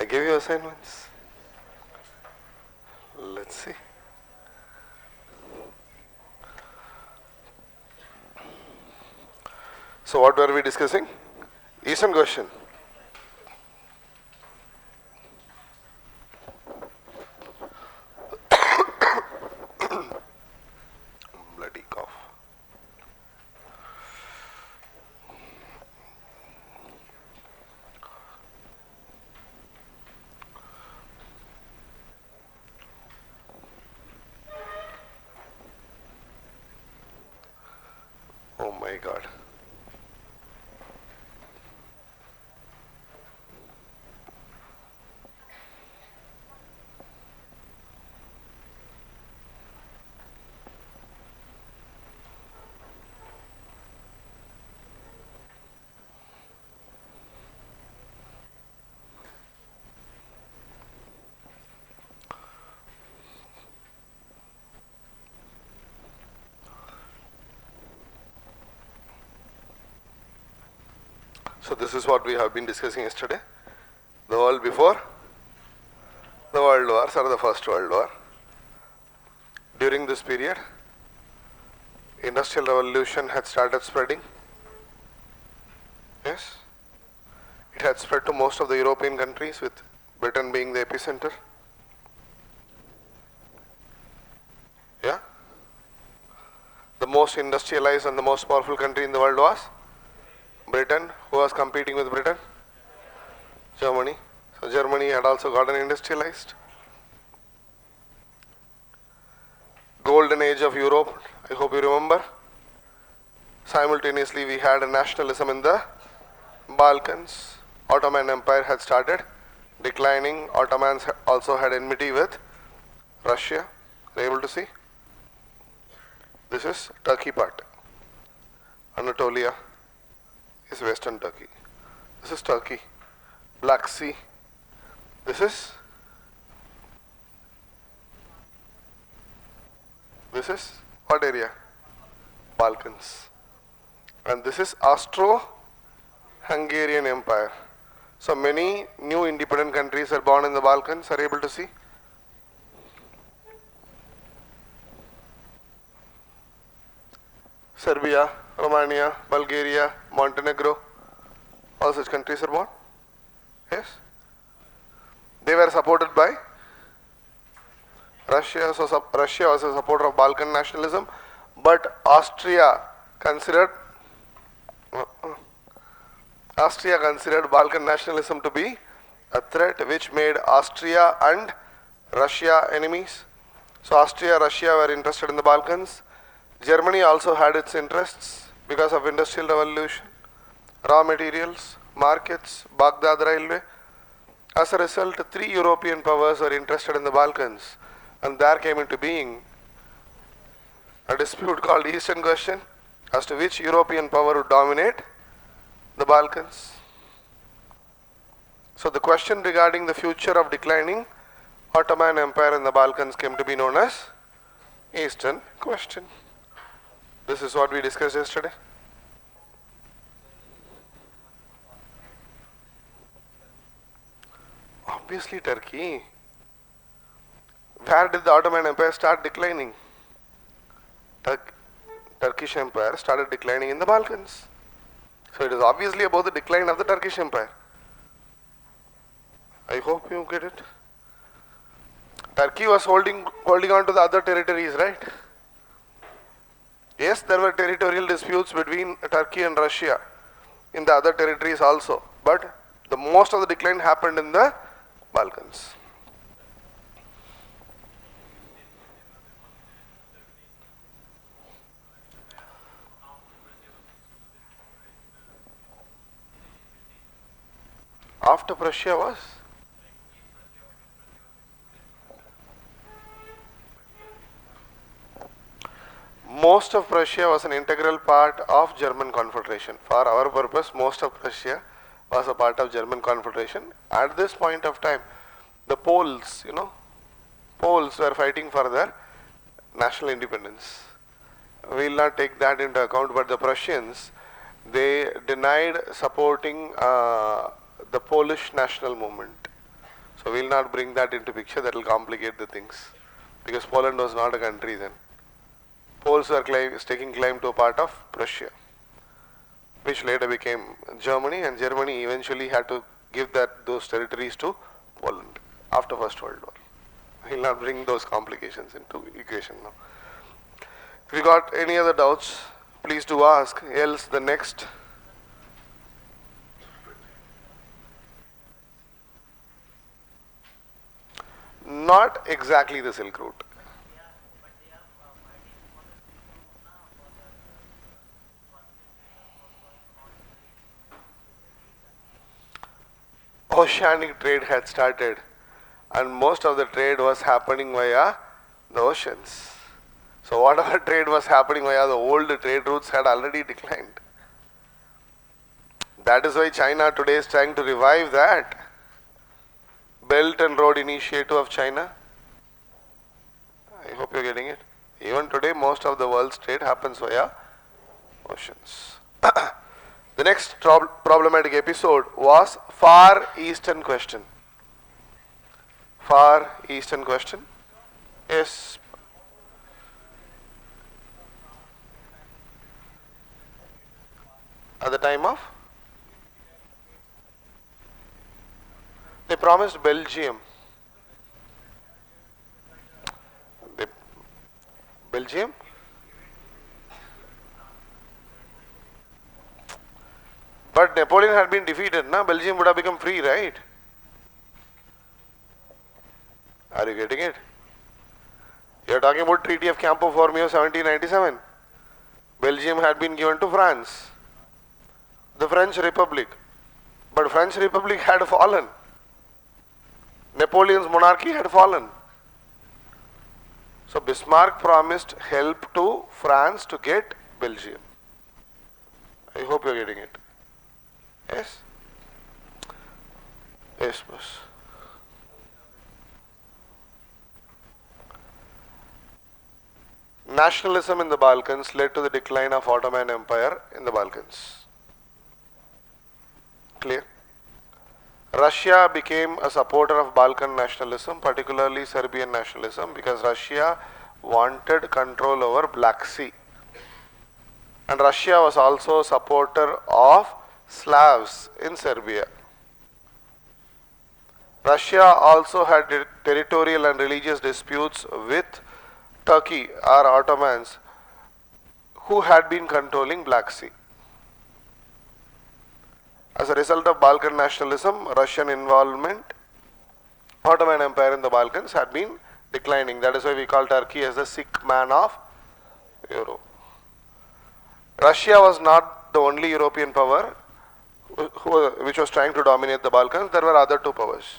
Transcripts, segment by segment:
gave you assignments. Let's see. So what were we discussing? Eastern question. Bloody cough. Oh my God. So this is what we have been discussing yesterday. The world before the world wars or the first world war. During this period, industrial revolution had started spreading. Yes. It had spread to most of the European countries, with Britain being the epicenter. Yeah. The most industrialized and the most powerful country in the world was Britain. Who was competing with Britain? Germany. So Germany had also gotten industrialized. Golden age of Europe, I hope you remember. Simultaneously we had a nationalism in the Balkans. Ottoman Empire had started declining. Ottomans also had enmity with Russia. Are you able to see? This is Turkey part. Anatolia is western Turkey. This is Turkey. Black Sea. This is what area? Balkans. And this is Austro-Hungarian Empire. So many new independent countries are born in the Balkans. Are you able to see? Serbia, Romania, Bulgaria, Montenegro, all such countries are born. Yes. They were supported by Russia. So Russia was a supporter of Balkan nationalism, but Austria considered Balkan nationalism to be a threat, which made Austria and Russia enemies. So Austria, Russia were interested in the Balkans. Germany also had its interests because of industrial revolution, raw materials, markets, Baghdad railway. As a result, 3 European powers were interested in the Balkans, and there came into being a dispute called Eastern Question as to which European power would dominate the Balkans. So the question regarding the future of declining Ottoman Empire in the Balkans came to be known as Eastern Question. This is what we discussed yesterday. Obviously Turkey. Where did the Ottoman Empire start declining? Turkish Empire started declining in the Balkans. So it is obviously about the decline of the Turkish Empire. I hope you get it. Turkey was holding on to the other territories, right? Yes, there were territorial disputes between Turkey and Russia in the other territories also, but the most of the decline happened in the Balkans. After Prussia was? Most of Prussia was an integral part of German Confederation. For our purpose, most of Prussia was a part of German Confederation. At this point of time, the Poles, Poles were fighting for their national independence. We will not take that into account, but the Prussians, they denied supporting the Polish national movement. So we will not bring that into picture, that will complicate the things, because Poland was not a country then. Poles were taking claim to a part of Prussia, which later became Germany, and Germany eventually had to give those territories to Poland after First World War. I will not bring those complications into equation now. If you got any other doubts, please do ask, else the next. Not exactly the Silk Route. Oceanic trade had started, and most of the trade was happening via the oceans. So whatever trade was happening via the old trade routes had already declined. That is why China today is trying to revive that Belt and Road Initiative of China. I hope you are getting it. Even today most of the world's trade happens via oceans. The next problematic episode was Far Eastern question. Far Eastern question. Yes. At the time of? They promised Belgium. Belgium? But Napoleon had been defeated, na? Belgium would have become free, right? Are you getting it? You are talking about Treaty of Campo Formio 1797. Belgium had been given to France, the French Republic. But French Republic had fallen. Napoleon's monarchy had fallen. So Bismarck promised help to France to get Belgium. I hope you are getting it. Yes? Yes, boss. Nationalism in the Balkans led to the decline of Ottoman Empire in the Balkans. Clear? Russia became a supporter of Balkan nationalism, particularly Serbian nationalism, because Russia wanted control over Black Sea. And Russia was also a supporter of Slavs in Serbia. Russia also had territorial and religious disputes with Turkey or Ottomans, who had been controlling Black Sea. As a result of Balkan nationalism, Russian involvement, Ottoman Empire in the Balkans had been declining. That is why we call Turkey as the sick man of Europe. Russia was not the only European power which was trying to dominate the Balkans. There were other two powers.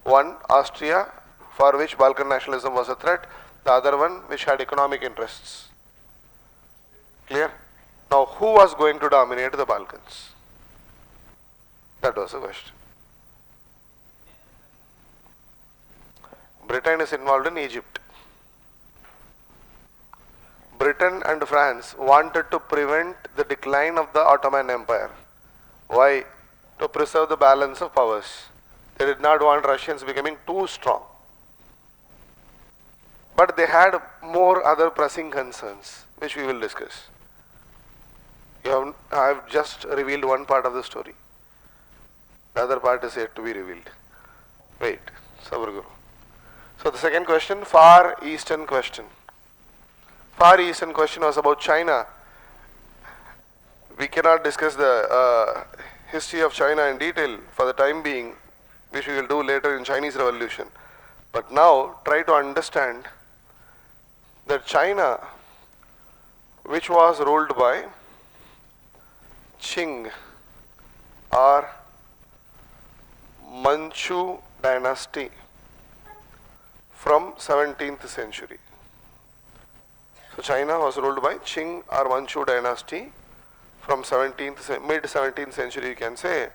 One, Austria, for which Balkan nationalism was a threat. The other one, which had economic interests. Clear? Now, who was going to dominate the Balkans? That was the question. Britain is involved in Egypt. Britain and France wanted to prevent the decline of the Ottoman Empire. Why? To preserve the balance of powers. They did not want Russians becoming too strong. But they had more other pressing concerns, which we will discuss. I have just revealed one part of the story. The other part is yet to be revealed. Wait, Sabr Guru. So the second question, Far Eastern question. Far Eastern question was about China. We cannot discuss the history of China in detail for the time being, which we will do later in Chinese Revolution. But now try to understand that China, which was ruled by Qing or Manchu dynasty from 17th century. So China was ruled by Qing or Manchu dynasty from mid 17th century, you can say.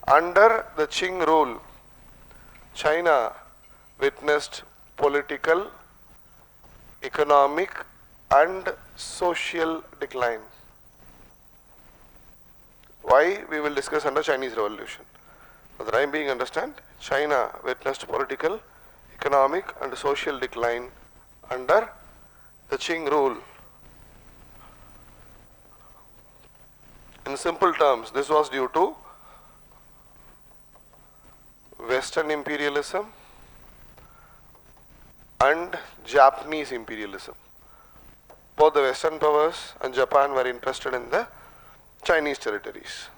Under the Qing rule, China witnessed political, economic and social decline. Why? We will discuss under Chinese Revolution. For the time being, understand, China witnessed political, economic and social decline under the Qing rule. In simple terms, this was due to Western imperialism and Japanese imperialism. Both the Western powers and Japan were interested in the Chinese territories.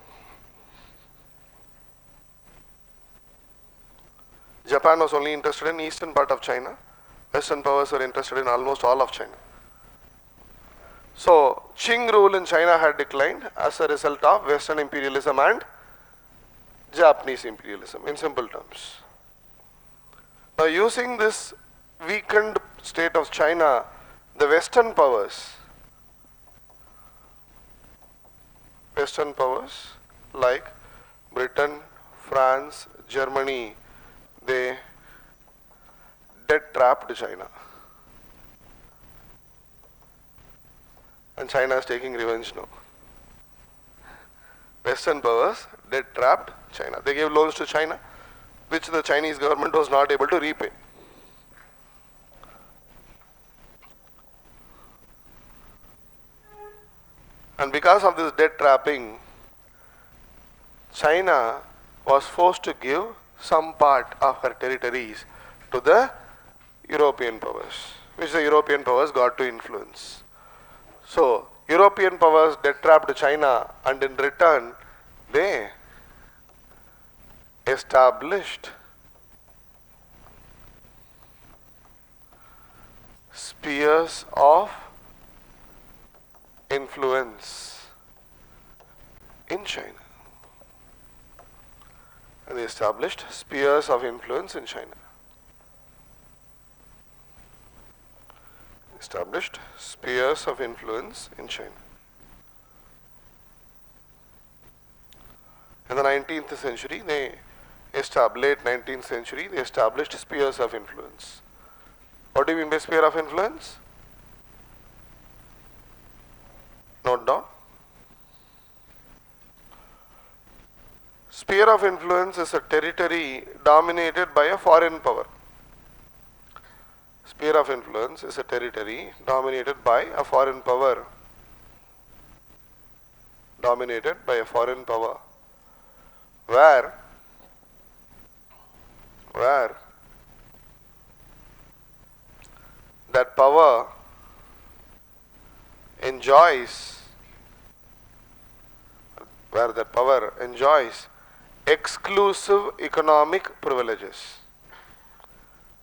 Japan was only interested in eastern part of China. Western powers were interested in almost all of China. So, Qing rule in China had declined as a result of Western imperialism and Japanese imperialism, in simple terms. Now, using this weakened state of China, the Western powers like Britain, France, Germany, they debt trapped China. And China is taking revenge now. Western powers debt trapped China. They gave loans to China, which the Chinese government was not able to repay. And because of this debt trapping, China was forced to give some part of her territories to the European powers, which the European powers got to influence. So, European powers debt trapped China, and in return they established spheres of influence in China. And they established spheres of influence in China. Established spheres of influence in China. In the 19th century, late 19th century, they established spheres of influence. What do you mean by sphere of influence? Note down. Sphere of influence is a territory dominated by a foreign power. Sphere of influence is a territory dominated by a foreign power. Dominated by a foreign power. Where that power enjoys exclusive economic privileges.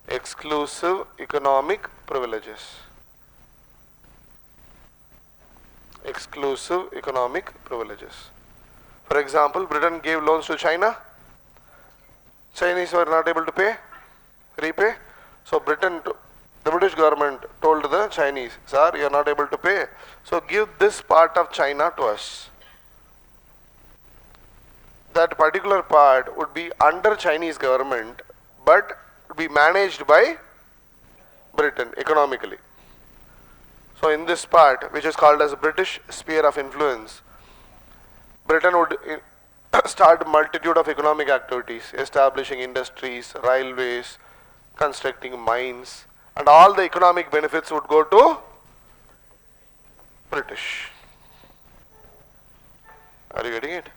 Exclusive economic privileges. Exclusive economic privileges. For example, Britain gave loans to China. Chinese were not able to repay. So the British government told the Chinese, sir, you are not able to pay. So give this part of China to us. That particular part would be under Chinese government, but would be managed by Britain economically. So in this part, which is called as British sphere of influence, Britain would start a multitude of economic activities, establishing industries, railways, constructing mines, and all the economic benefits would go to British. Are you getting it?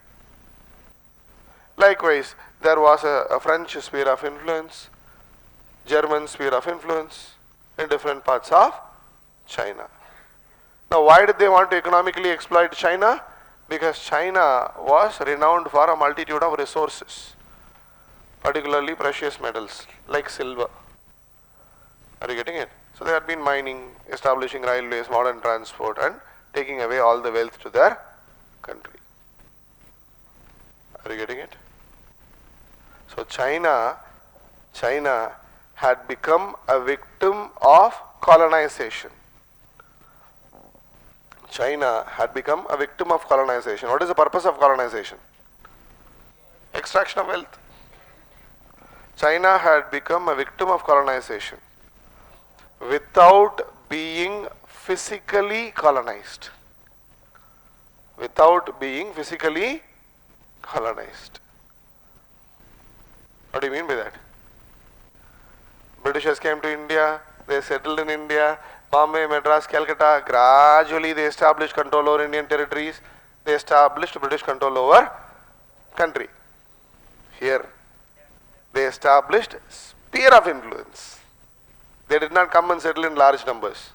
Likewise, there was a French sphere of influence, German sphere of influence in different parts of China. Now, why did they want to economically exploit China? Because China was renowned for a multitude of resources, particularly precious metals like silver. Are you getting it? So they had been mining, establishing railways, modern transport, and taking away all the wealth to their country. Are you getting it? So China had become a victim of colonization. China had become a victim of colonization. What is the purpose of colonization? Extraction of wealth. China had become a victim of colonization without being physically colonized. Without being physically colonized. What do you mean by that? Britishers came to India, they settled in India, Bombay, Madras, Calcutta, gradually they established control over Indian territories, they established British control over country. Here, they established sphere of influence. They did not come and settle in large numbers.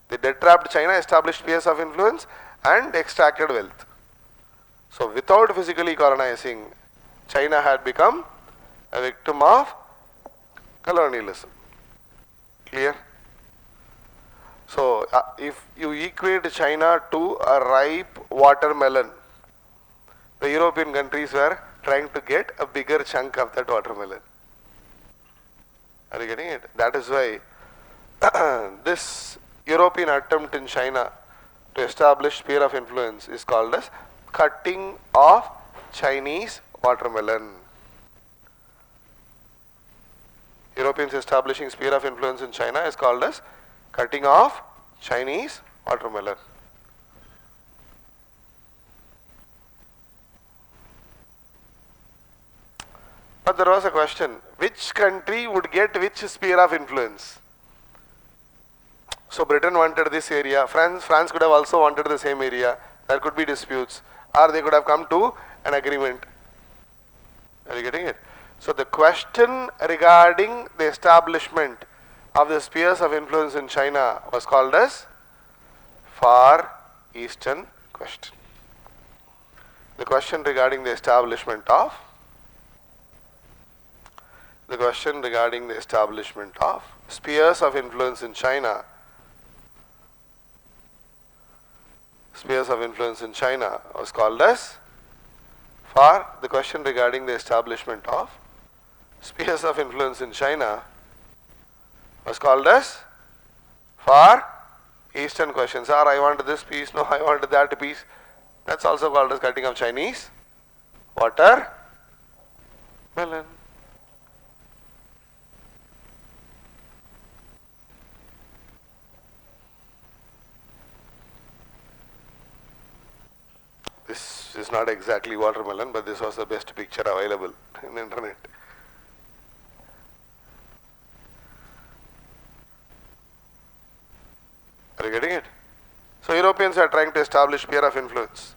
They detrapped China, established spheres of influence and extracted wealth. So without physically colonizing, China had become a victim of colonialism. Clear? So if you equate China to a ripe watermelon, the European countries were trying to get a bigger chunk of that watermelon. Are you getting it? That is why this European attempt in China to establish sphere of influence is called as cutting of Chinese watermelon. Europeans establishing sphere of influence in China is called as cutting off Chinese watermelon. But there was a question, which country would get which sphere of influence? So Britain wanted this area, France could have also wanted the same area, there could be disputes, or they could have come to an agreement. Are you getting it? So the question regarding the establishment of the spheres of influence in China was called as Far Eastern question. The question regarding the establishment of spheres of influence in China was called as the question regarding the establishment of spheres of influence in China was called as Far Eastern questions. Or I want this piece, no, I want that piece. That's also called as cutting of Chinese watermelon. This is not exactly watermelon, but this was the best picture available in the internet. Are you getting it? So Europeans are trying to establish sphere of influence.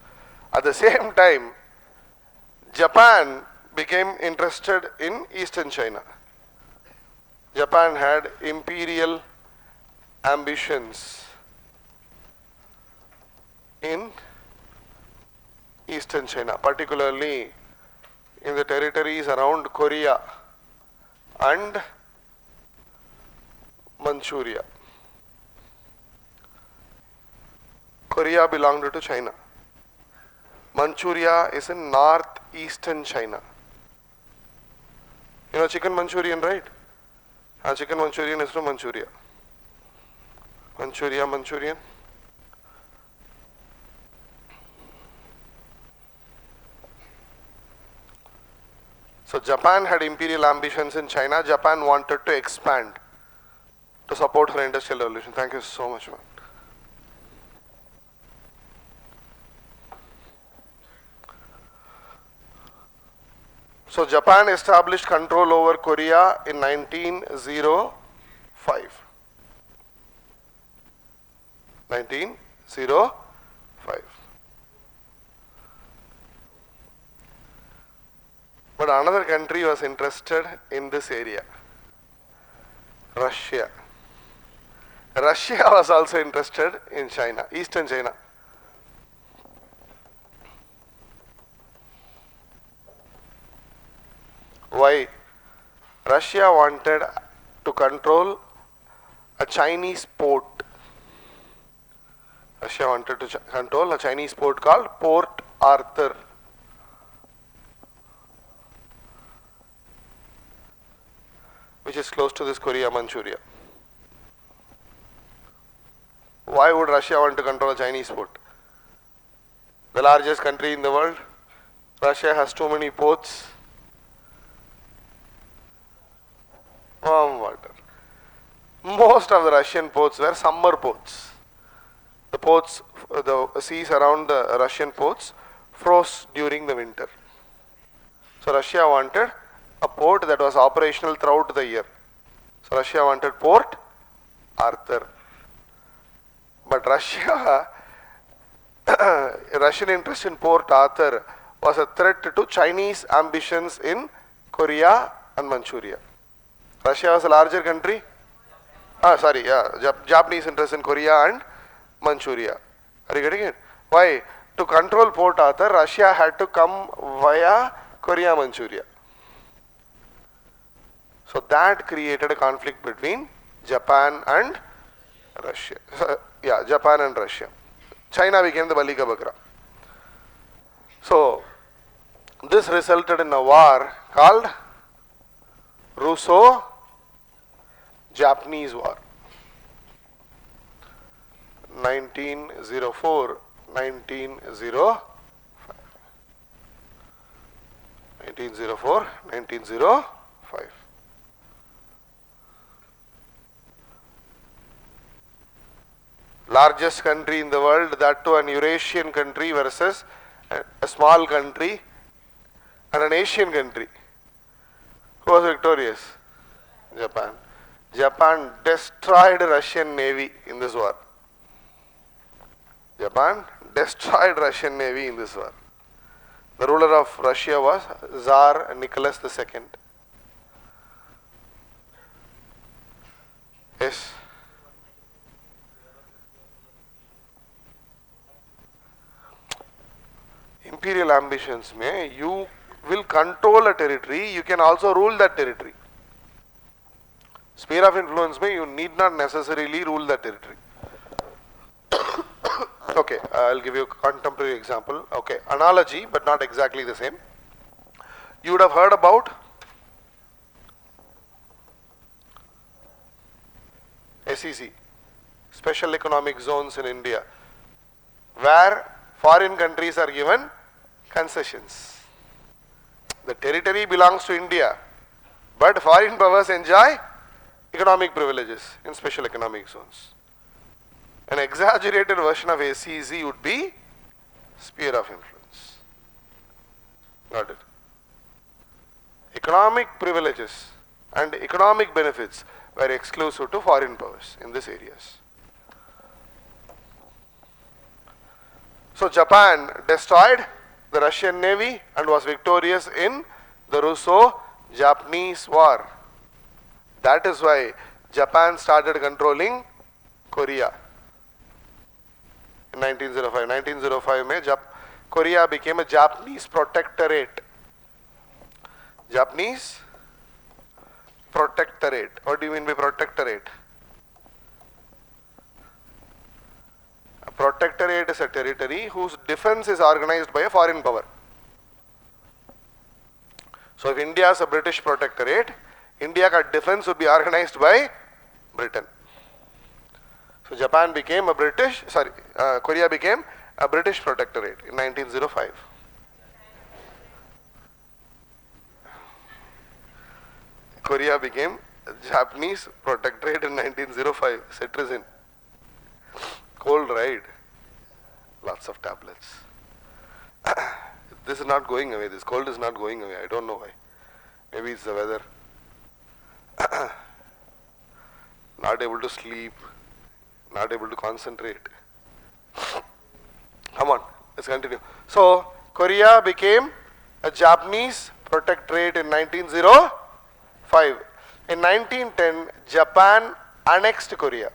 At the same time, Japan became interested in Eastern China. Japan had imperial ambitions in Eastern China, particularly in the territories around Korea and Manchuria. Korea belonged to China. Manchuria is in northeastern China. You know chicken Manchurian, right? Chicken Manchurian is from Manchuria. Manchurian. So Japan had imperial ambitions in China. Japan wanted to expand to support her industrial revolution. Thank you so much, man. So Japan established control over Korea in 1905. 1905. But another country was interested in this area. Russia. Russia was also interested in China, Eastern China. Why? Russia wanted to control a Chinese port. Russia wanted to control a Chinese port called Port Arthur. Which is close to this Korea, Manchuria. Why would Russia want to control a Chinese port? The largest country in the world. Russia has too many ports. Warm water. Most of the Russian ports were summer ports. The seas around the Russian ports froze during the winter. So Russia wanted a port that was operational throughout the year. So Russia wanted Port Arthur. But Russian interest in Port Arthur was a threat to Chinese ambitions in Korea and Manchuria. Russia was a larger country. Japanese interest in Korea and Manchuria. Are you getting it? Why? To control Port Arthur, Russia had to come via Korea, Manchuria. So that created a conflict between Japan and Russia. Japan and Russia. China became the Balika Bakra. So this resulted in a war called Russo-Japanese War. 1904, 1905. 1904, 1905. Largest country in the world, that too an Eurasian country versus a small country and an Asian country. Who was victorious? Japan. Japan destroyed Russian Navy in this war. Japan destroyed Russian Navy in this war. The ruler of Russia was Tsar Nicholas II. Yes. Imperial ambitions may, you will control a territory, you can also rule that territory. Sphere of influence may, you need not necessarily rule that territory. Okay, I'll give you a contemporary example. Okay, analogy, but not exactly the same. You would have heard about SEZ, Special Economic Zones in India, where foreign countries are given concessions. The territory belongs to India, but foreign powers enjoy economic privileges in special economic zones. An exaggerated version of SEZ would be sphere of influence. Got it? Economic privileges and economic benefits were exclusive to foreign powers in these areas. So Japan destroyed the Russian Navy and was victorious in the Russo-Japanese War. That is why Japan started controlling Korea. In 1905. 1905 Korea became a Japanese protectorate. Japanese protectorate. What do you mean by protectorate? A protectorate is a territory whose defense is organized by a foreign power. So if India is a British protectorate, India's defense would be organized by Britain. So Japan became a Korea became a British protectorate in 1905. Korea became a Japanese protectorate in 1905. Cetirizine. Cold ride. Lots of tablets. This is not going away. This cold is not going away. I don't know why. Maybe it's the weather. Not able to sleep. Not able to concentrate. Come on, let's continue. So, Korea became a Japanese protectorate in 1905. In 1910, Japan annexed Korea.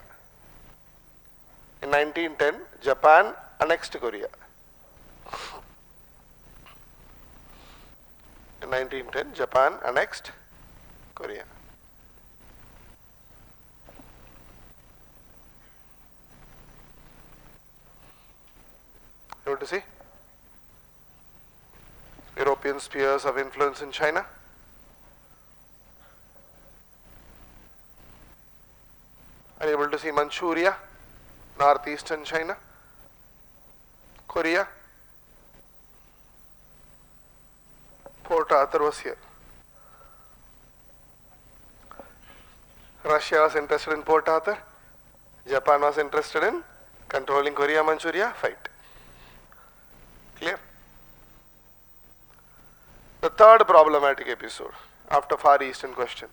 In 1910, Japan annexed Korea. In 1910, Japan annexed Korea. You want to see? European spheres of influence in China. Are you able to see Manchuria, northeastern China, Korea? Port Arthur was here. Russia was interested in Port Arthur. Japan was interested in controlling Korea, Manchuria. Fight. Clear? The third problematic episode. after Far Eastern question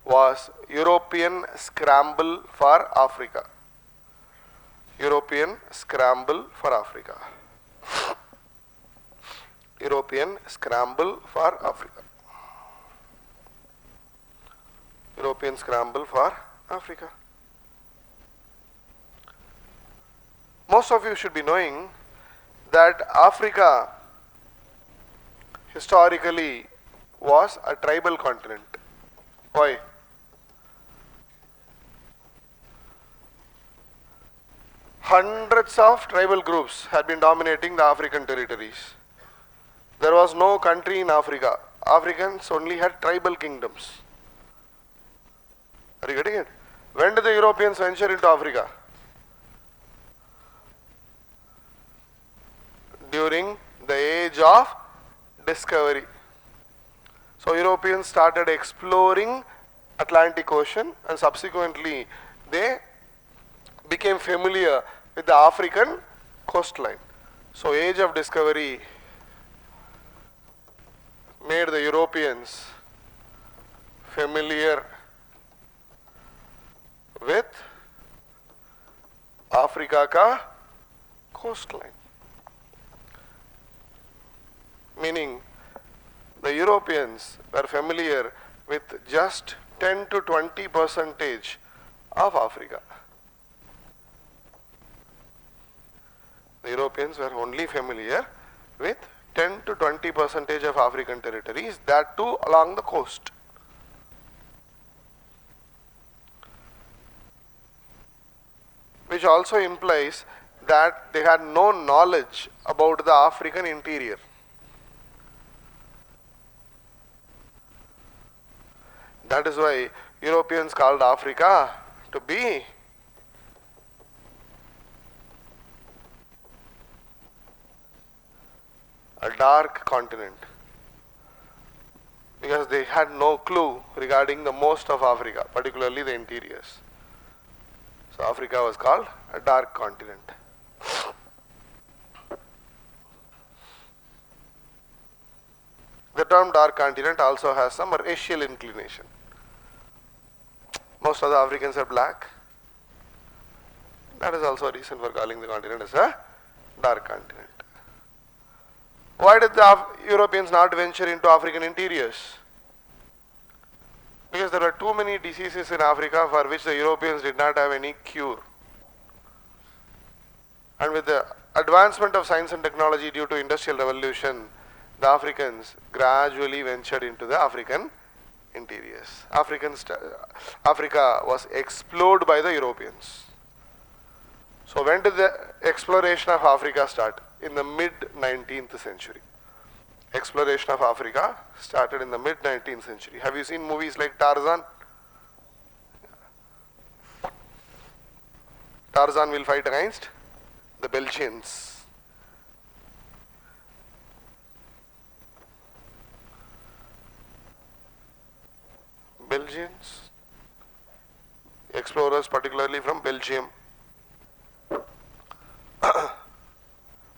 was European scramble for Africa. European scramble for Africa. European scramble for Africa. European scramble for Africa. Most of you should be knowing that Africa historically was a tribal continent. Why? Hundreds of tribal groups had been dominating the African territories. There was no country in Africa. Africans only had tribal kingdoms. Are you getting it? When did the Europeans venture into Africa? During the age of discovery. So Europeans started exploring Atlantic Ocean and subsequently they became familiar with the African coastline. So age of discovery made the Europeans familiar with Africa ka coastline. Meaning the Europeans were familiar with just 10 to 20% of Africa. The Europeans were only familiar with 10 to 20% of African territories, that too along the coast. Which also implies that they had no knowledge about the African interior. That is why Europeans called Africa to be a dark continent, because they had no clue regarding the most of Africa, particularly the interiors. So Africa was called a dark continent. The term dark continent also has some racial inclination. Most of the Africans are black. That is also a reason for calling the continent as a dark continent. Why did the Europeans not venture into African interiors? Because there were too many diseases in Africa for which the Europeans did not have any cure. And with the advancement of science and technology due to industrial revolution, the Africans gradually ventured into the African interiors. Africa was explored by the Europeans. So when did the exploration of Africa start? In the mid-19th century. Exploration of Africa started in the mid-19th century. Have you seen movies like Tarzan? Tarzan will fight against the Belgians. Belgians, explorers particularly from Belgium.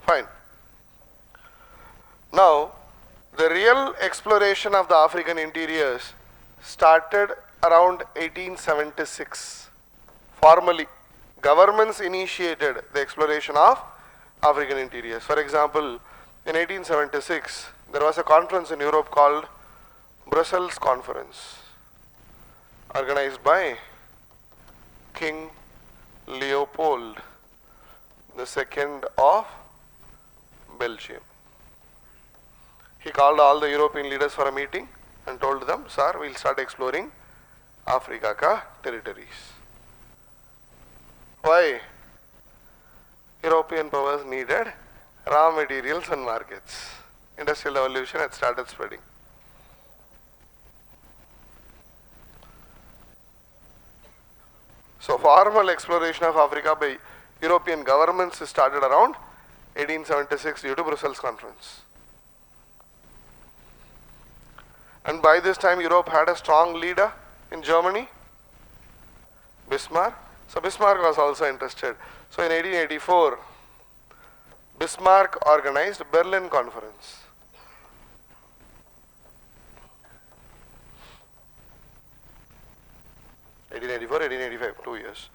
Fine. Now, the real exploration of the African interiors started around 1876. Formally, governments initiated the exploration of African interiors. For example, in 1876, there was a conference in Europe called Brussels Conference, organized by King Leopold II of Belgium. He called all the European leaders for a meeting and told them, "Sir, we'll start exploring Africa ka territories." Why? European powers needed raw materials and markets. Industrial revolution had started spreading. So formal exploration of Africa by European governments started around 1876 due to Brussels Conference. And by this time Europe had a strong leader in Germany, Bismarck. So Bismarck was also interested. So in 1884, Bismarck organized Berlin Conference. 1884, 1885, 2 years.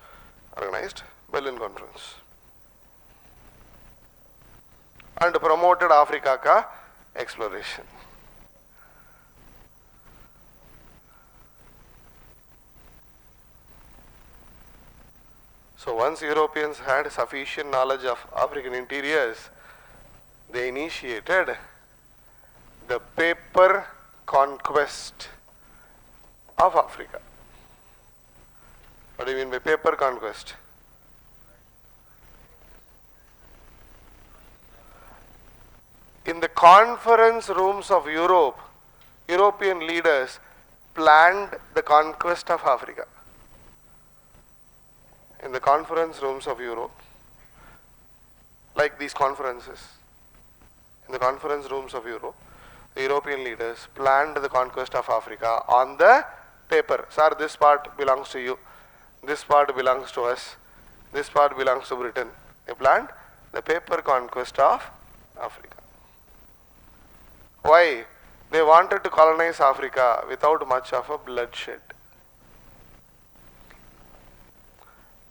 Organized Berlin Conference. And promoted Africa ka exploration. So once Europeans had sufficient knowledge of African interiors, they initiated the paper conquest of Africa. What do you mean by paper conquest? In the conference rooms of Europe, European leaders planned the conquest of Africa. In the conference rooms of Europe, like these conferences, in the conference rooms of Europe, the European leaders planned the conquest of Africa on the paper. Sir, this part belongs to you, this part belongs to us, this part belongs to Britain. They planned the paper conquest of Africa. Why? They wanted to colonize Africa without much of a bloodshed.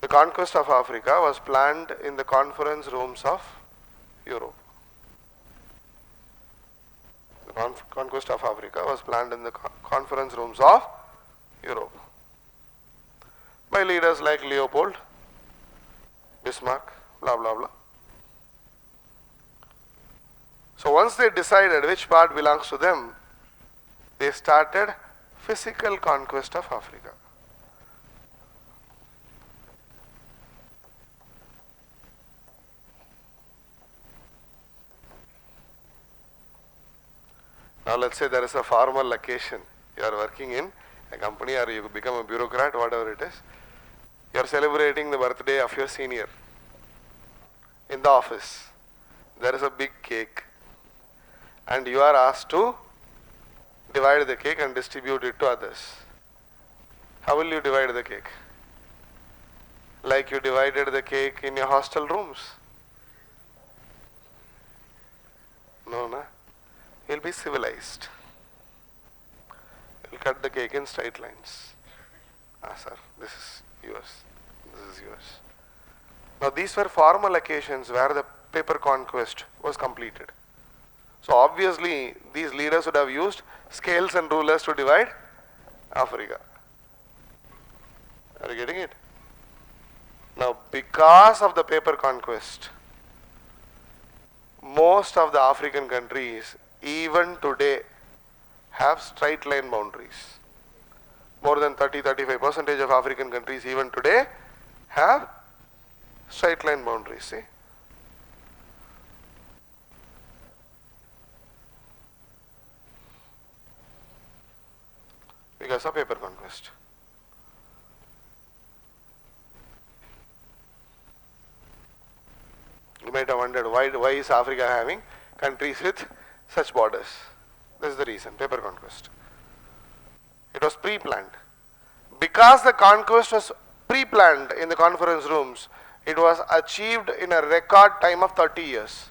The conquest of Africa was planned in the conference rooms of Europe. The conquest of Africa was planned in the conference rooms of Europe by leaders like Leopold, Bismarck, blah blah blah. So once they decided which part belongs to them, they started physical conquest of Africa. Now let's say there is a formal occasion. You are working in a company or you become a bureaucrat, whatever it is. You are celebrating the birthday of your senior. In the office, there is a big cake and you are asked to divide the cake and distribute it to others. How will you divide the cake? Like you divided the cake in your hostel rooms? No, no. You'll be civilized. You'll cut the cake in straight lines. Ah, sir, this is yours. This is yours. Now, these were formal occasions where the paper conquest was completed. So, obviously, these leaders would have used scales and rulers to divide Africa. Are you getting it? Now, because of the paper conquest, most of the African countries even today have straight line boundaries. More than 30-35% of African countries even today have straight line boundaries. See? Because of paper conquest. You might have wondered why is Africa having countries with such borders. This is the reason, paper conquest. It was pre-planned. Because the conquest was pre-planned in the conference rooms, it was achieved in a record time of 30 years.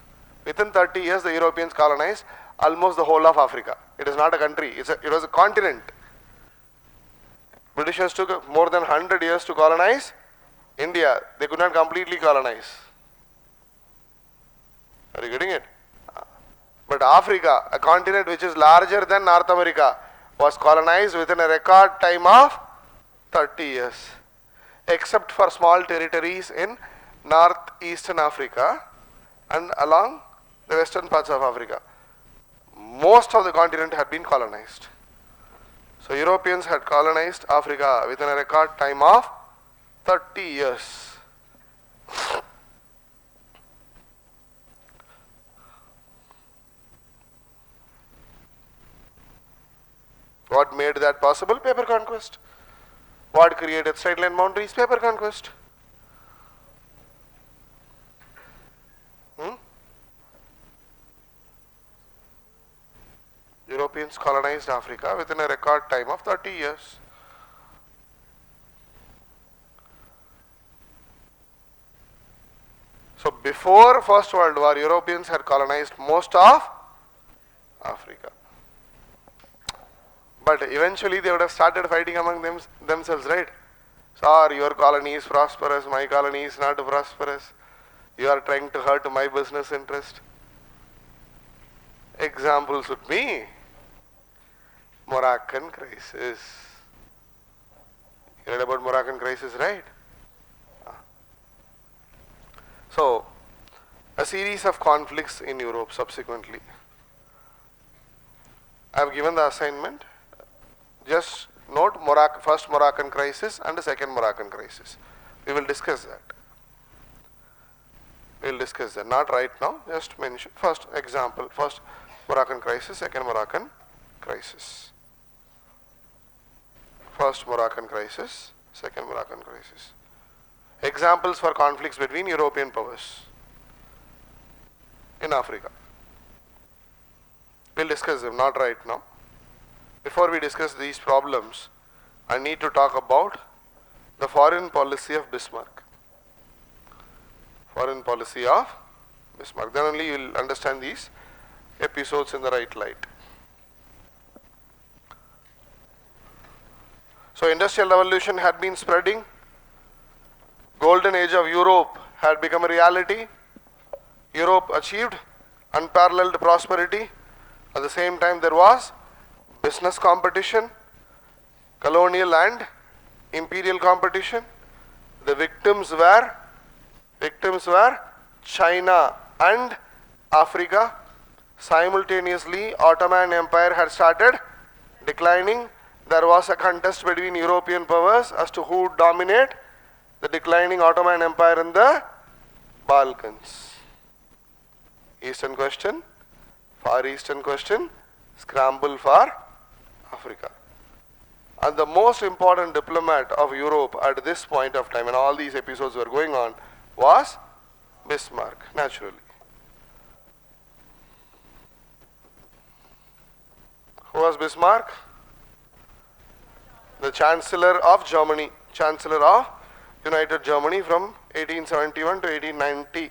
Within 30 years, the Europeans colonized almost the whole of Africa. It is not a country, it was a continent. Britishers took more than 100 years to colonize India. They could not completely colonize. Are you getting it? But Africa, a continent which is larger than North America, was colonized within a record time of 30 years. Except for small territories in northeastern Africa and along the western parts of Africa. Most of the continent had been colonized. So Europeans had colonized Africa within a record time of 30 years. What made that possible? Paper conquest. What created straight line boundaries? Paper conquest. Europeans colonized Africa within a record time of 30 years. So before First World War, Europeans had colonized most of Africa. But eventually they would have started fighting among themselves, right? So, are your colony is prosperous, my colony is not prosperous. You are trying to hurt my business interest. Examples would be Moroccan crisis. You read about Moroccan crisis, right? So, a series of conflicts in Europe subsequently. I have given the assignment. Just note first Moroccan crisis and the second Moroccan crisis. We will discuss that. We will discuss that. Not right now, just mention first example, first Moroccan crisis, second Moroccan crisis. First Moroccan crisis, second Moroccan crisis. Examples for conflicts between European powers in Africa. We'll discuss them, not right now. Before we discuss these problems, I need to talk about the foreign policy of Bismarck. Foreign policy of Bismarck. Then only you will understand these episodes in the right light. So, industrial revolution had been spreading. Golden age of Europe had become a reality. Europe achieved unparalleled prosperity. At the same time, there was business competition, colonial and imperial competition. The victims were China and Africa. Simultaneously, Ottoman Empire had started declining. There was a contest between European powers as to who would dominate the declining Ottoman Empire in the Balkans. Eastern question, Far Eastern question, scramble for Africa. And the most important diplomat of Europe at this point of time, and all these episodes were going on, was Bismarck, naturally. Who was Bismarck? The Chancellor of Germany, Chancellor of United Germany from 1871 to 1890.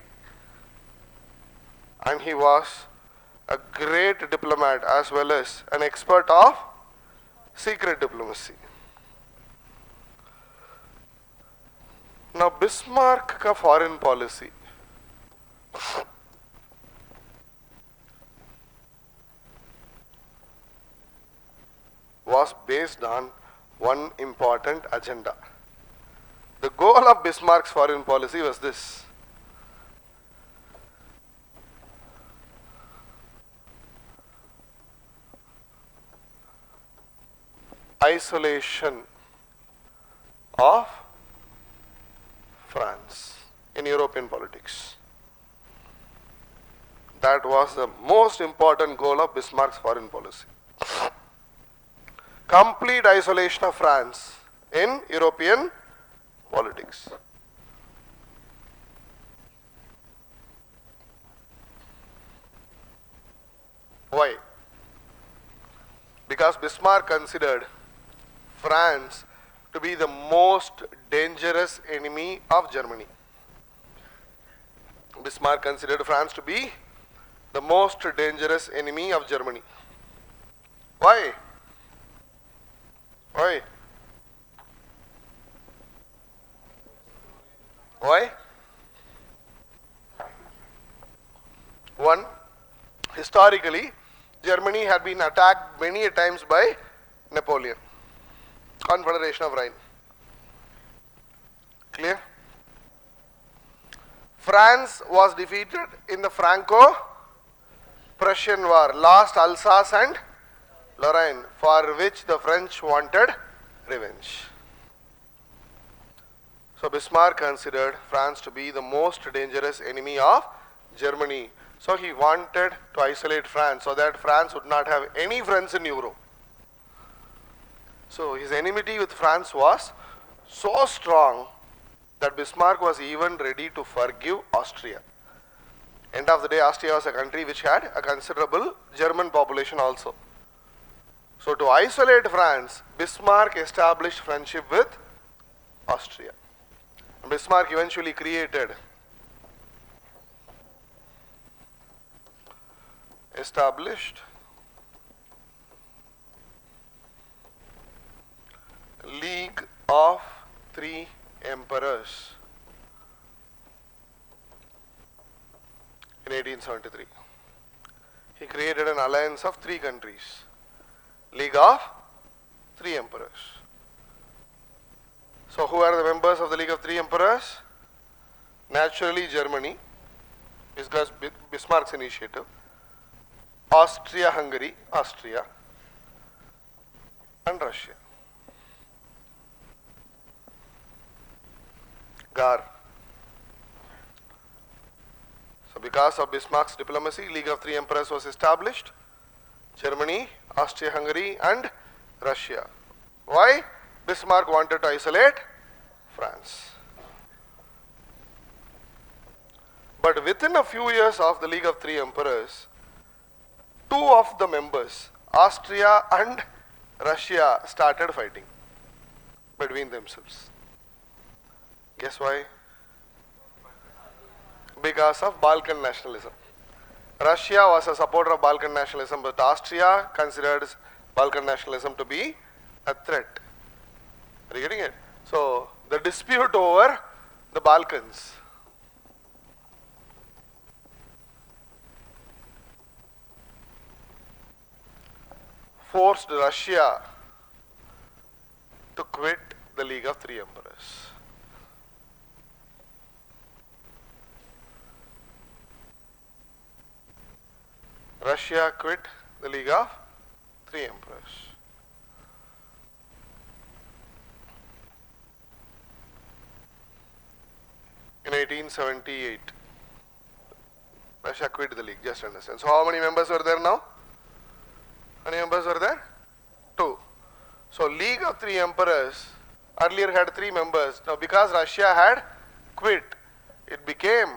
And he was a great diplomat as well as an expert of secret diplomacy. Now, Bismarck ka foreign policy was based on one important agenda. The goal of Bismarck's foreign policy was this: isolation of France in European politics. That was the most important goal of Bismarck's foreign policy. Complete isolation of France in European politics. Why? Because Bismarck considered France to be the most dangerous enemy of Germany. Bismarck considered France to be the most dangerous enemy of Germany. Why? Why? Why? One, historically, Germany had been attacked many a times by Napoleon. Confederation of Rhine. Clear? France was defeated in the Franco-Prussian War, lost Alsace and Lorraine, for which the French wanted revenge. So Bismarck considered France to be the most dangerous enemy of Germany. So he wanted to isolate France so that France would not have any friends in Europe. So his enmity with France was so strong that Bismarck was even ready to forgive Austria. End of the day, Austria was a country which had a considerable German population also. So to isolate France, Bismarck established friendship with Austria. Bismarck eventually established League of Three 1773. He created an alliance of three countries, League of Three Emperors. So who are the members of the League of Three Emperors? Naturally Germany, because Bismarck's initiative, Austria-Hungary, Austria, and Russia. GAR. So because of Bismarck's diplomacy, League of Three Emperors was established. Germany, Austria-Hungary and Russia. Why? Bismarck wanted to isolate France. But within a few years of the League of Three Emperors, two of the members, Austria and Russia, started fighting between themselves. Guess why? Because of Balkan nationalism. Russia was a supporter of Balkan nationalism, but Austria considered Balkan nationalism to be a threat. Are you getting it? So, the dispute over the Balkans forced Russia to quit the League of Three Emperors. Russia quit the League of Three Emperors. In 1878, Russia quit the league, just understand. So how many members were there now? How many members were there? Two. So League of Three Emperors earlier had three members. Now because Russia had quit, it became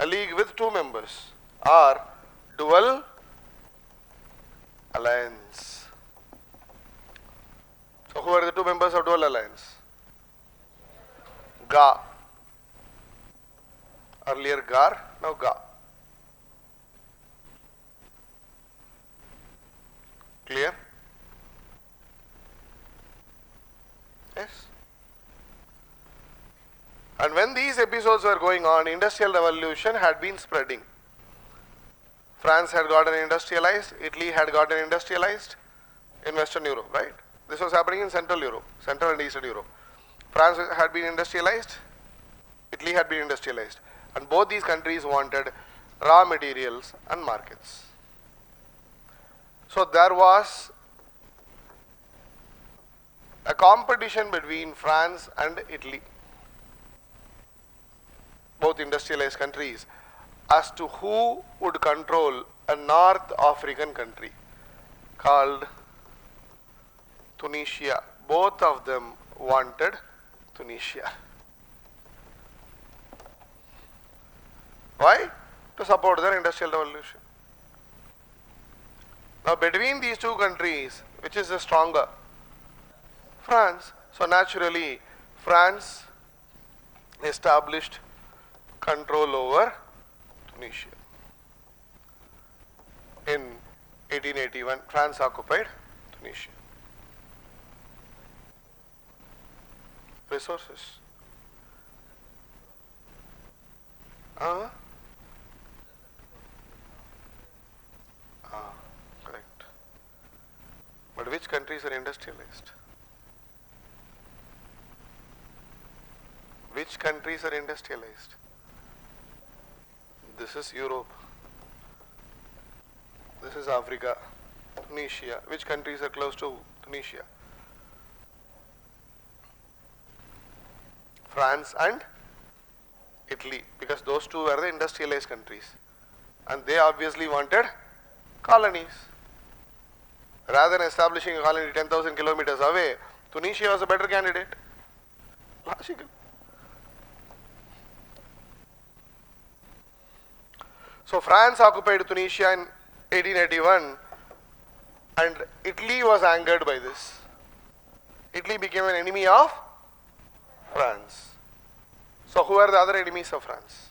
a league with two members, or dual alliance. So who are the two members of dual alliance? GA. Earlier GAR, now GA. Clear? Yes. And when these episodes were going on, industrial revolution had been spreading. France had gotten industrialized, Italy had gotten industrialized in Western Europe, right? This was happening in Central Europe, Central and Eastern Europe. France had been industrialized, Italy had been industrialized, and both these countries wanted raw materials and markets. So there was a competition between France and Italy, both industrialized countries, as to who would control a North African country called Tunisia. Both of them wanted Tunisia. Why? To support their industrial revolution. Now between these two countries, which is the stronger? France. So naturally, France established control over Tunisia. In 1881, France occupied Tunisia. Resources. Correct. But which countries are industrialized? Which countries are industrialized? This is Europe. This is Africa. Tunisia. Which countries are close to Tunisia? France and Italy, because those two were the industrialized countries, and they obviously wanted colonies. Rather than establishing a colony 10,000 kilometers away, Tunisia was a better candidate. Logical. So France occupied Tunisia in 1881, and Italy was angered by this. Italy became an enemy of France. So who are the other enemies of France?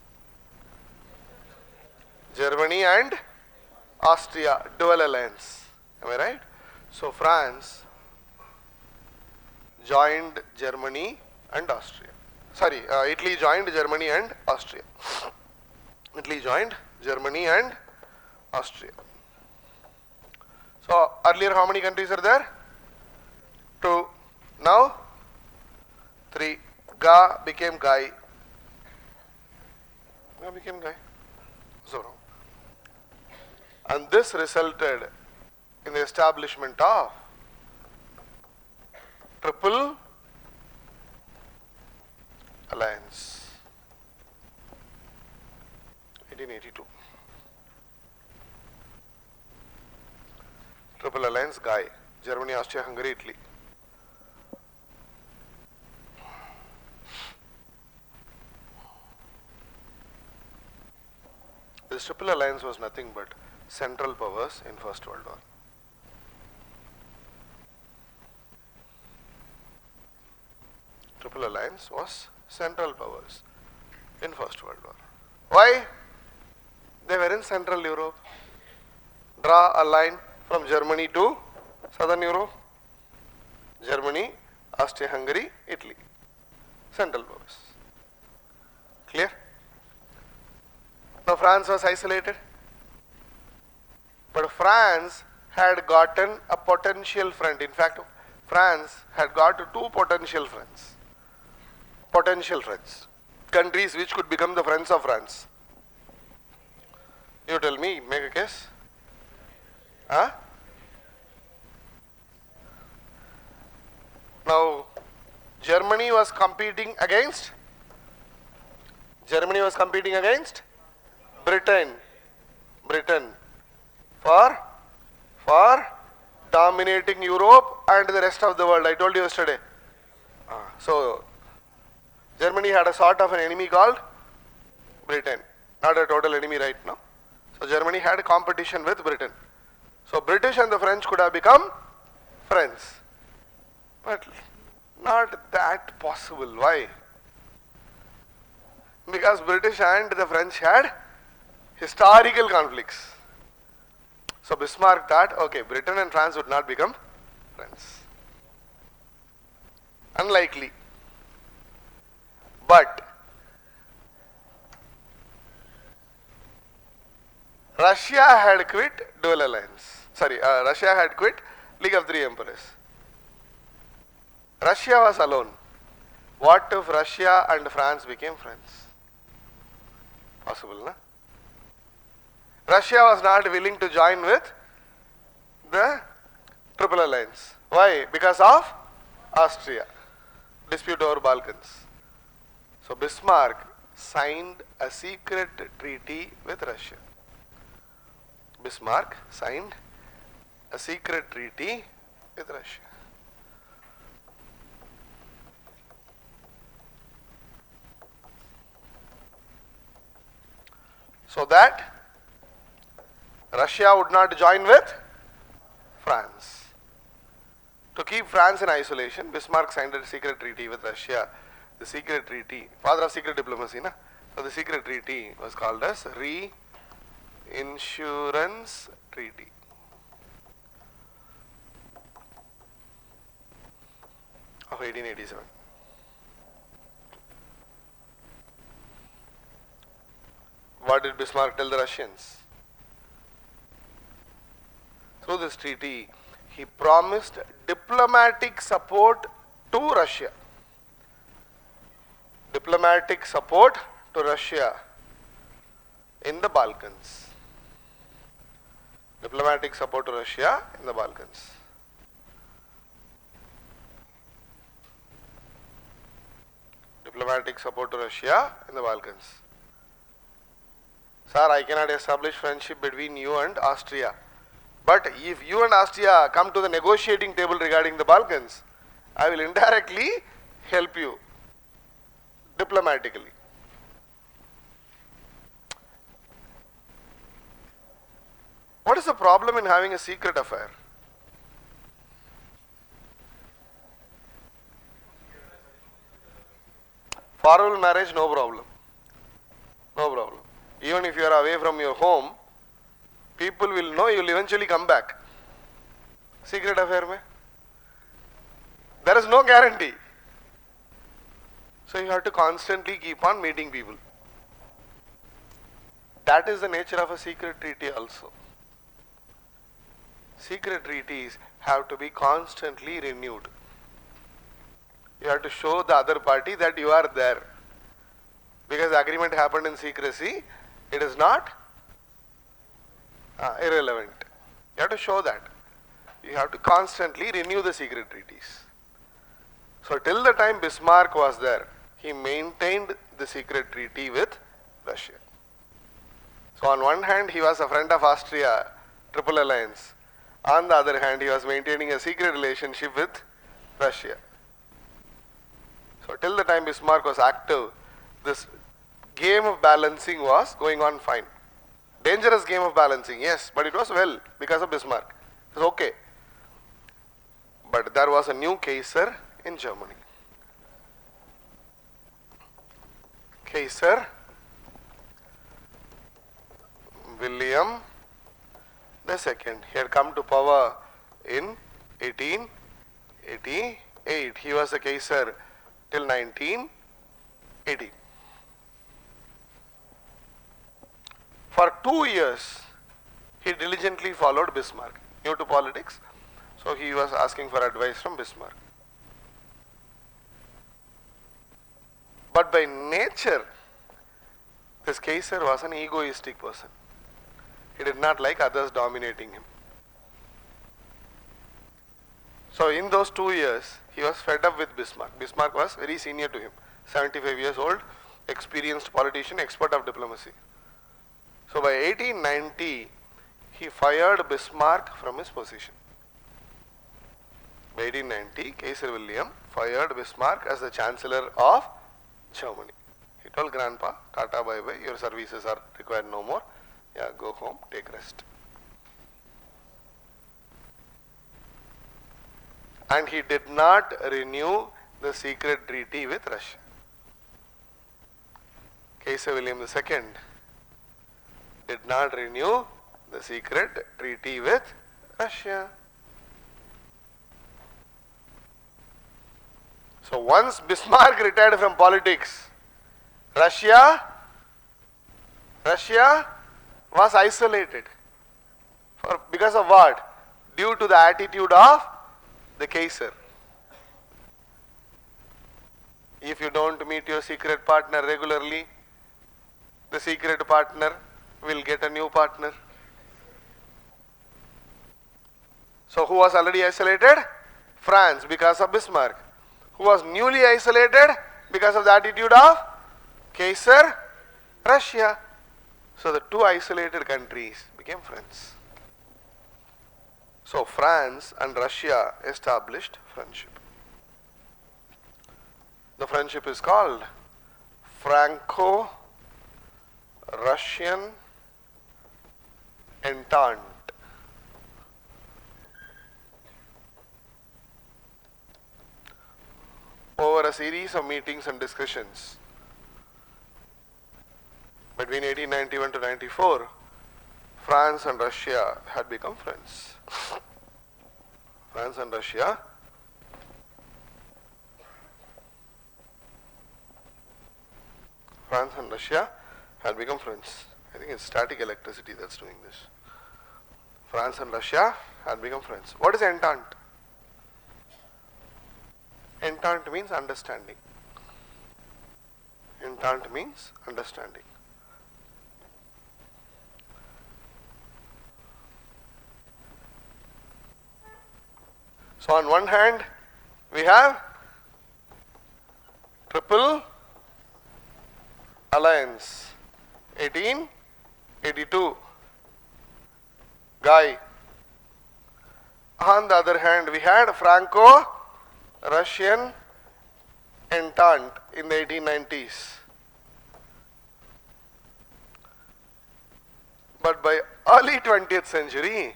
Germany and Austria, dual alliance. Am I right? So France joined Germany and Austria. Sorry, Italy joined Germany and Austria. Italy joined Germany and Austria. So earlier how many countries are there? 2. Now 3. Ga became Gai. Ga became Gai. So wrong. And this resulted in the establishment of Triple Alliance. 1882. Triple Alliance Gai. Germany, Austria, Hungary, Italy. This Triple Alliance was nothing but Central Powers in First World War. Triple Alliance was Central Powers in First World War. Why? They were in Central Europe. Draw a line from Germany to Southern Europe. Germany, Austria-Hungary, Italy. Central Powers. Clear? Now France was isolated. But France had gotten a potential friend. In fact, France had got 2 potential friends. Potential friends. Countries which could become the friends of France. You tell me, make a guess. Huh? Now, Germany was competing against Britain. For dominating Europe and the rest of the world. I told you yesterday. So, Germany had a sort of an enemy called Britain. Not a total enemy right now. So, Germany had a competition with Britain. So, British and the French could have become friends. But not that possible. Why? Because British and the French had historical conflicts. So Bismarck thought, okay, Britain and France would not become friends. Unlikely. But Russia had quit dual alliance. Russia had quit League of Three Emperors. Russia was alone. What if Russia and France became friends? Possible, na? Russia was not willing to join with the Triple Alliance. Why? Because of Austria. Dispute over Balkans. So Bismarck signed a secret treaty with Russia. Bismarck signed a secret treaty with Russia. So that Russia would not join with France. To keep France in isolation, Bismarck signed a secret treaty with Russia. The secret treaty, father of secret diplomacy, na? So the secret treaty was called as Reinsurance Treaty. Of 1887. What did Bismarck tell the Russians? Through this treaty, he promised diplomatic support to Russia. Diplomatic support to Russia in the Balkans. Diplomatic support to Russia in the Balkans. Diplomatic support to Russia in the Balkans. Sir, I cannot establish friendship between you and Austria. But if you and Austria come to the negotiating table regarding the Balkans, I will indirectly help you diplomatically. What is the problem in having a secret affair? Formal marriage, no problem. No problem. Even if you are away from your home, people will know you will eventually come back. Secret affair mein? There is no guarantee. So you have to constantly keep on meeting people. That is the nature of a secret treaty also. Secret treaties have to be constantly renewed. You have to show the other party that you are there. Because the agreement happened in secrecy, it is not irrelevant. You have to show that. You have to constantly renew the secret treaties. So till the time Bismarck was there, he maintained the secret treaty with Russia. So on one hand, he was a friend of Austria, Triple Alliance. On the other hand, he was maintaining a secret relationship with Russia. So till the time Bismarck was active, this game of balancing was going on fine. Dangerous game of balancing, yes, but it was well because of Bismarck. It was okay. But there was a new Kaiser in Germany. Kaiser William II. He had come to power in 1888. He was a Kaiser till 1980. For 2 years, he diligently followed Bismarck. New to politics, so he was asking for advice from Bismarck. But by nature, this Kaiser was an egoistic person. He did not like others dominating him. So in those 2 years, he was fed up with Bismarck. Bismarck was very senior to him, 75 years old, experienced politician, expert of diplomacy. So by 1890, he fired Bismarck from his position. By 1890, Kaiser William fired Bismarck as the Chancellor of Germany. He told Grandpa, Tata bye bye, your services are required no more. Yeah, go home, take rest. And he did not renew the secret treaty with Russia. Kaiser William II did not renew the secret treaty with Russia. So once Bismarck retired from politics, Russia was isolated. Because of what? Due to the attitude of the Kaiser. If you don't meet your secret partner regularly, the secret partner will get a new partner. So who was already isolated? France, because of Bismarck. Who was newly isolated because of the attitude of Kaiser? Russia. So the two isolated countries became friends. So France and Russia established friendship. The friendship is called Franco-Russian Entente. Over a series of meetings and discussions between 1891 to 94, France and Russia had become friends. France and Russia had become friends. I think it's static electricity that's doing this. France and Russia had become friends. What is Entente? Entente means understanding. Entente means understanding. So on one hand, we have Triple Alliance, 1882, Guy. On the other hand, we had Franco-Russian Entente in the 1890s. But by early 20th century,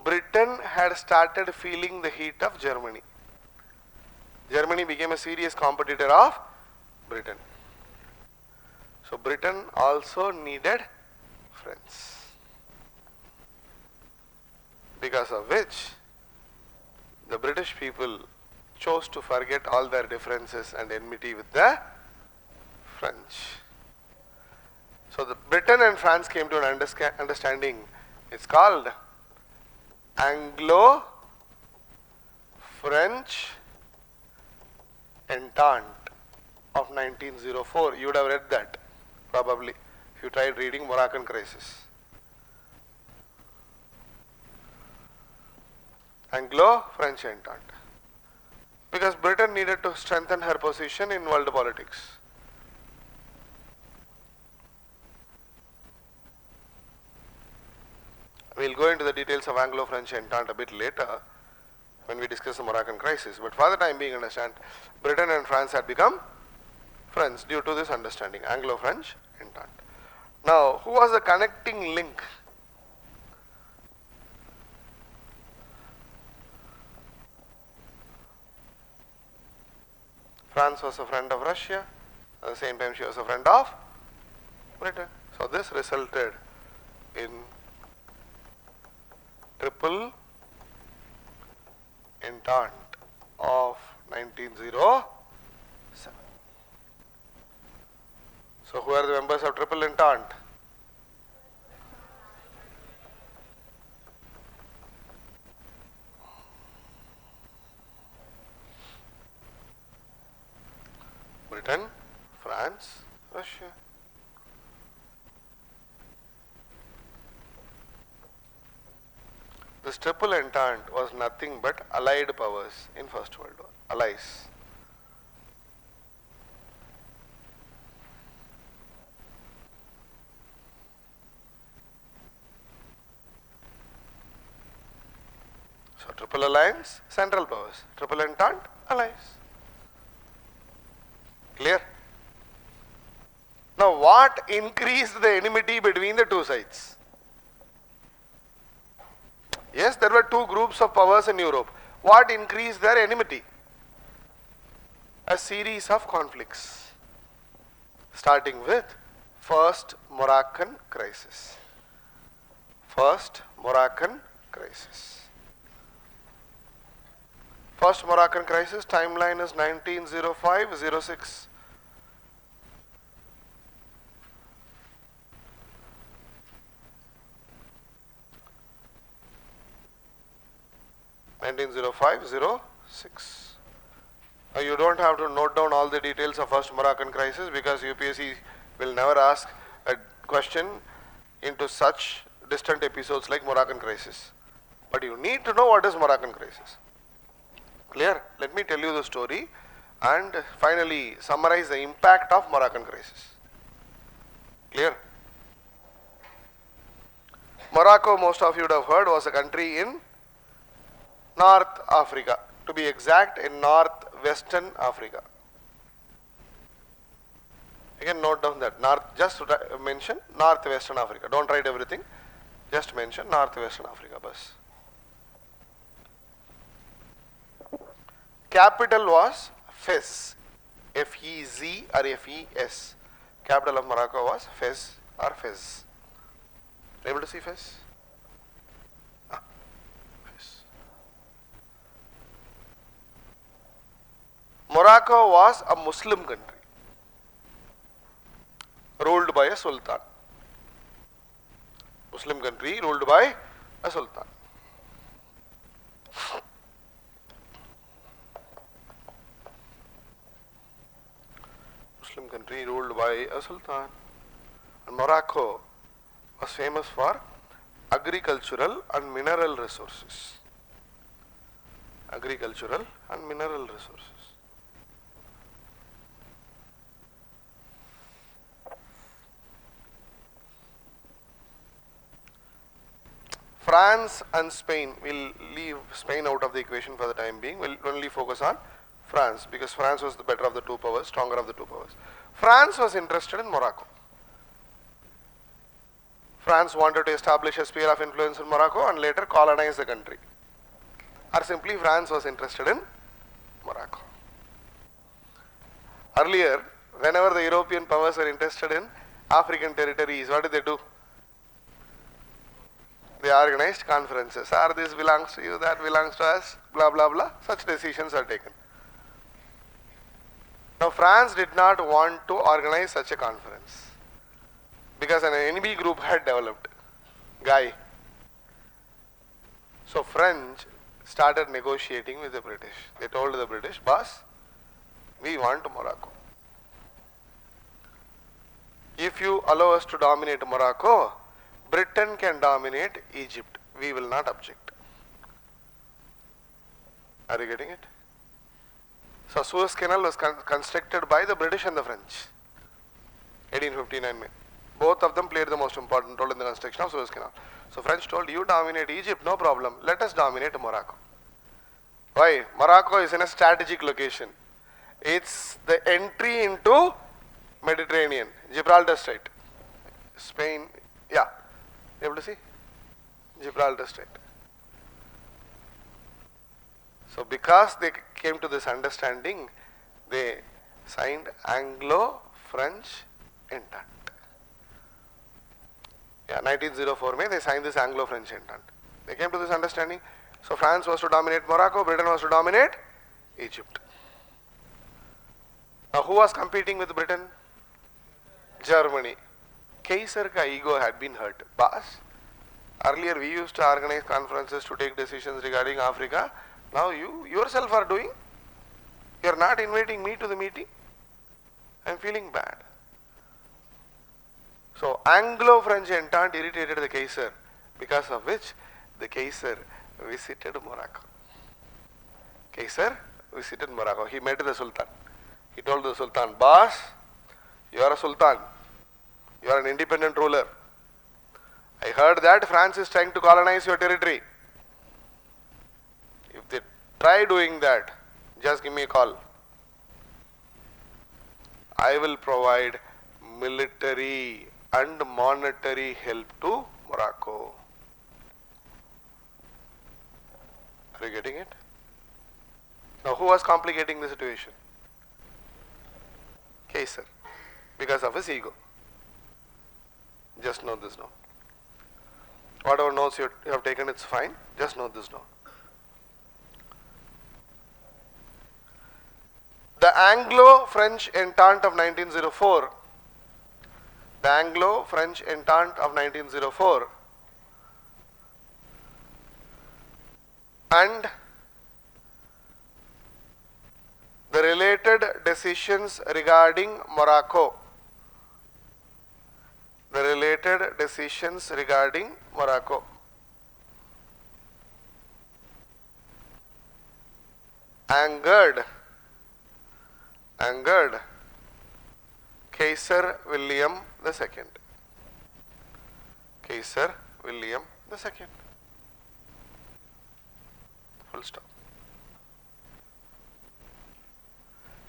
Britain had started feeling the heat of Germany. Germany became a serious competitor of Britain. So Britain also needed friends. Because of which, the British people chose to forget all their differences and enmity with the French. So the Britain and France came to an understanding. It's called Anglo-French Entente of 1904. You would have read that probably if you tried reading Moroccan Crisis. Anglo-French Entente. Because Britain needed to strengthen her position in world politics. We'll go into the details of Anglo-French Entente a bit later when we discuss the Moroccan crisis. But for the time being, understand, Britain and France had become friends due to this understanding, Anglo-French Entente. Now, who was the connecting link? France was a friend of Russia, at the same time she was a friend of Britain. So this resulted in Triple Entente of 1907. So who are the members of Triple Entente? Britain, France, Russia. This Triple Entente was nothing but allied powers in First World War, allies. So Triple Alliance, Central Powers, Triple Entente, allies. Clear? Now what increased the enmity between the two sides? Yes, there were two groups of powers in Europe. What increased their enmity? A series of conflicts, starting with First Moroccan Crisis. First Moroccan Crisis. First Moroccan Crisis, timeline is 1905-06. Now you don't have to note down all the details of First Moroccan Crisis because UPSC will never ask a question into such distant episodes like Moroccan Crisis. But you need to know what is Moroccan Crisis. Clear? Let me tell you the story and finally summarize the impact of Moroccan Crisis. Clear? Morocco, most of you would have heard, was a country in North Africa, to be exact, in northwestern Africa. You can note down that just mention northwestern Africa. Don't write everything, just mention northwestern Africa. Bas. Capital was Fez, F-E-Z or F-E-S. Capital of Morocco was Fez or Fez. Able to see Fez? Morocco was a Muslim country ruled by a sultan. Muslim country ruled by a sultan. Muslim country ruled by a sultan. And Morocco was famous for agricultural and mineral resources. Agricultural and mineral resources. France and Spain, we'll leave Spain out of the equation for the time being, we'll only focus on France because France was the better of the two powers, stronger of the two powers. France was interested in Morocco. France wanted to establish a sphere of influence in Morocco and later colonize the country. Or simply France was interested in Morocco. Earlier, whenever the European powers were interested in African territories, what did they do? They organized conferences. This belongs to you, that belongs to us, blah blah blah. Such decisions are taken. Now France did not want to organize such a conference. because an enemy group had developed. Guy. So French started negotiating with the British. They told the British, boss, we want Morocco. If you allow us to dominate Morocco, Britain can dominate Egypt. We will not object. Are you getting it? So Suez Canal was constructed by the British and the French. 1859 May. Both of them played the most important role in the construction of Suez Canal. So French told, you dominate Egypt, no problem. Let us dominate Morocco. Why? Morocco is in a strategic location. It's the entry into Mediterranean, Gibraltar Strait. Spain, yeah. Able to see? Gibraltar Strait. So because they came to this understanding, they signed Anglo-French Entente. Yeah, 1904 May, they signed this Anglo-French Entente. They came to this understanding. So France was to dominate Morocco, Britain was to dominate Egypt. Now who was competing with Britain? Germany. Kaiser ka ego had been hurt. Boss, earlier we used to organize conferences to take decisions regarding Africa. Now you yourself are doing. You are not inviting me to the meeting. I am feeling bad. So Anglo-French Entente irritated the Kaiser, because of which the Kaiser visited Morocco. Kaiser visited Morocco. He met the Sultan. He told the Sultan, boss, you are a Sultan. You are an independent ruler. I heard that France is trying to colonize your territory. If they try doing that, just give me a call. I will provide military and monetary help to Morocco. Are you getting it? Now who was complicating the situation? Kaiser, because of his ego. Just note this note. Whatever notes you have taken, it's fine. Just note this note. The Anglo-French Entente of 1904, the Anglo-French Entente of 1904 and the related decisions regarding Morocco. The related decisions regarding Morocco. Angered Kaiser William II. Kaiser William II. Full stop.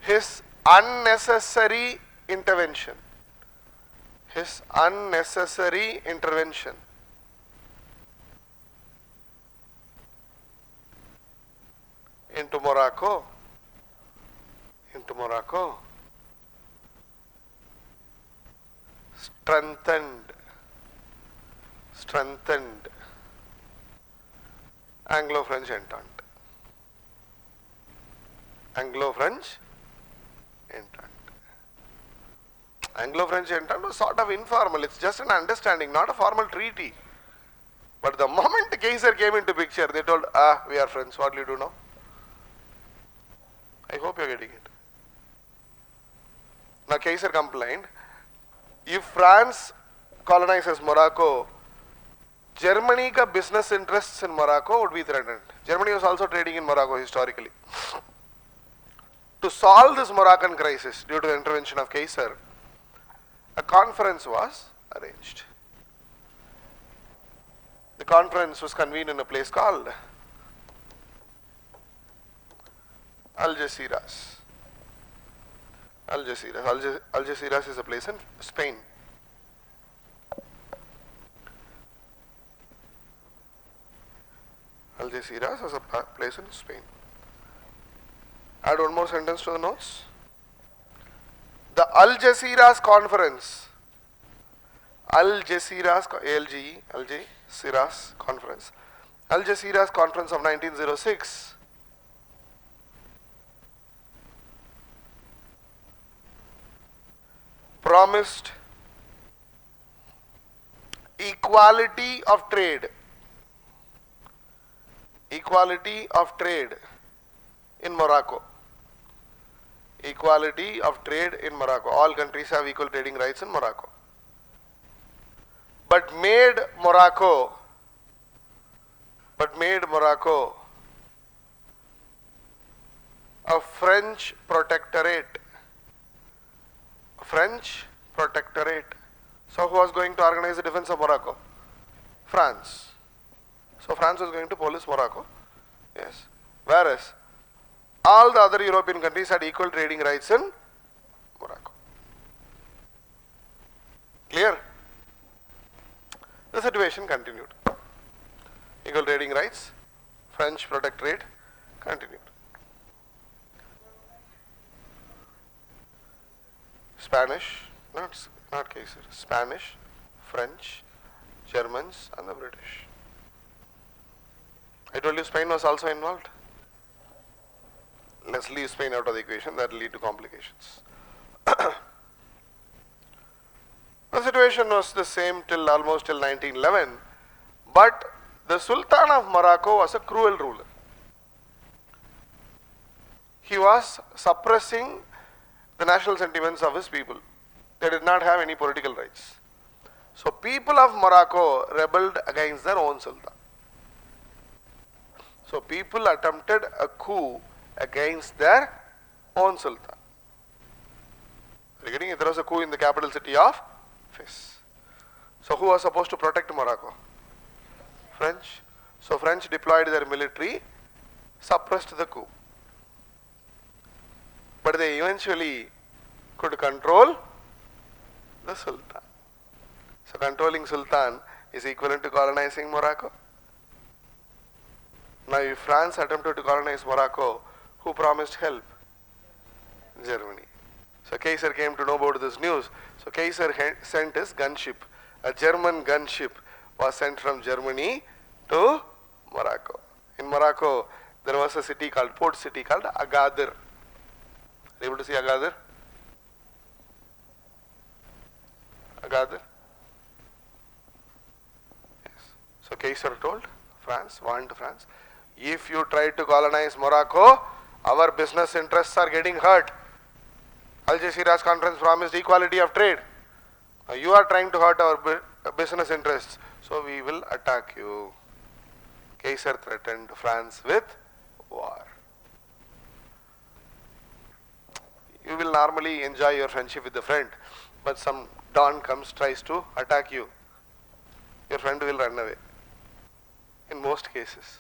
His unnecessary intervention. His unnecessary intervention into Morocco strengthened Anglo-French Entente. Anglo-French Entente. Anglo-French Entente was sort of informal. It's just an understanding, not a formal treaty. But the moment the Kaiser came into picture, they told, we are friends. What will you do now? I hope you are getting it. Now Kaiser complained, if France colonizes Morocco, Germany's business interests in Morocco would be threatened. Germany was also trading in Morocco historically. To solve this Moroccan crisis due to the intervention of Kaiser, a conference was arranged. The conference was convened in a place called Algeciras. Algeciras is a place in Spain. Algeciras is a place in Spain. Add one more sentence to the notes. The Algeciras conference. Algeciras conference. Algeciras conference of 1906 promised equality of trade. Equality of trade in Morocco. Equality of trade in Morocco. All countries have equal trading rights in Morocco. But made Morocco a French protectorate. French protectorate. So who was going to organize the defense of Morocco? France. So France was going to police Morocco. Yes. Whereas all the other European countries had equal trading rights in Morocco. Clear? The situation continued. Equal trading rights, French protectorate continued. Spanish, not Kaiser, Spanish, French, Germans and the British. I told you Spain was also involved. Let's leave Spain out of the equation, that will lead to complications. The situation was the same till almost till 1911, but the Sultan of Morocco was a cruel ruler. He was suppressing the national sentiments of his people. They did not have any political rights. So people of Morocco rebelled against their own Sultan. So people attempted a coup against their own Sultan. There was a coup in the capital city of Fez. So who was supposed to protect Morocco? French. So French deployed their military, suppressed the coup. But they eventually could control the Sultan. So controlling Sultan is equivalent to colonizing Morocco. Now if France attempted to colonize Morocco, who promised help? Germany. So Kaiser came to know about this news. So Kaiser sent his gunship. A German gunship was sent from Germany to Morocco. In Morocco, there was a city called, port city called Agadir. Are you able to see Agadir? Agadir? Yes. So Kaiser told France, warned France, if you try to colonize Morocco, our business interests are getting hurt. Algeciras conference promised equality of trade. Now you are trying to hurt our business interests, so we will attack you. Kaiser threatened France with war. You will normally enjoy your friendship with a friend, but some don comes, tries to attack you. Your friend will run away. In most cases.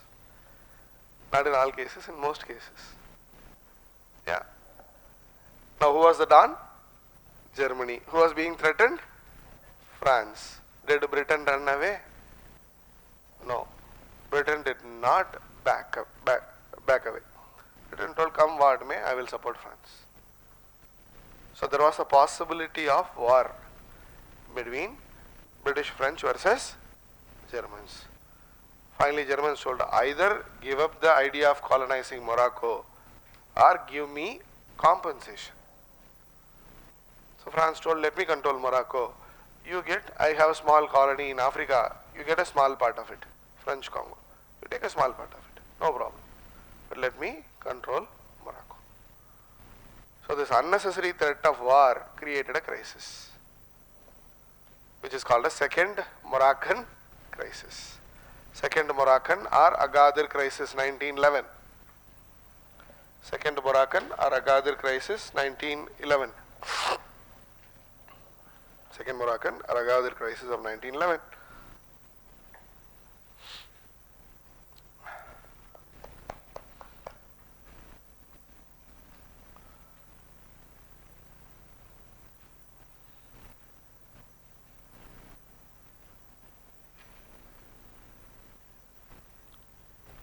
Not in all cases, in most cases. Yeah. Now who was the don? Germany. Who was being threatened? France. Did Britain run away? No. Britain did not back away. Britain told, come what may, I will support France. So there was a possibility of war between British French versus Germans. Finally Germans told, either give up the idea of colonizing Morocco or give me compensation. So France told, let me control Morocco. I have a small colony in Africa, you get a small part of it, French Congo. You take a small part of it, no problem. But let me control Morocco. So this unnecessary threat of war created a crisis, which is called a Second Moroccan Crisis. Second Moroccan or Agadir Crisis 1911. Second Moroccan or Agadir Crisis 1911. Second Moroccan or Agadir Crisis of 1911.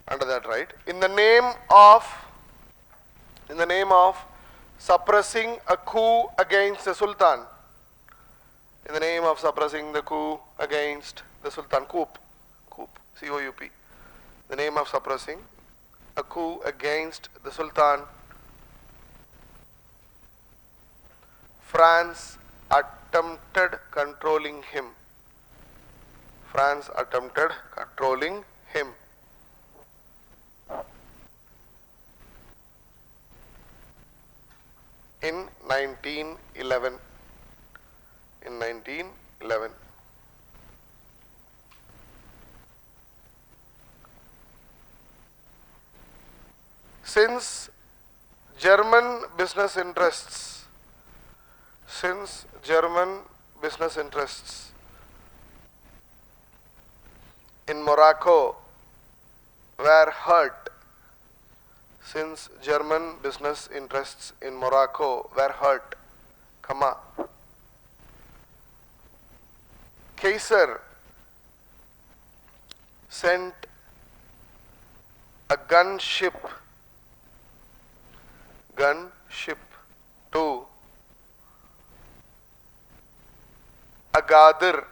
Under that, right? In the name of suppressing a coup against the Sultan. In the name of suppressing the coup against the Sultan. Coup. C-O-U-P. The name of suppressing a coup against the Sultan. France attempted controlling him. France attempted controlling him. In 1911. In 1911. Since German business interests in Morocco were hurt, since German business interests in Morocco were hurt, comma, Kaiser sent a gunship to Agadir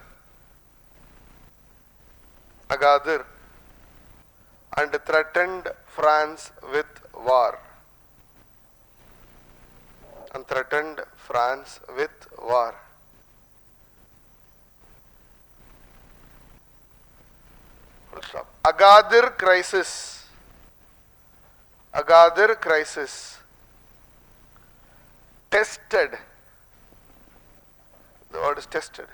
and threatened France with war. Full stop. Agadir crisis tested, the word is tested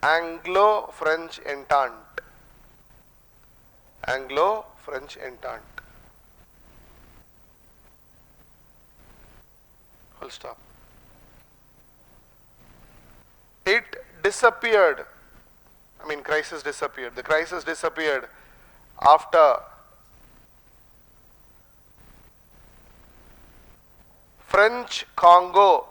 Anglo-French entente. Full stop. It disappeared. Crisis disappeared. The crisis disappeared after French Congo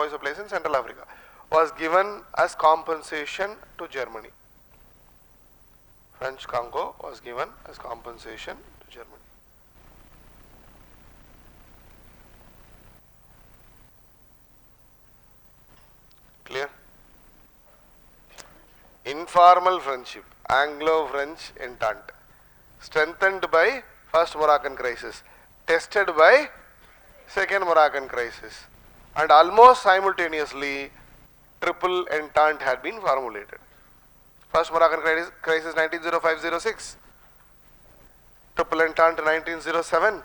is a place in Central Africa, was given as compensation to Germany. French Congo was given as compensation to Germany. Clear? Informal friendship, Anglo-French entente, strengthened by First Moroccan crisis, tested by Second Moroccan crisis, and almost simultaneously triple entente had been formulated. First Moroccan crisis 1905-06, triple entente 1907,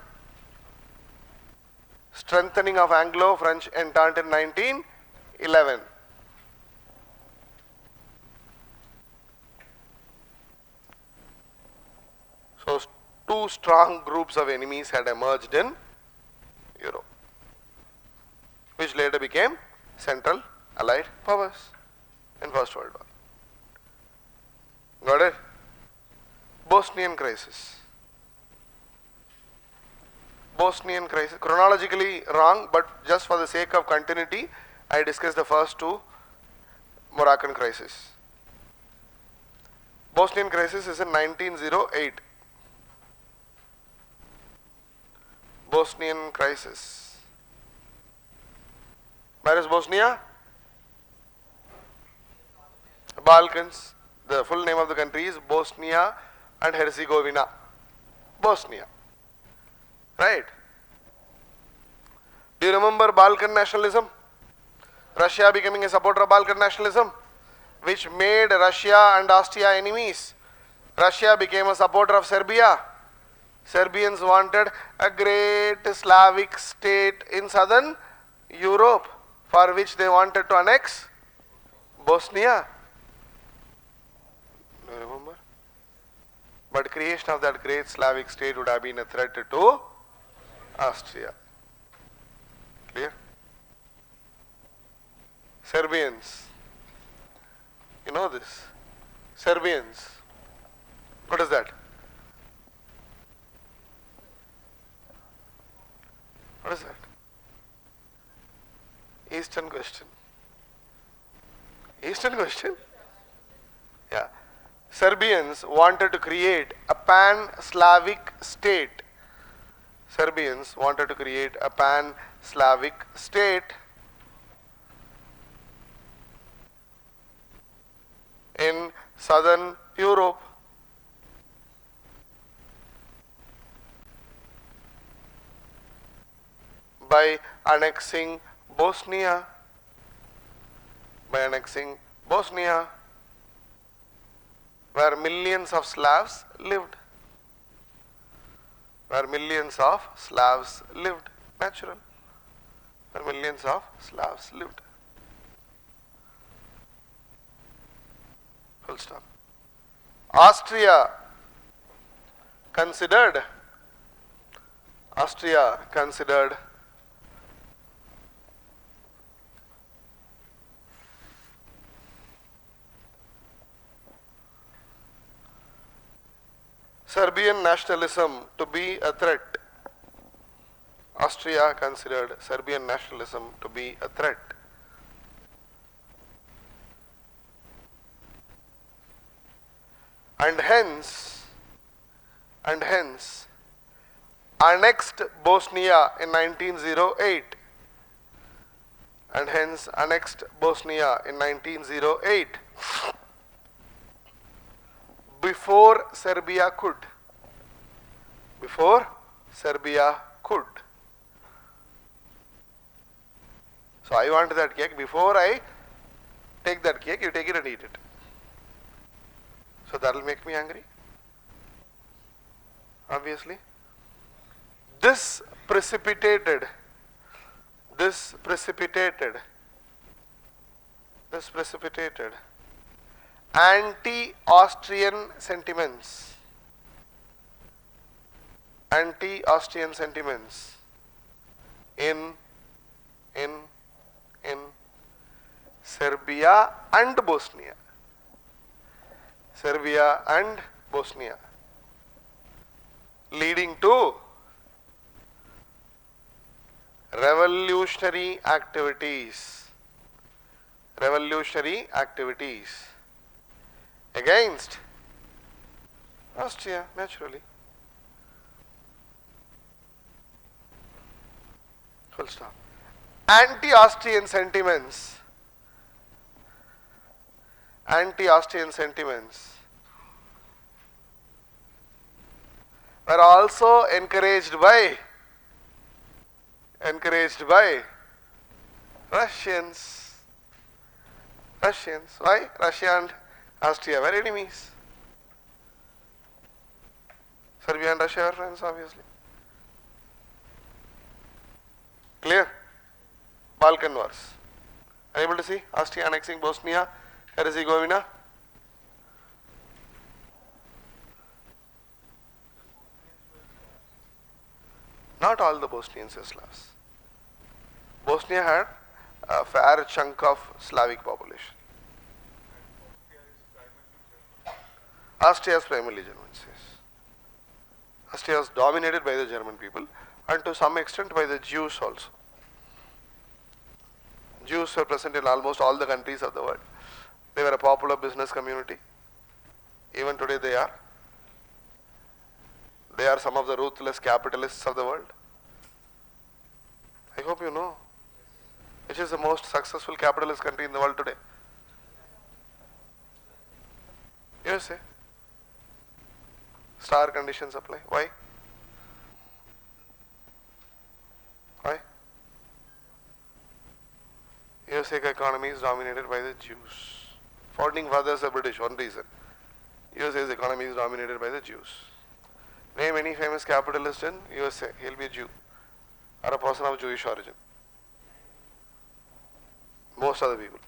strengthening of Anglo-French entente in 1911. So two strong groups of enemies had emerged in Europe, which later became Central Allied powers in First World War. Got it? Bosnian crisis, chronologically wrong, but just for the sake of continuity, I discussed the first two Moroccan crisis. Bosnian crisis is in 1908. Bosnian crisis. Where is Bosnia? Balkans. The full name of the country is Bosnia and Herzegovina. Bosnia. Right? Do you remember Balkan nationalism? Russia becoming a supporter of Balkan nationalism, which made Russia and Austria enemies. Russia became a supporter of Serbia. Serbians wanted a great Slavic state in southern Europe, for which they wanted to annex Bosnia. Do you remember? But creation of that great Slavic state would have been a threat to Austria. Clear? Serbians. You know this. Serbians. What is that? What is that? Eastern question. Eastern question? Yeah. Serbians wanted to create a pan-Slavic state. Serbians wanted to create a pan-Slavic state in southern Europe. By annexing Bosnia. by annexing Bosnia, where millions of Slavs lived. Where millions of Slavs lived. Natural. Where millions of Slavs lived. Full stop. Austria considered Serbian nationalism to be a threat. Austria considered Serbian nationalism to be a threat. And hence annexed Bosnia in 1908. And hence annexed Bosnia in 1908. Before Serbia could. Before Serbia could. So I want that cake. Before I take that cake, you take it and eat it. So that will make me angry. Obviously. This precipitated anti-Austrian sentiments. Anti-Austrian sentiments in Serbia and Bosnia. Serbia and Bosnia, leading to revolutionary activities against Austria, naturally. Full stop. Anti-Austrian sentiments were also encouraged by Russians. Why? Russia and Austria were enemies. Serbia and Russia were friends, obviously. Clear? Balkan Wars. Are you able to see? Austria annexing Bosnia, Herzegovina. Not all the Bosnians are Slavs. Bosnia had a fair chunk of Slavic population. Austria is primarily Germans, yes. Austria was dominated by the German people and to some extent by the Jews also. Jews were present in almost all the countries of the world. They were a popular business community. Even today they are. They are some of the ruthless capitalists of the world. I hope you know. Which is the most successful capitalist country in the world today? USA. Star conditions apply. Why? Why? USA economy is dominated by the Jews. Founding fathers are British, one reason. USA's economy is dominated by the Jews. Name any famous capitalist in USA, he'll be a Jew or a person of Jewish origin. Most of the people.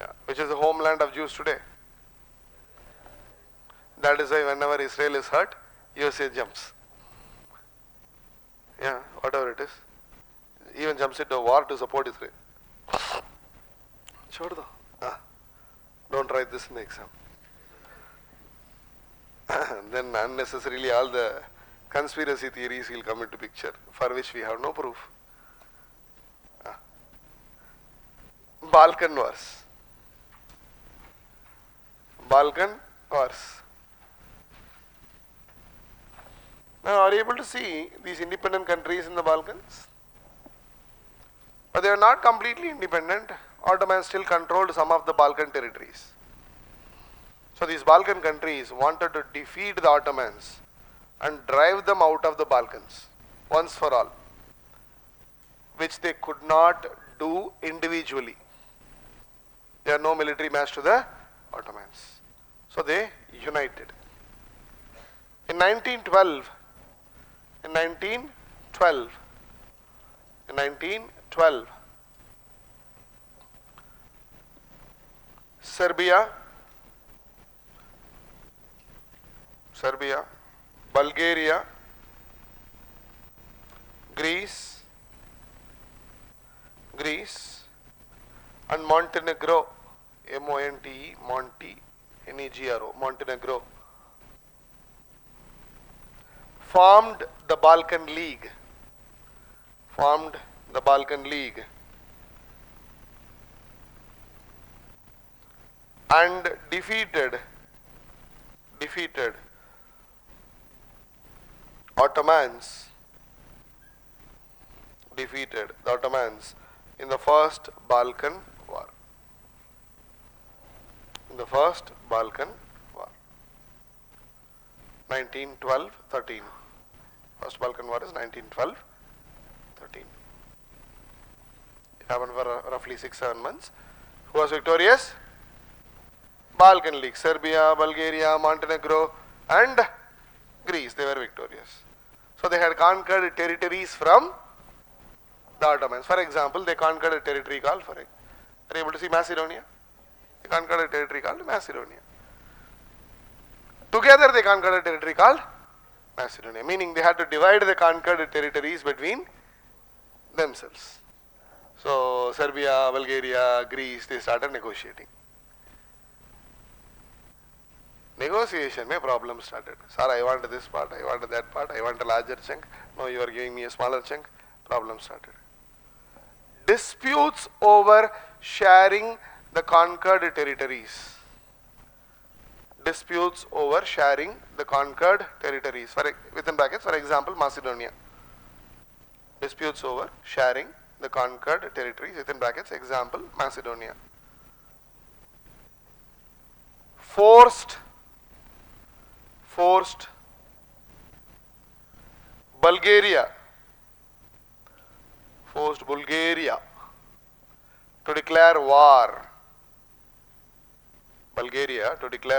Yeah. Which is the homeland of Jews today. That is why whenever Israel is hurt, USA jumps. Yeah, whatever it is. Even jumps into a war to support Israel. Chhod do. Don't write this in the exam. Then unnecessarily all the conspiracy theories will come into picture for which we have no proof. Balkan Wars. Now are you able to see these independent countries in the Balkans? But they are not completely independent. Ottomans still controlled some of the Balkan territories. So these Balkan countries wanted to defeat the Ottomans and drive them out of the Balkans once for all. which they could not do individually. They are no military match to the Ottomans. So they united. In 1912, in 1912, Serbia, Bulgaria, Greece, and Montenegro, Montenegro, Montenegro, formed the Balkan League. And defeated Ottomans, in the First Balkan War. 1912-13. First Balkan War is 1912-13. It happened for roughly 6-7 months. Who was victorious? Balkan League. Serbia, Bulgaria, Montenegro and Greece, they were victorious. So they had conquered territories from the Ottomans. For example, they conquered a territory called, are you able to see Macedonia? They conquered a territory called Macedonia. Together they conquered a territory called Macedonia, meaning they had to divide the conquered territories between themselves. So Serbia, Bulgaria, Greece, they started negotiating. Negotiation mein problem started. Sir, I want this part, I want that part, I want a larger chunk. No, you are giving me a smaller chunk. Problem started. Disputes over sharing the conquered territories. Within brackets, for example, Macedonia. Disputes over sharing the conquered territories, within brackets, example, Macedonia. Forced Bulgaria to declare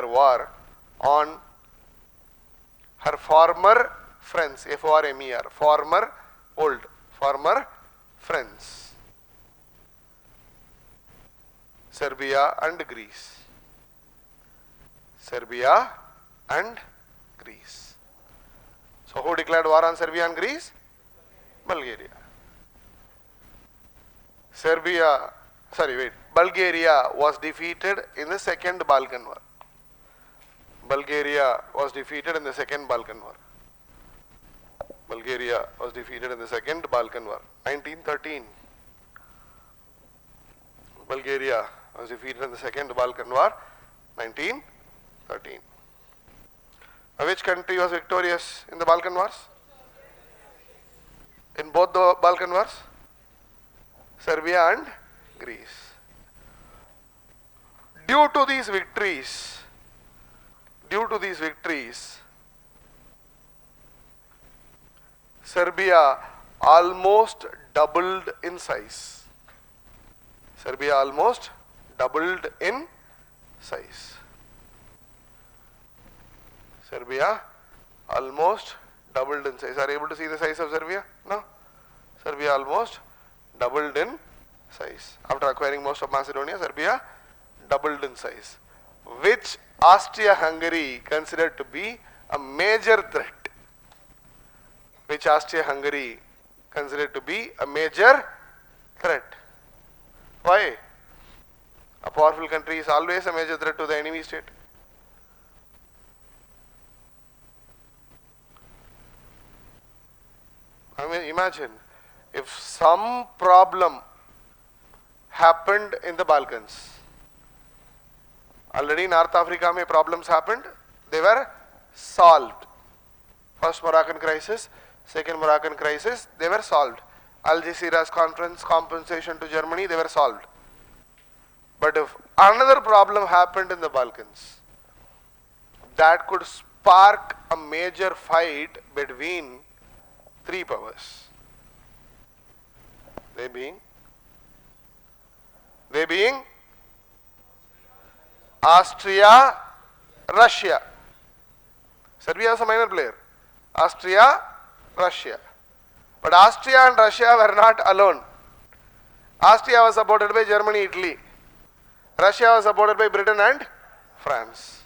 war. On her former friends, F-O-R-M-E-R, former friends, Serbia and Greece. So who declared war on Serbia and Greece? Bulgaria. Bulgaria was defeated in the Second Balkan War. 1913. Bulgaria was defeated in the Second Balkan War, 1913. Which country was victorious in the Balkan Wars? In both the Balkan Wars? Serbia and Greece. Due to these victories, Serbia almost doubled in size. Are you able to see the size of Serbia? No? Serbia almost doubled in size. After acquiring most of Macedonia, Serbia doubled in size, which Austria-Hungary considered to be a major threat. Why? A powerful country is always a major threat to the enemy state. I mean, imagine if some problem happened in the Balkans. Already North Africa mein problems happened, they were solved. First Moroccan crisis, second Moroccan crisis, they were solved. Algeciras conference, compensation to Germany, they were solved. But if another problem happened in the Balkans, that could spark a major fight between three powers. They being Austria, Russia. Serbia was a minor player. Austria, Russia. But Austria and Russia were not alone. Austria was supported by Germany, Italy. Russia was supported by Britain and France.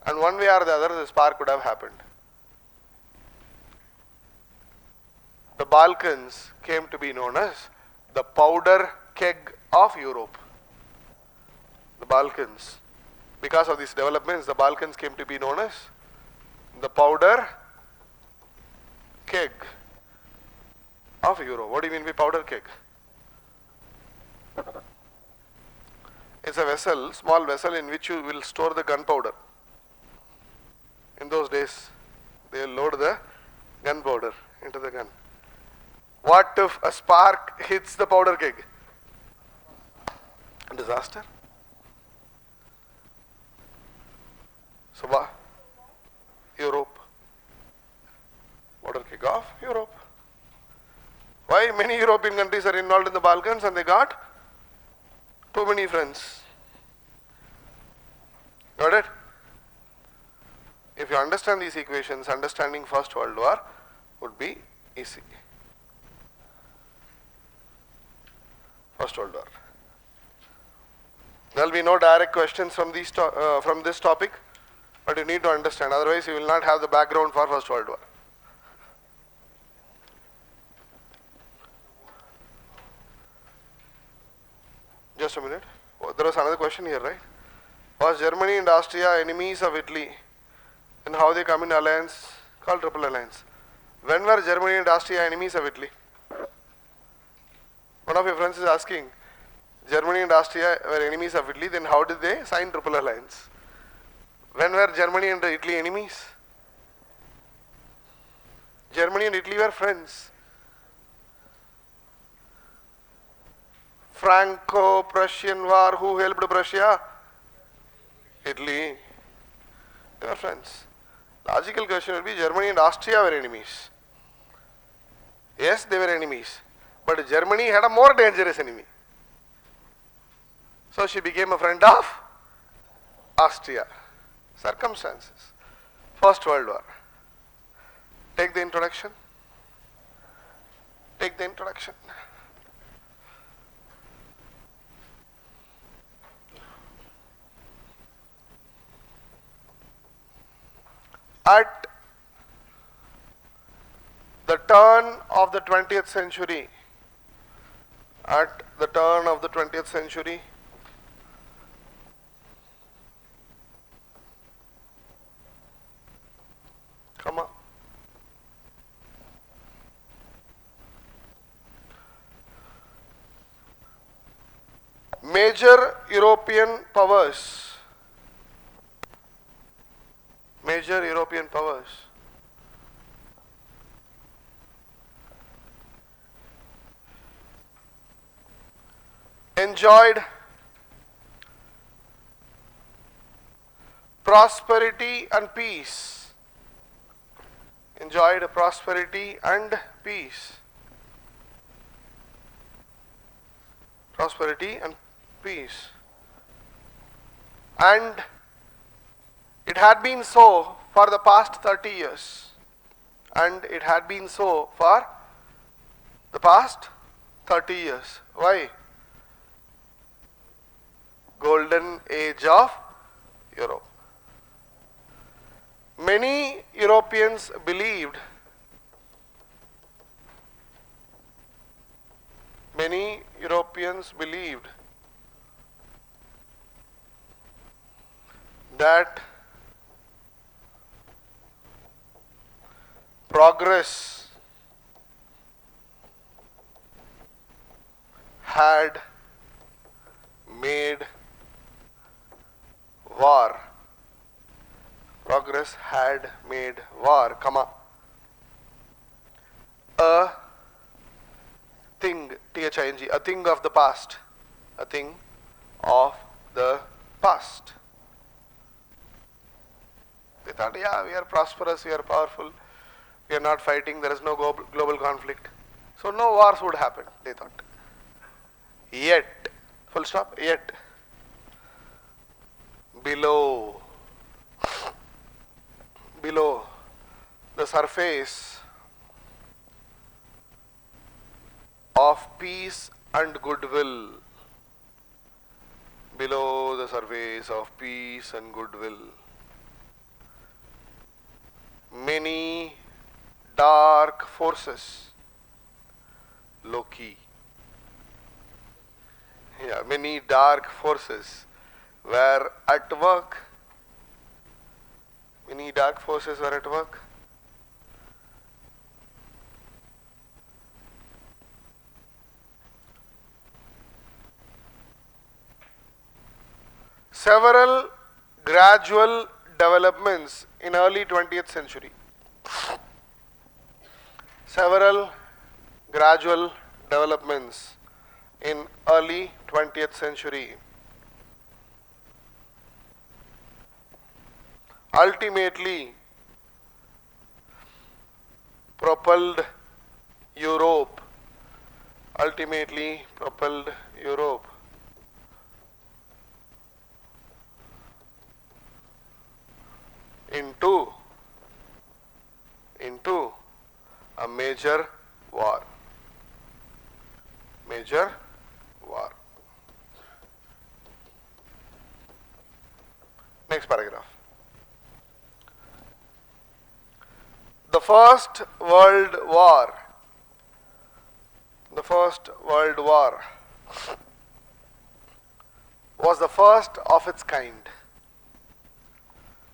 And one way or the other, the spark could have happened. The Balkans came to be known as the powder keg of Europe. The Balkans. Because of these developments, the Balkans came to be known as the powder keg of Europe. What do you mean by powder keg? It's a vessel, small vessel in which you will store the gunpowder. In those days, they will load the gunpowder into the gun. What if a spark hits the powder keg? A disaster. So, Europe. Powder keg of Europe. Why? Many European countries are involved in the Balkans and they got too many friends. Got it? If you understand these equations, understanding First World War would be easy. First World War. There will be no direct questions from this topic, but you need to understand. Otherwise, you will not have the background for First World War. Just a minute. Oh, there was another question here, right? Was Germany and Austria enemies of Italy? And how they come in alliance called Triple Alliance? When were Germany and Austria enemies of Italy? One of your friends is asking, Germany and Austria were enemies of Italy, then how did they sign Triple Alliance? When were Germany and Italy enemies? Germany and Italy were friends. Franco-Prussian War, who helped Prussia? Italy. They were friends. Logical question will be Germany and Austria were enemies. Yes, they were enemies. But Germany had a more dangerous enemy. So she became a friend of Austria. Circumstances. First World War. Take the introduction. Take the introduction. At the turn of the 20th century, major European powers enjoyed prosperity and peace. Enjoyed prosperity and peace. Prosperity and peace. And it had been so for the past 30 years. And it had been so for the past 30 years. Why? Golden age of Europe. Many Europeans believed that progress had made war. Progress had made war, a thing, T-H-I-N-G, a thing of the past. A thing of the past. They thought, yeah, we are prosperous, we are powerful, we are not fighting, there is no global conflict. So no wars would happen, they thought. Yet, full stop, yet, below the surface of peace and goodwill, below the surface of peace and goodwill, many dark forces, Loki, many dark forces were at work. Many dark forces were at work. Several gradual developments in early 20th century. Several gradual developments in early 20th century ultimately propelled Europe into a major war. Next paragraph. The First World War was the first of its kind.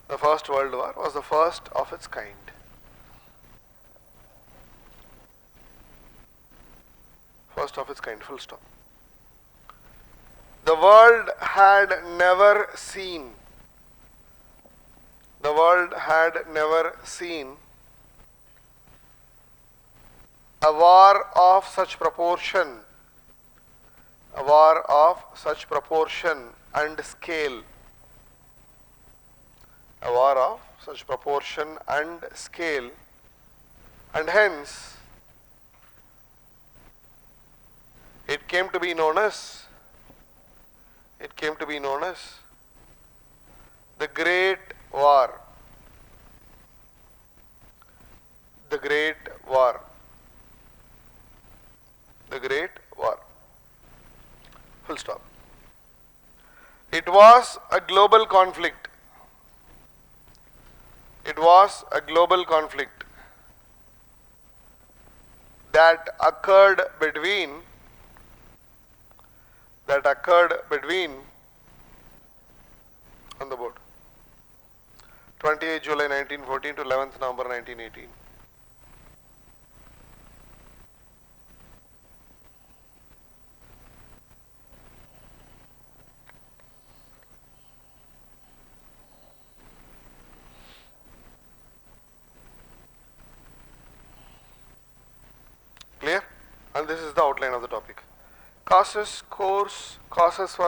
The First World War was the first of its kind. First of its kind, full stop. The world had never seen a war of such proportion and scale. And hence it came to be known as the Great War. The Great War. Full stop. It was a global conflict. That occurred between on the board 28 July 1914 to 11th November 1918. Clear? And this is the outline of the topic. Causes for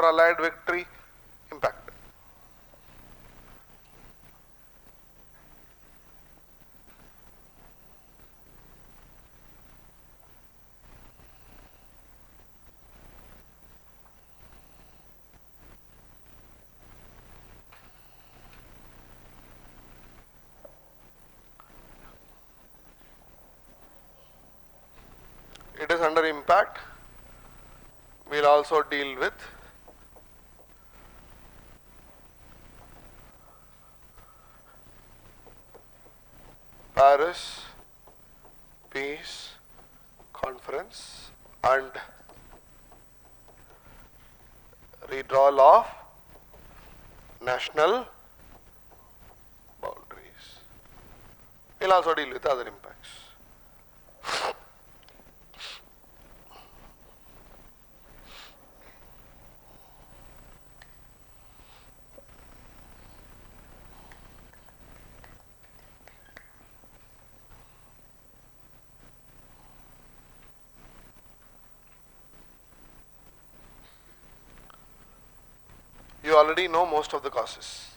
Allied victory, impact. It is under impact. We'll also deal with Paris Peace Conference and withdrawal of national boundaries. We'll also deal with other impacts. You already know most of the causes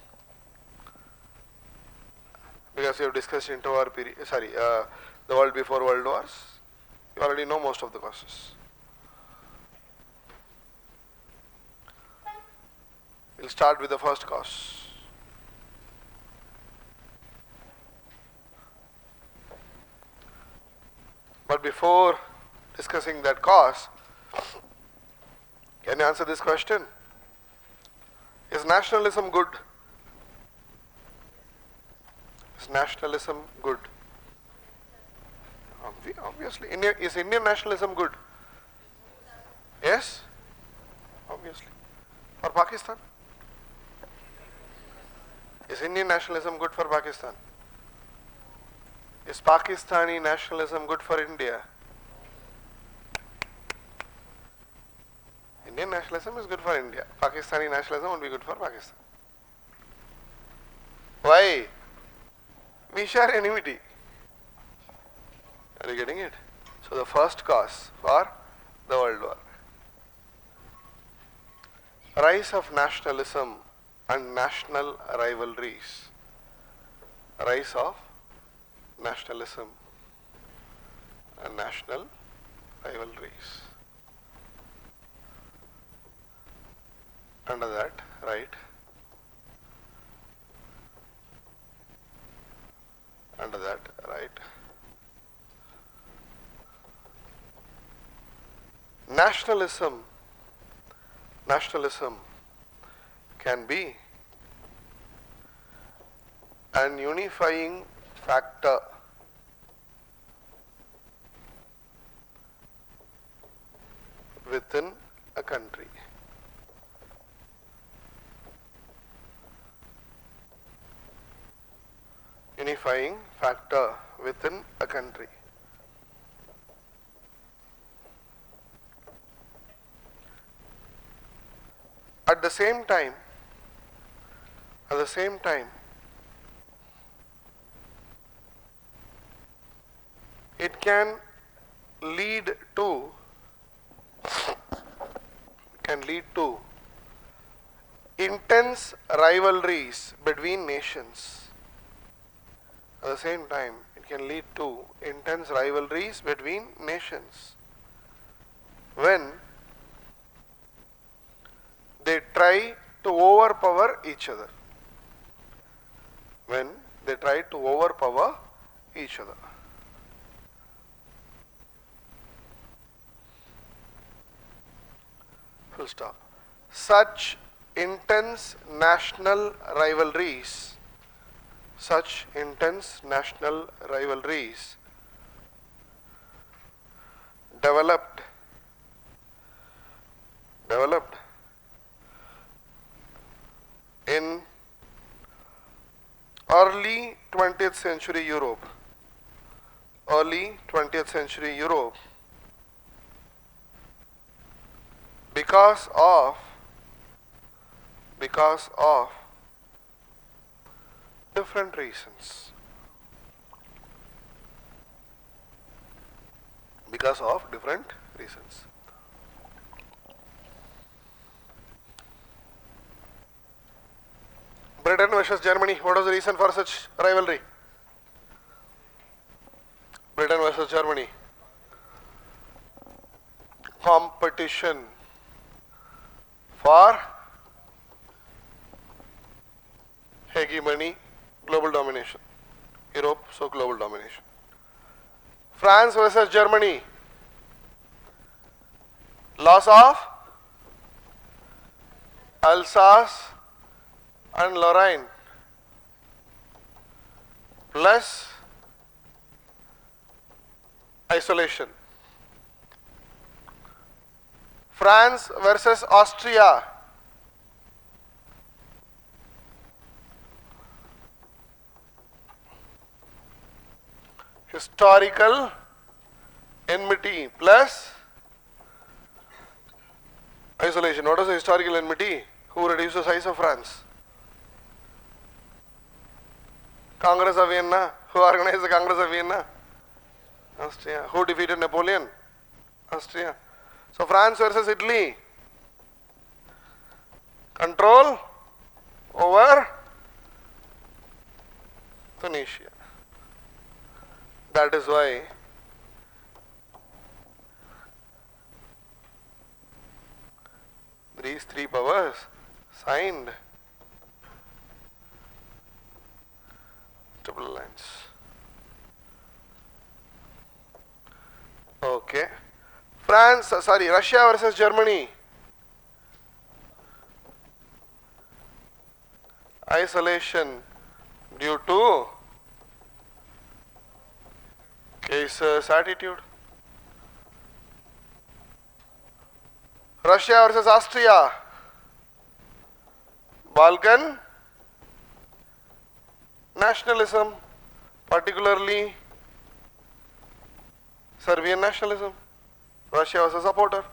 because we have discussed interwar period, the world before world wars, You already know most of the causes. We'll start with the first cause. But before discussing that cause, can you answer this question? Is nationalism good? Is nationalism good? Obviously. Is Indian nationalism good? Yes? Obviously. For Pakistan? Is Indian nationalism good for Pakistan? Is Pakistani nationalism good for India? Indian nationalism is good for India. Pakistani nationalism won't be good for Pakistan. Why? We share enmity. Are you getting it? So the first cause for the World War. Rise of nationalism and national rivalries. Rise of nationalism and national rivalries. Under that, right? Under that, right? Nationalism can be an unifying factor within a country. Unifying factor within a country. At the same time, it can lead to intense rivalries between nations. At the same time, it can lead to intense rivalries between nations when they try to overpower each other. When they try to overpower each other. Full stop. Such intense national rivalries developed in early 20th century Europe. Because of different reasons. Britain versus Germany, what was the reason for such rivalry? Britain versus Germany. Competition for hegemony, global domination. Europe, so global domination. France versus Germany. Loss of Alsace and Lorraine plus isolation. France versus Austria. Historical enmity plus isolation. What is the historical enmity? Who reduced the size of France? Congress of Vienna. Who organized the Congress of Vienna? Austria. Who defeated Napoleon? Austria. So France versus Italy. Control over Tunisia. That is why these three powers signed triple alliance. Okay. Russia versus Germany. Isolation due to Kaiser's attitude. Russia versus Austria. Balkan nationalism, particularly Serbian nationalism. Russia was a supporter.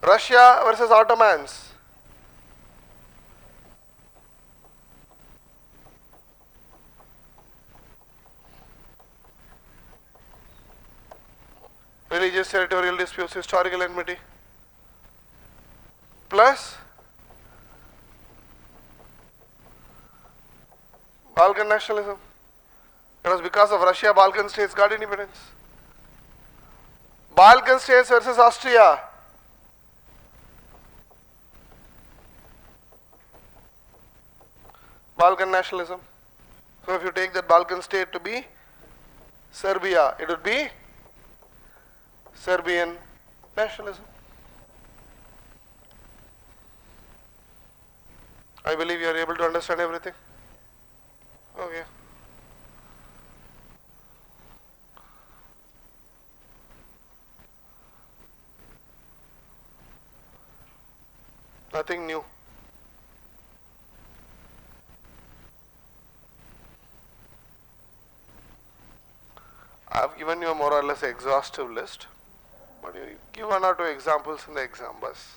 Russia versus Ottomans. Religious territorial disputes, historical enmity. Plus Balkan nationalism. It was because of Russia Balkan states got independence. Balkan states versus Austria. Balkan nationalism. So if you take that Balkan state to be Serbia, it would be Serbian nationalism. I believe you are able to understand everything. Okay. Nothing new. I have given you a more or less exhaustive list, but you give one or two examples in the exam bus.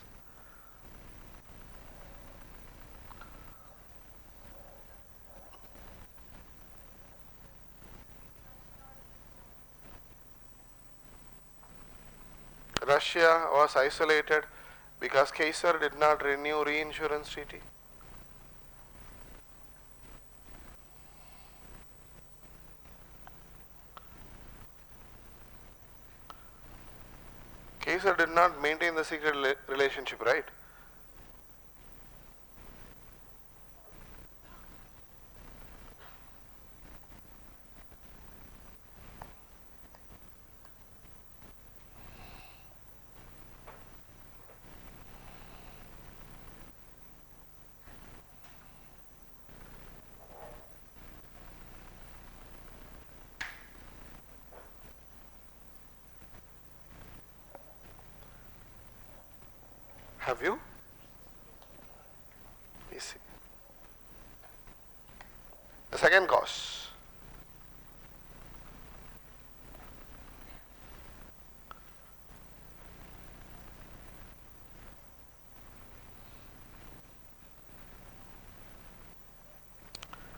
Russia was isolated because Kaiser did not renew reinsurance treaty. Kaiser did not maintain the secret relationship, right? Have you? Easy. The second cause.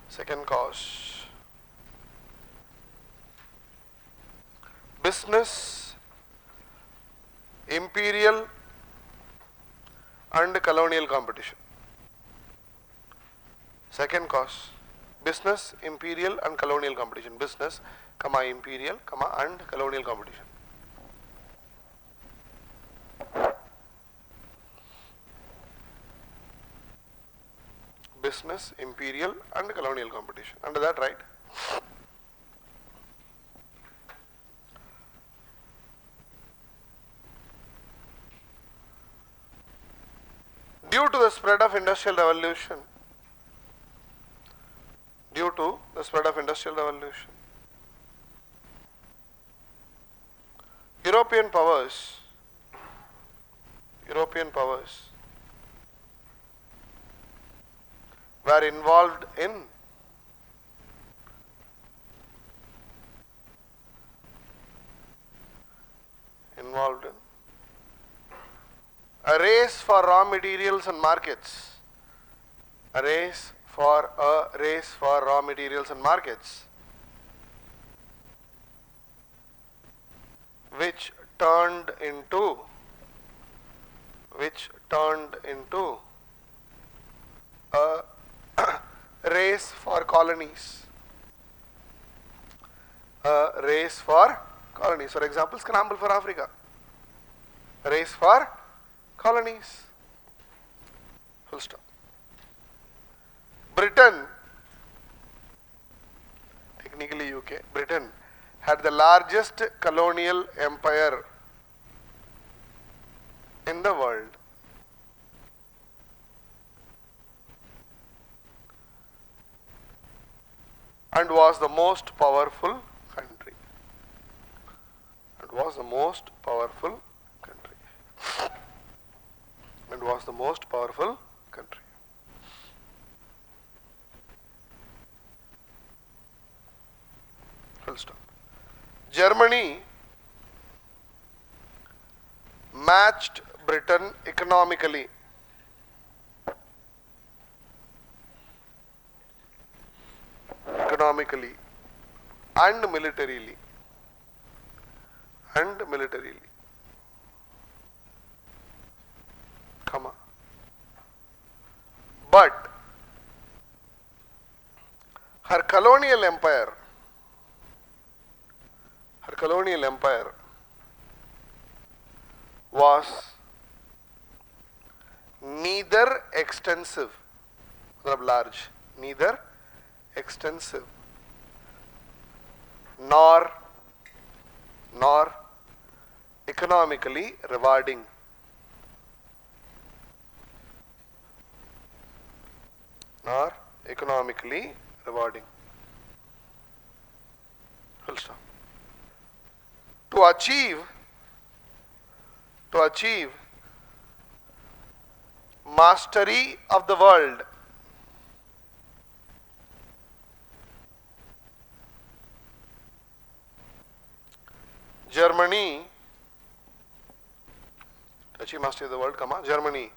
Second cause. Business, imperial and colonial competition. Second cause, business, imperial and colonial competition. Business, imperial, and colonial competition. Business, imperial and colonial competition. Under that, right? Due to the spread of industrial revolution, European powers were involved in a race for raw materials and markets. Which turned into a race for colonies. For example, scramble for Africa. Race for colonies. Full stop. Britain, technically UK, Britain had the largest colonial empire in the world. And was the most powerful country. And was the most powerful country. And was the most powerful country. Full stop. Germany matched Britain economically. Economically and militarily. And militarily. Comma. But her colonial empire was neither extensive, large, neither extensive, nor economically rewarding. Nor economically rewarding. Full stop. To achieve mastery of the world, Germany, to achieve mastery of the world, Germany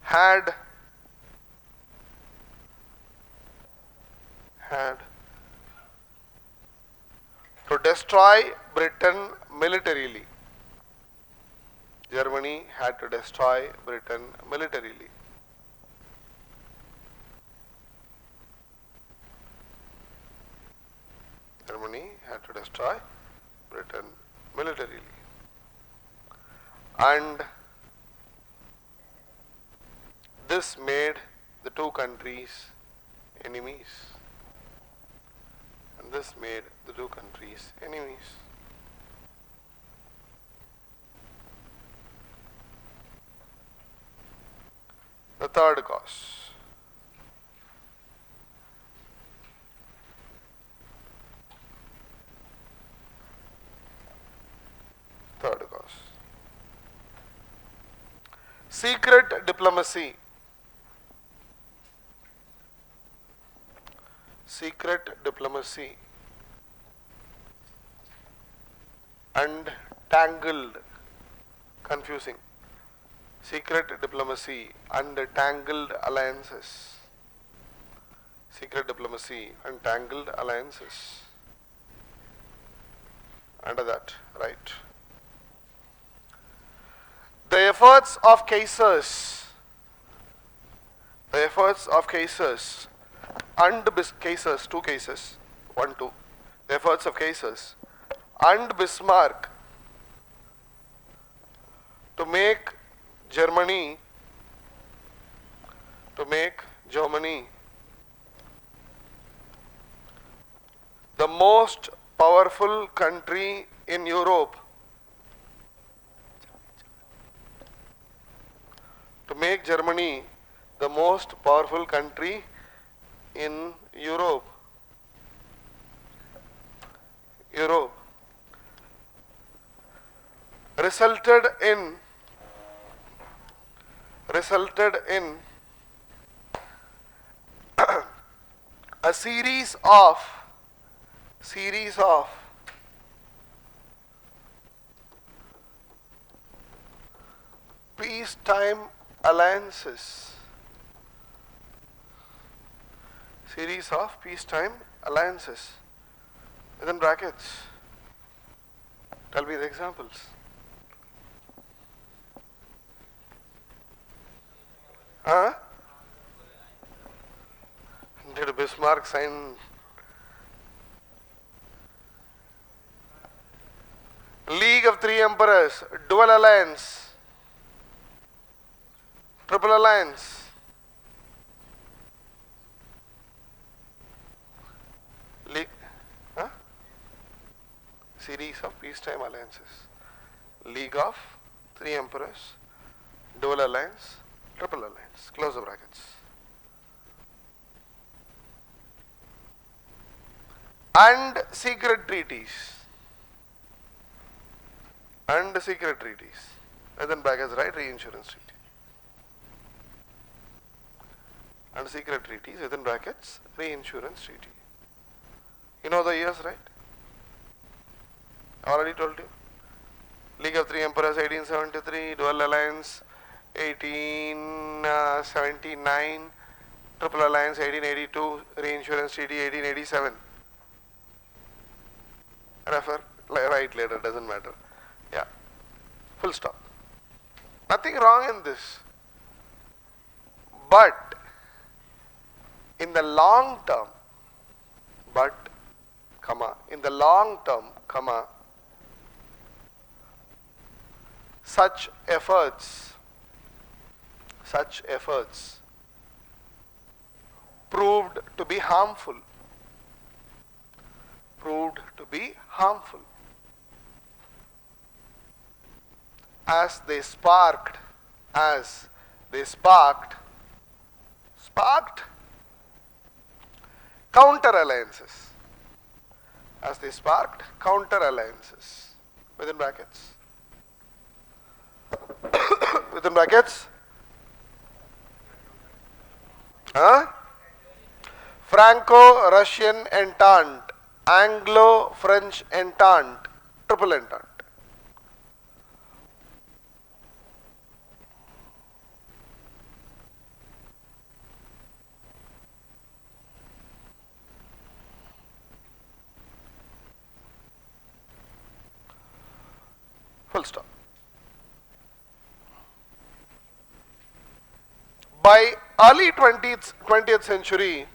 had to destroy Britain militarily. Germany had to destroy Britain militarily. Germany had to destroy Britain militarily. And this made the two countries enemies. And this made the two countries enemies. The third cause. Secret diplomacy. Secret diplomacy and tangled, confusing. Secret diplomacy and tangled alliances. Secret diplomacy and tangled alliances. Under that, right. The efforts of Caesars and Caesars, two cases, 1, 2. The efforts of Caesars and Bismarck to make Germany the most powerful country in Europe. To make Germany the most powerful country in Europe. Resulted in a series of peacetime alliances. Within brackets. Tell me the examples. Did Bismarck sign League of Three Emperors, Dual Alliance, Triple Alliance? series of peacetime alliances. League of Three Emperors, Dual Alliance, Triple Alliance. Close the brackets. And secret treaties. And secret treaties. Within brackets, right? Reinsurance treaty. And secret treaties within brackets, reinsurance treaty. You know the years, right? I already told you. League of Three Emperors 1873, Dual Alliance 1879, Triple Alliance 1882, Reinsurance Treaty 1887. Refer, write later, doesn't matter. Yeah, full stop. Nothing wrong in this. But in the long term, in the long term, such efforts proved to be harmful, as they sparked counter alliances, within brackets, Franco-Russian Entente, Anglo-French Entente, Triple Entente. Full stop. By early 20th century,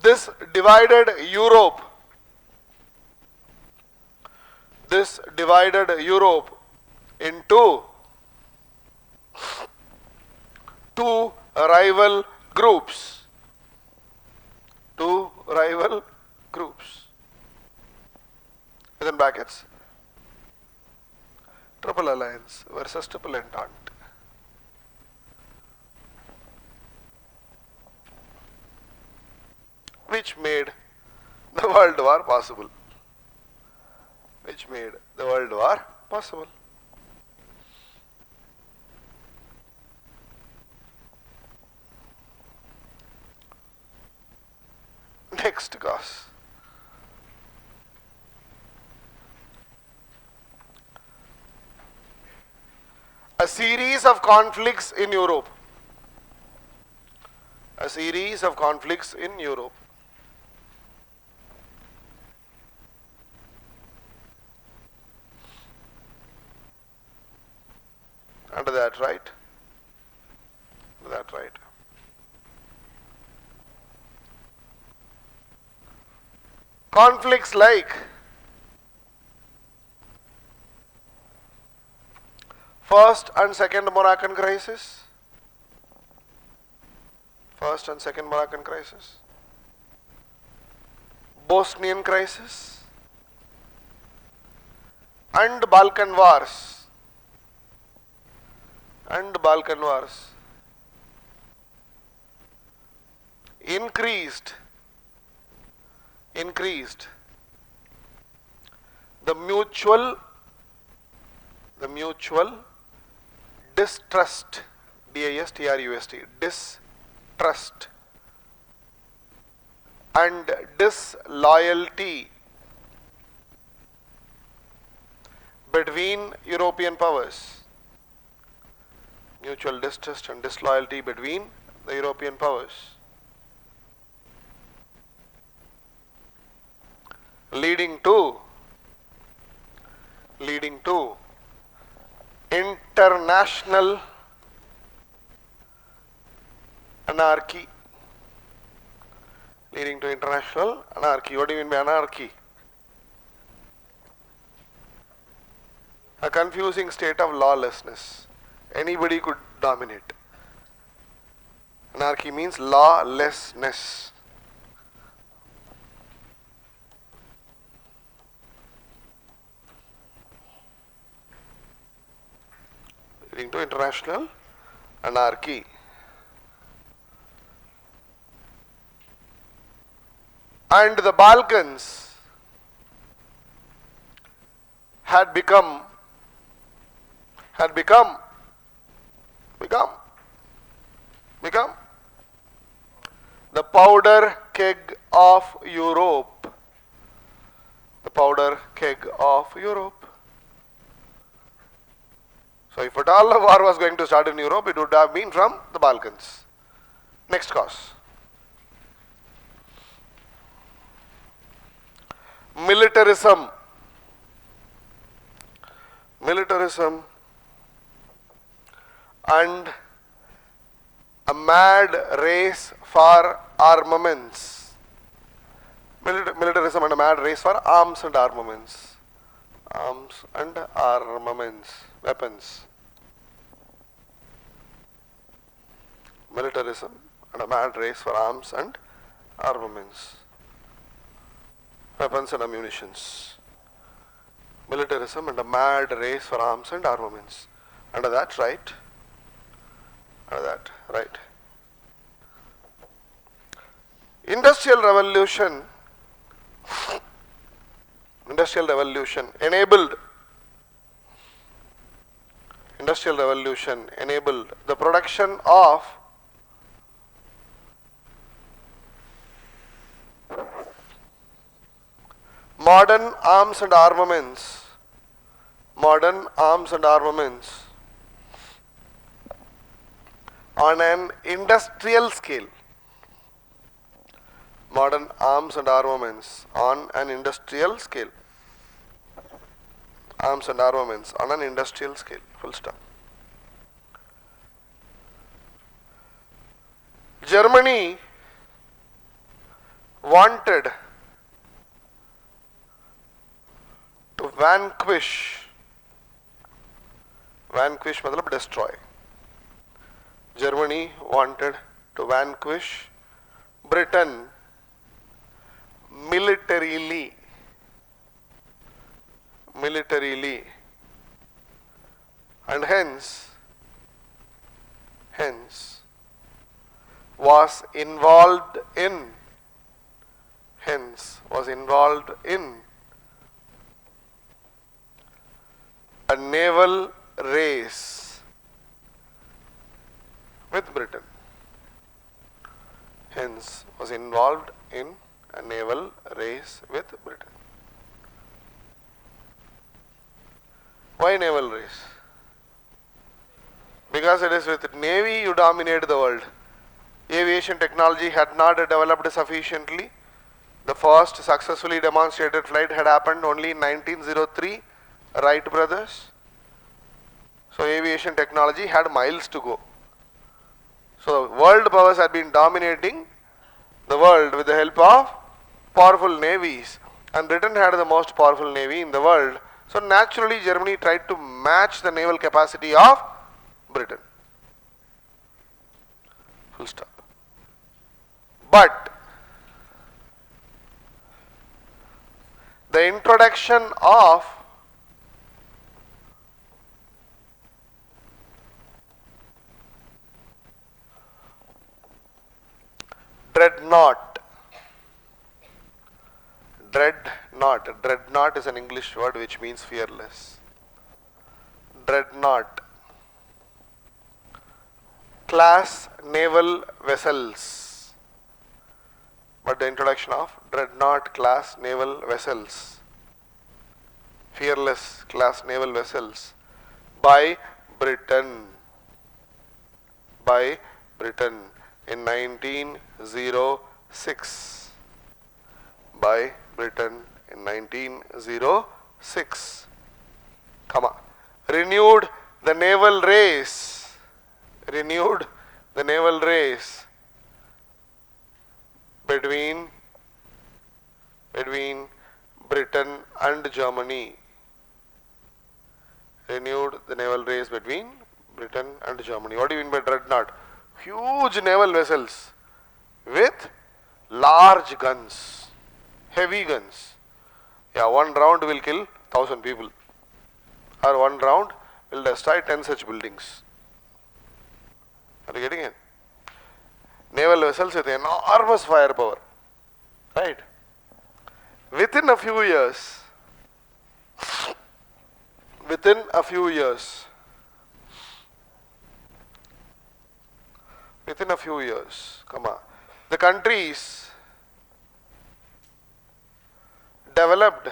this divided Europe into two rival groups. Within brackets, Triple Alliance versus Triple Entente. Which made the World War possible. Next cause. A series of conflicts in Europe. Under that, right? Conflicts like First and Second Moroccan Crisis, Bosnian Crisis, and Balkan Wars. Increased the mutual distrust, distrust and disloyalty between European powers. Mutual distrust and disloyalty between the European powers, leading to international anarchy. What do you mean by anarchy? A confusing state of lawlessness. Anybody could dominate. Anarchy means lawlessness. Leading to international anarchy. And the Balkans had become the powder keg of Europe. The powder keg of Europe. So if at all the war was going to start in Europe, it would have been from the Balkans. Next cause. Militarism. Militarism and a mad race for armaments. Militarism and a mad race for arms and armaments. Arms and armaments. Weapons. Militarism and a mad race for arms and armaments. Weapons and ammunitions. Militarism and a mad race for arms and armaments. Under that, right? Under that, right? Industrial Revolution enabled the production of modern arms and armaments on an industrial scale. Modern arms and armaments on an industrial scale. Arms and armaments on an industrial scale. Full stop. Germany wanted to vanquish matlab destroy. Germany wanted to vanquish Britain militarily, and hence was involved in a naval race with Britain. Hence was involved in a naval race with Britain. Why naval race? Because it is with Navy you dominate the world. Aviation technology had not developed sufficiently. The first successfully demonstrated flight had happened only in 1903, Wright brothers. So aviation technology had miles to go. So world powers had been dominating the world with the help of powerful navies, and Britain had the most powerful navy in the world. So naturally Germany tried to match the naval capacity of Britain. Full stop. But the introduction of dreadnought is an English word which means fearless. Dreadnought class naval vessels. But the introduction of dreadnought class naval vessels, fearless class naval vessels by Britain in 1906. By Britain in 1906. Renewed the naval race between Britain and Germany. Renewed the naval race between Britain and Germany. What do you mean by dreadnought? huge naval vessels with large guns, heavy guns. Yeah, one round will kill 1,000 people, or one round will destroy 10 such buildings. Are you getting it? Naval vessels with enormous firepower, right? Within a few years, within a few years, come on, the countries developed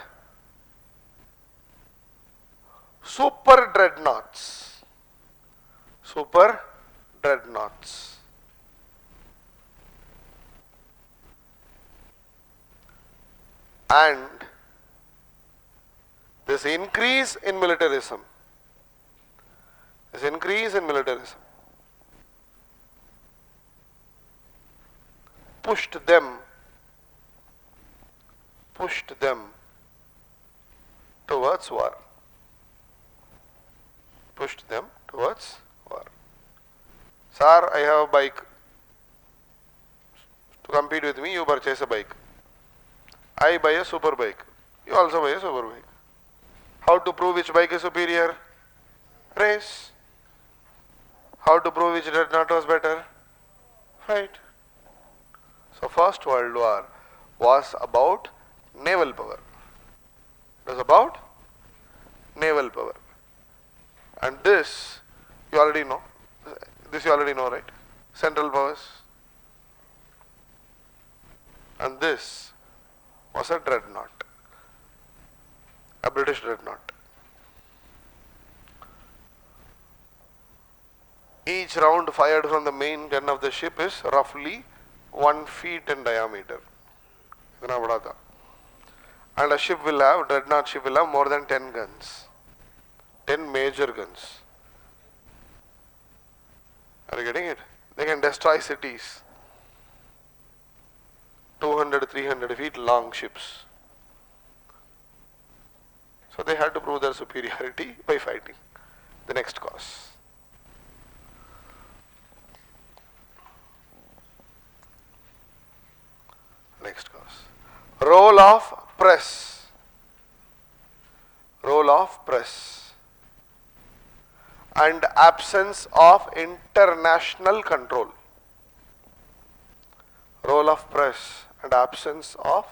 super dreadnoughts, and this increase in militarism, pushed them towards war. Sir, I have a bike. To compete with me, you purchase a bike. I buy a super bike. You also buy a super bike. How to prove which bike is superior? Race. How to prove which dreadnought was better? Fight. So First World War was about naval power. It was about naval power. And this you already know. Right? Central powers. And this was a dreadnought. A British dreadnought. Each round fired from the main gun of the ship is roughly 1 feet in diameter. And a dreadnought ship will have more than 10 guns. 10 major guns. Are you getting it? They can destroy cities. 200, 300 feet long ships. So they had to prove their superiority by fighting. The next cause. Role of press. And absence of international control. Role of press and absence of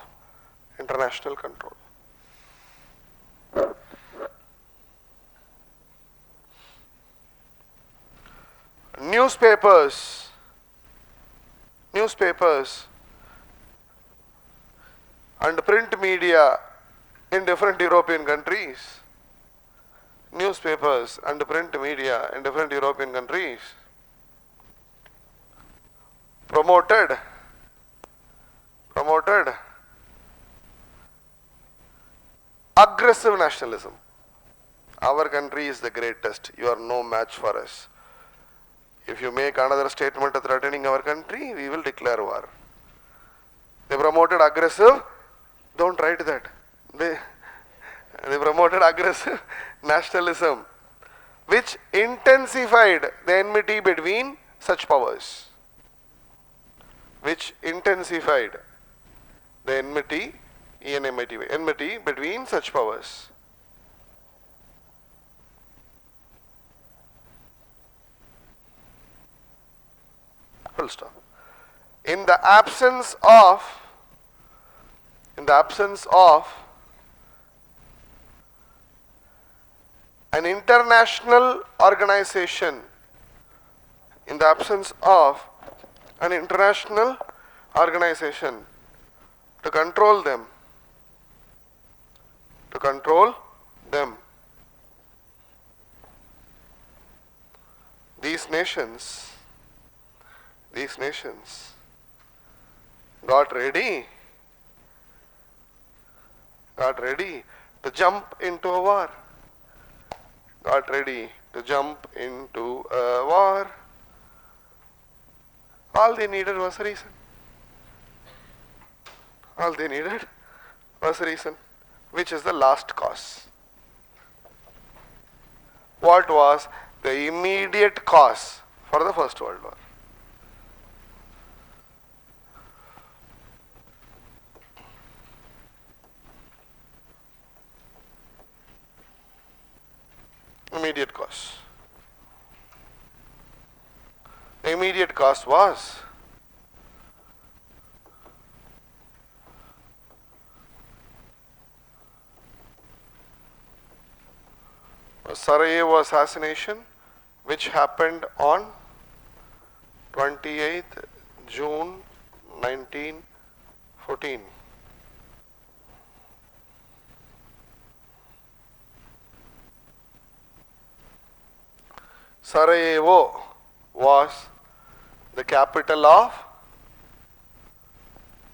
international control. Newspapers and print media in different European countries. Promoted aggressive nationalism. Our country is the greatest. You are no match for us. If you make another statement threatening our country, we will declare war. They promoted aggressive, don't write that. They promoted aggressive nationalism, which intensified the enmity between such powers. Enmity between such powers. Full stop. In the absence of an international organization, to control them, these nations got ready to jump into a war. All they needed was a reason. Which is the last cause. What was the immediate cause for the First World War? Immediate cause. The immediate cause was Sarajevo assassination, which happened on 28th June 1914. Sarajevo was the capital of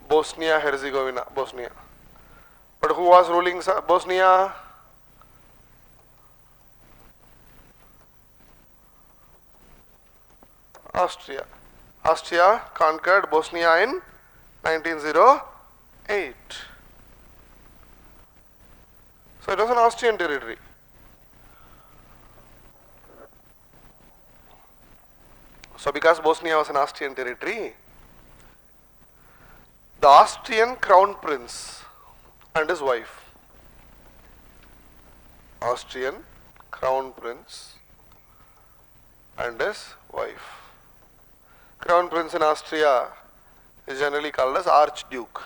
Bosnia-Herzegovina, Bosnia. But who was ruling Bosnia? Austria. Austria conquered Bosnia in 1908. So it was an Austrian territory. So because Bosnia was an Austrian territory, the Austrian crown prince and his wife, Austrian crown prince and his wife. Crown prince in Austria is generally called as Archduke.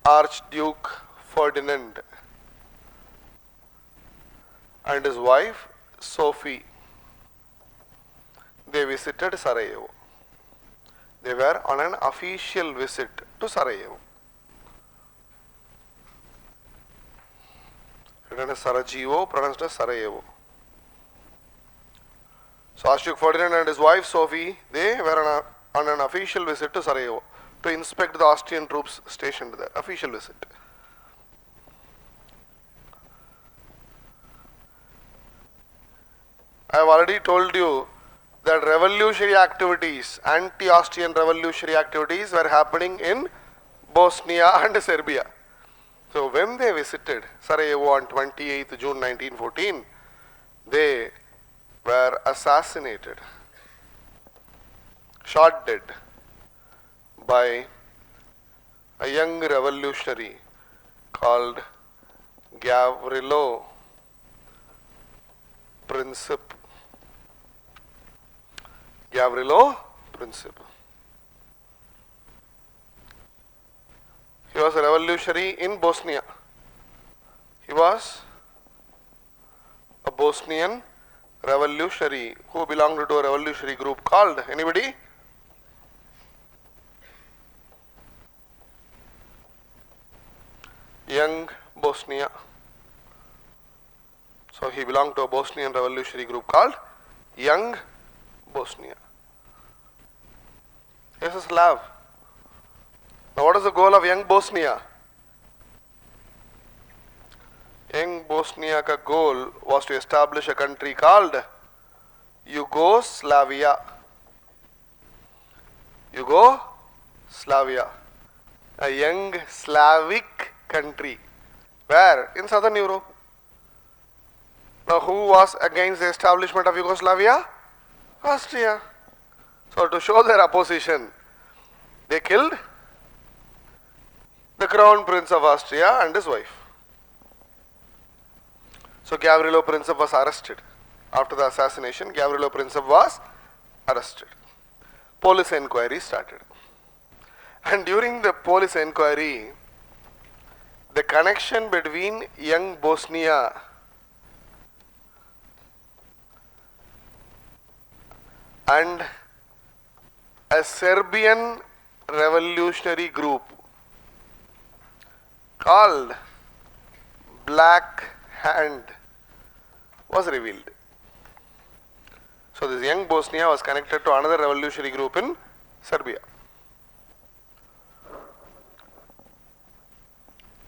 Archduke Ferdinand and his wife Sophie. They visited Sarajevo. They were on an official visit to Sarajevo. Written as Sarajevo, pronounced as Sarajevo. So Archduke Ferdinand and his wife Sophie, they were on an official visit to Sarajevo to inspect the Austrian troops stationed there. Official visit. I have already told you that revolutionary activities, anti-Austrian revolutionary activities were happening in Bosnia and Serbia. So when they visited Sarajevo on 28th June 1914, they were assassinated, shot dead by a young revolutionary called Gavrilo Princip. Gavrilo Princip. He was a revolutionary in Bosnia. He was a Bosnian revolutionary who belonged to a revolutionary group called, anybody? Young Bosnia. So he belonged to a Bosnian revolutionary group called Young Bosnia. He is a Slav. Now what is the goal of Young Bosnia? Young Bosnia ka goal was to establish a country called Yugoslavia. Yugoslavia. A young Slavic country. Where? In southern Europe. Now who was against the establishment of Yugoslavia? Austria. So to show their opposition, they killed the crown prince of Austria and his wife. So Gavrilo Princip was arrested. After the assassination, Gavrilo Princip was arrested. Police inquiry started. And during the police inquiry, the connection between Young Bosnia and a Serbian revolutionary group called Black Hand was revealed. So this Young Bosnia was connected to another revolutionary group in Serbia.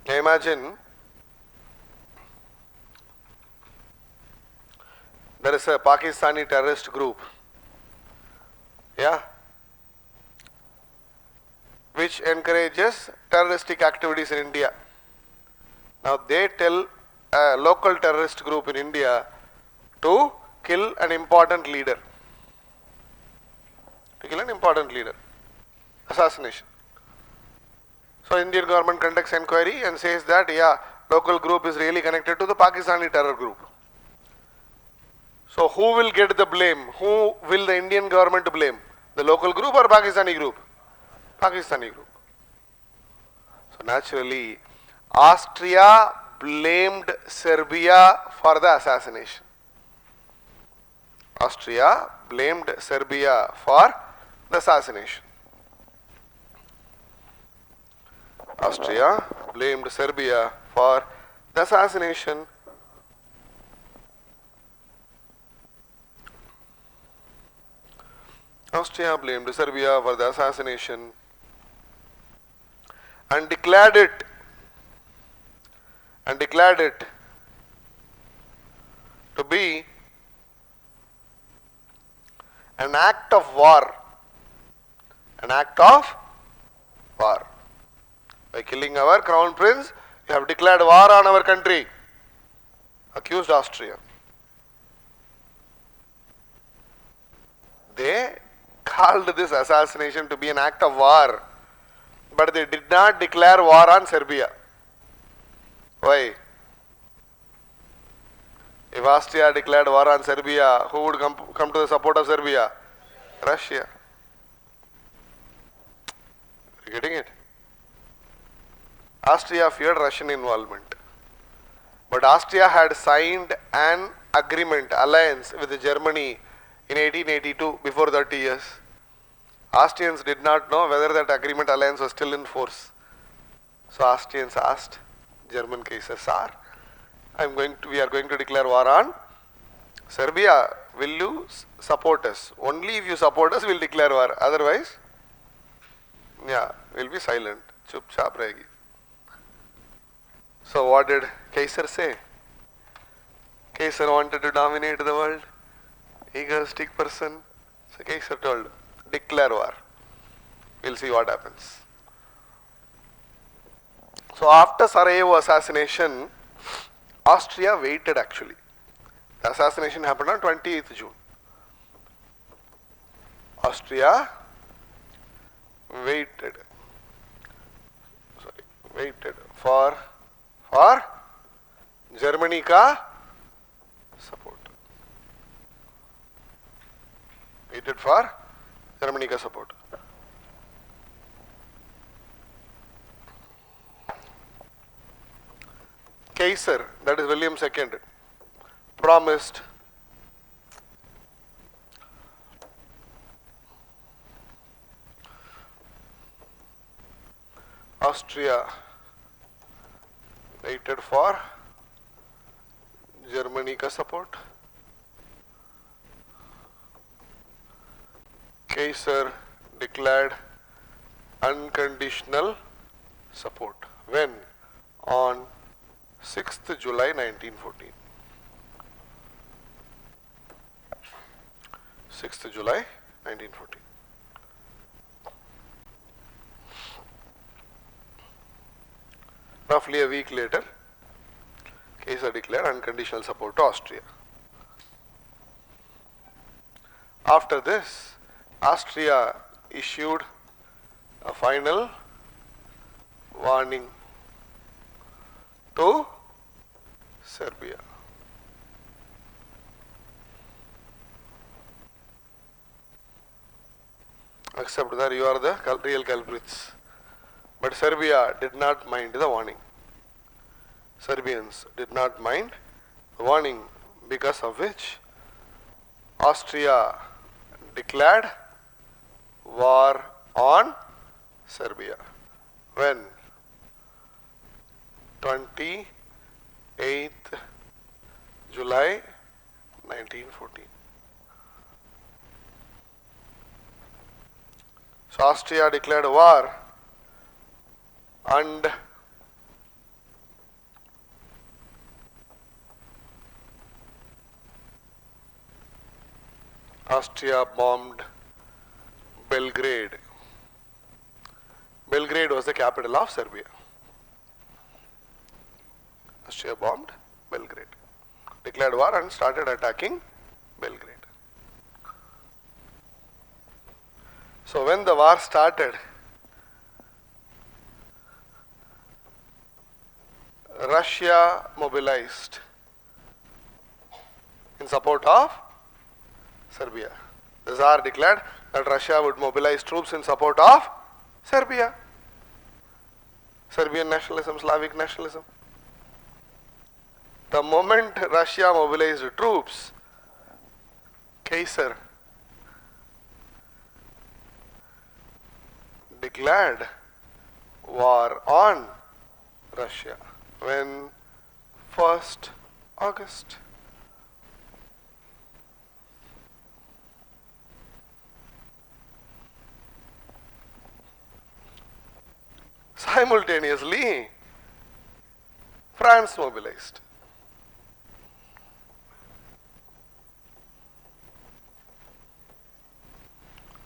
Imagine there is a Pakistani terrorist group, which encourages terroristic activities in India. Now they tell a local terrorist group in India to kill an important leader. Assassination. So Indian government conducts inquiry and says that local group is really connected to the Pakistani terror group. So who will get the blame? Who will the Indian government blame? The local group or Pakistani group? Pakistani group. So naturally, Austria blamed Serbia for the assassination. Austria blamed Serbia for the assassination. Austria blamed Serbia for the assassination. Austria blamed Serbia for the assassination and declared it to be an act of war. An act of war. By killing our crown prince, you have declared war on our country. Accused Austria. They called this assassination to be an act of war, but they did not declare war on Serbia. Why? If Austria declared war on Serbia, who would come to the support of Serbia? Russia. You getting it? Austria feared Russian involvement. But Austria had signed an agreement, alliance with Germany in 1882, before 30 years. Austrians did not know whether that agreement alliance was still in force. So Austrians asked German Kaiser, Sir, we are going to declare war on Serbia. Will you support us? Only if you support us, we will declare war. Otherwise, yeah, we will be silent. Chup chap rahegi. So what did Kaiser say? Kaiser wanted to dominate the world. Egoistic person. So Kaiser told, declare war. We'll see what happens. So after Sarajevo assassination, Austria waited actually. The assassination happened on 28th June. Austria waited for Germany ka support. Waited for Germany ka support. Kaiser, that is William II, promised Austria waited for Germany ka support. Kaiser declared unconditional support. When? On 6th July 1914. 6th July 1914. Roughly a week later, Kaiser declared unconditional support to Austria. After this, Austria issued a final warning to Serbia. Accept that you are the real culprits. But Serbia did not mind the warning. Serbians did not mind the warning, because of which Austria declared war on Serbia. When? 28th July 1914. So Austria declared war, and Austria bombed Belgrade. Belgrade was the capital of Serbia. Austria bombed Belgrade, declared war and started attacking Belgrade. So when the war started, Russia mobilized. In in support of Serbia. The Tsar declared that Russia would mobilize troops in support of Serbia. Serbian nationalism, Slavic nationalism. The moment Russia mobilized troops, Kaiser declared war on Russia. When? 1st August. Simultaneously, France mobilized.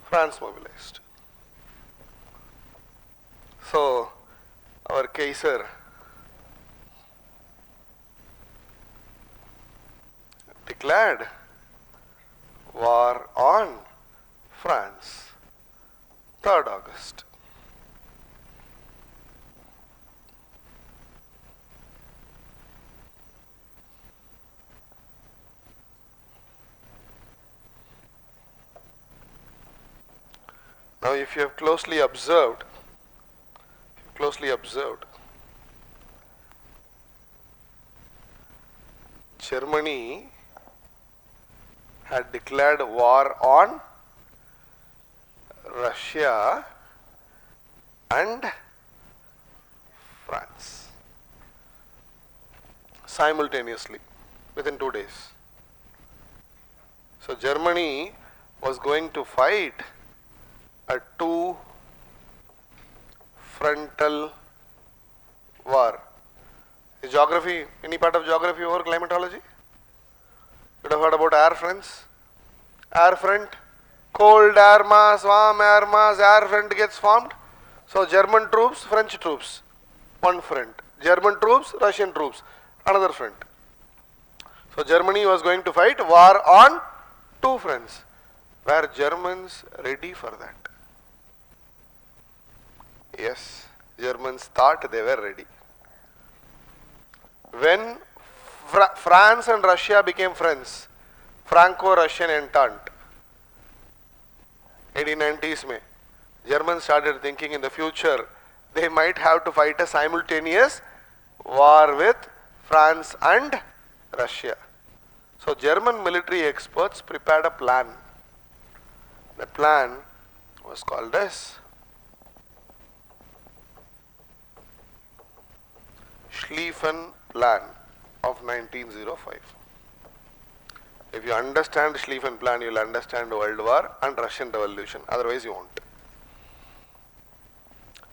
France mobilized. So, our Kaiser declared war on France, 3rd August. Now, if you have closely observed, Germany had declared war on Russia and France simultaneously within 2 days. So, Germany was going to fight a two-frontal war. Is geography, any part of geography over climatology? You would have heard about air fronts. Air front, cold air mass, warm air mass, air front gets formed. So, German troops, French troops, one front. German troops, Russian troops, another front. So, Germany was going to fight war on two fronts. Were Germans ready for that? Yes, Germans thought they were ready. When France and Russia became friends, Franco-Russian Entente, 1890s में, Germans started thinking in the future they might have to fight a simultaneous war with France and Russia. So German military experts prepared a plan. The plan was called as Schlieffen Plan of 1905. If you understand Schlieffen Plan, you will understand World War and Russian Revolution. Otherwise, you won't.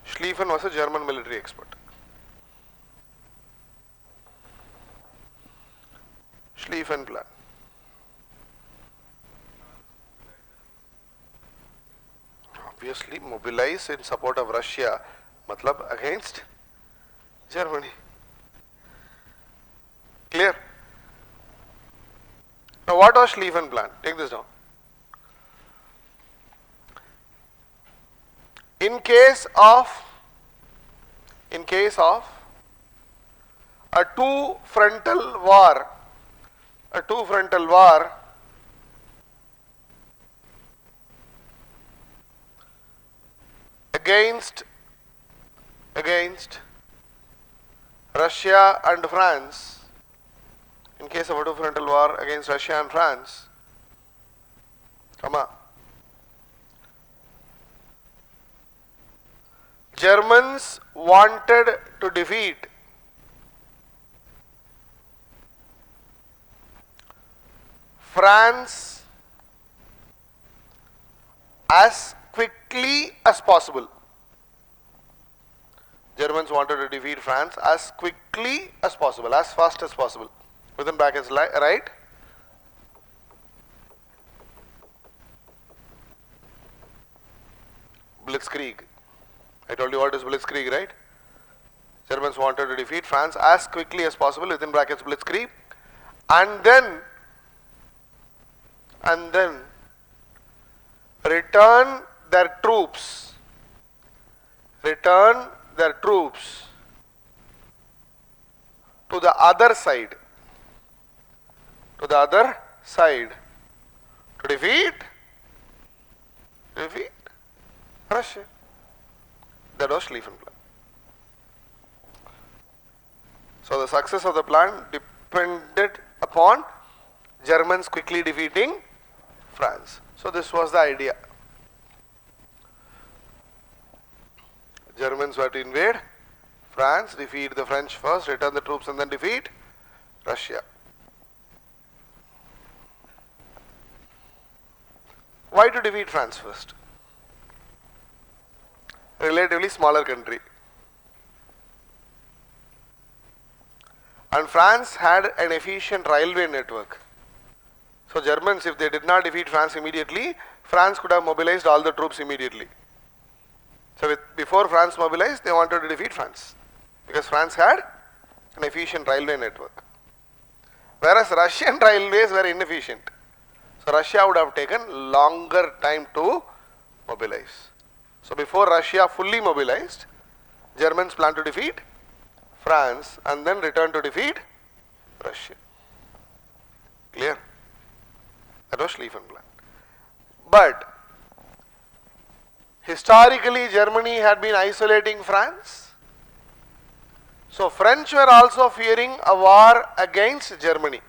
Schlieffen was a German military expert. Schlieffen Plan. Obviously, mobilize in support of Russia, matlab against Germany. Clear? Now, what was Schlieffen Plan? Take this down. In case of a two-frontal war, against Russia and France, in case of a two-frontal war against Russia and France, Germans wanted to defeat France as quickly as possible. Germans wanted to defeat France as quickly as possible, as fast as possible. Within brackets, right? Blitzkrieg. I told you what is Blitzkrieg, right? Germans wanted to defeat France as quickly as possible, within brackets Blitzkrieg, and then return their troops to the other side, side to defeat Russia. That was Schlieffen Plan. So the success of the plan depended upon Germans quickly defeating France. So this was the idea. Germans were to invade France, defeat the French first, return the troops and then defeat Russia. Why to defeat France first? Relatively smaller country. And France had an efficient railway network. So Germans, if they did not defeat France immediately, France could have mobilized all the troops immediately. So before France mobilized, they wanted to defeat France, because France had an efficient railway network. Whereas Russian railways were inefficient. So Russia would have taken longer time to mobilize. So before Russia fully mobilized, Germans planned to defeat France and then return to defeat Russia. Clear? That was Schlieffen Plan. But historically Germany had been isolating France. So French were also fearing a war against Germany.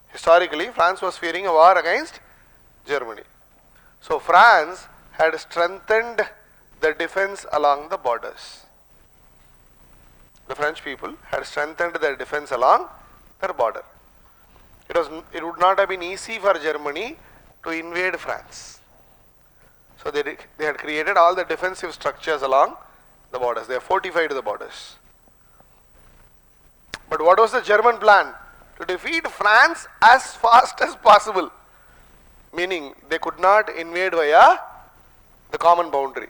Historically, France was fearing a war against Germany. So France had strengthened the defense along the borders. The French people had strengthened their defense along their border. It would not have been easy for Germany to invade France. So they had created all the defensive structures along the borders. They have fortified the borders. But what was the German plan? To defeat France as fast as possible. Meaning they could not invade via the common boundary,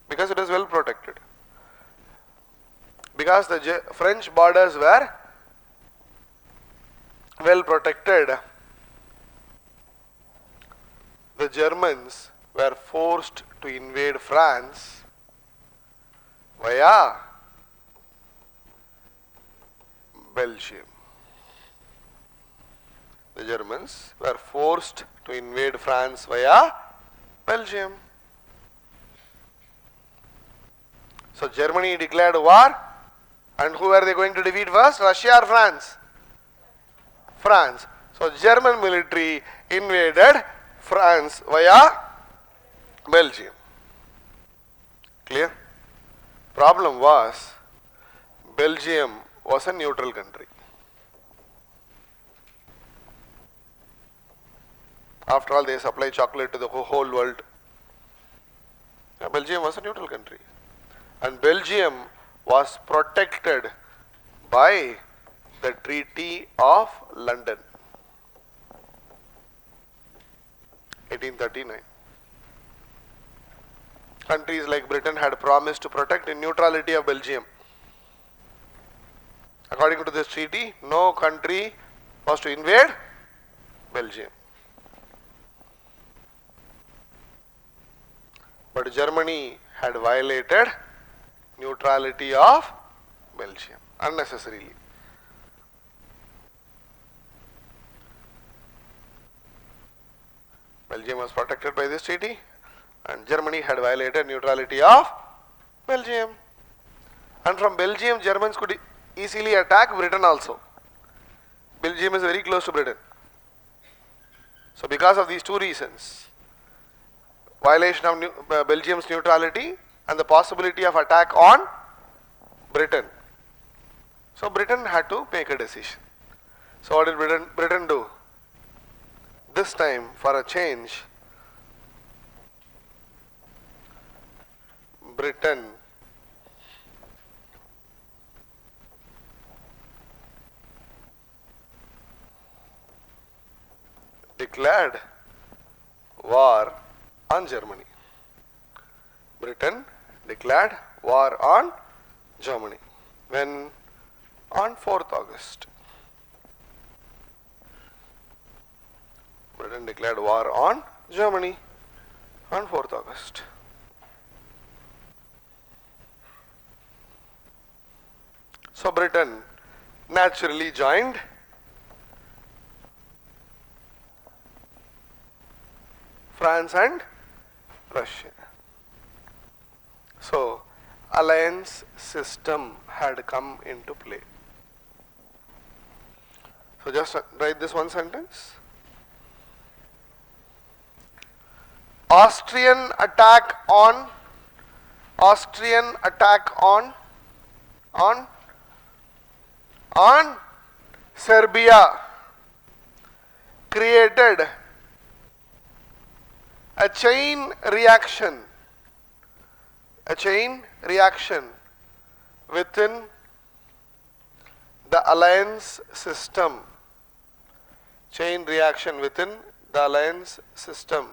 because it is well protected. Because the French borders were well protected, the Germans were forced to invade France via Belgium. The Germans were forced to invade France via Belgium. So Germany declared war, and who were they going to defeat first? Russia or France? France. So German military invaded France via Belgium. Clear? Problem was, Belgium was a neutral country. After all, they supply chocolate to the whole world. Belgium was a neutral country. And Belgium was protected by the Treaty of London, 1839. Countries like Britain had promised to protect the neutrality of Belgium. According to this treaty, no country was to invade Belgium. But Germany had violated neutrality of Belgium unnecessarily. Belgium was protected by this treaty, and Germany had violated neutrality of Belgium. And from Belgium, Germans could easily attack Britain also. Belgium is very close to Britain. So because of these two reasons, violation of Belgium's neutrality and the possibility of attack on Britain, so Britain had to make a decision. So what did Britain do? This time, for a change, Britain declared war on Germany. Britain declared war on Germany. When? On 4th August. Britain declared war on Germany on 4th August. So Britain naturally joined France and Russia. So, alliance system had come into play. So, just write this one sentence. Austrian attack on Serbia created a chain reaction within the alliance system. Chain reaction within the alliance system.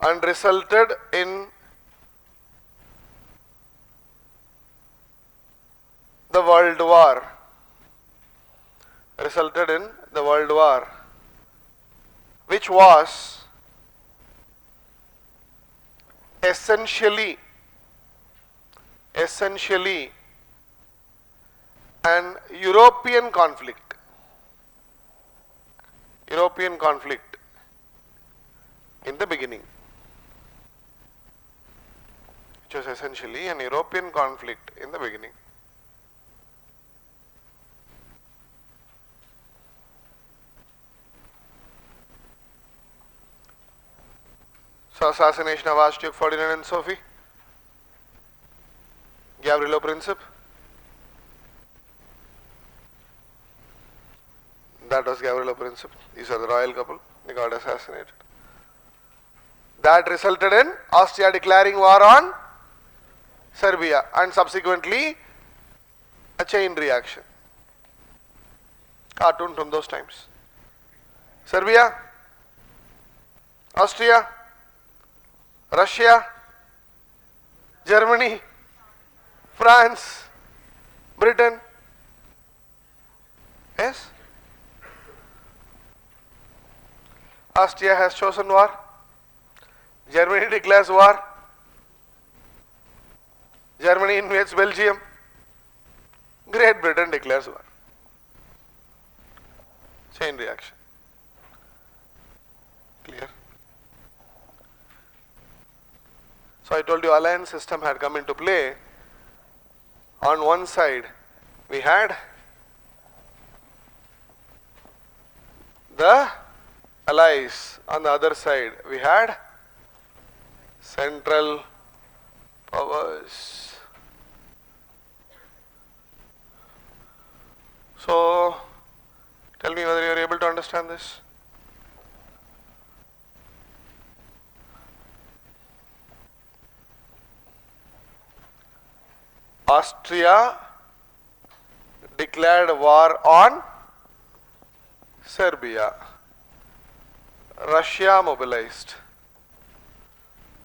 And resulted in the World War. Which was essentially an European conflict in the beginning. Which was essentially an European conflict in the beginning. So, assassination of Archduke Ferdinand and Sophie, Gavrilo Princip, that was Gavrilo Princip. These are the royal couple, they got assassinated. That resulted in Austria declaring war on Serbia and subsequently a chain reaction. Cartoon from those times. Serbia, Austria, Russia, Germany, France, Britain. Yes? Austria has chosen war. Germany declares war. Germany invades Belgium. Great Britain declares war. Chain reaction. Clear? So I told you alliance system had come into play. On one side we had the allies, on the other side we had Central Powers. So tell me whether you are able to understand this. Austria declared war on Serbia. Russia mobilized.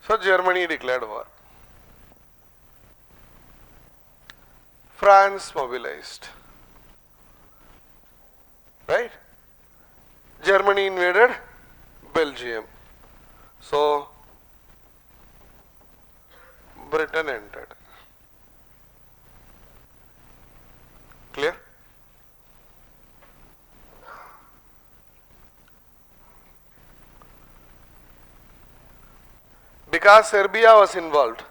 So Germany declared war. France mobilized. Right? Germany invaded Belgium. So Britain entered. Clear? Because Serbia was involved,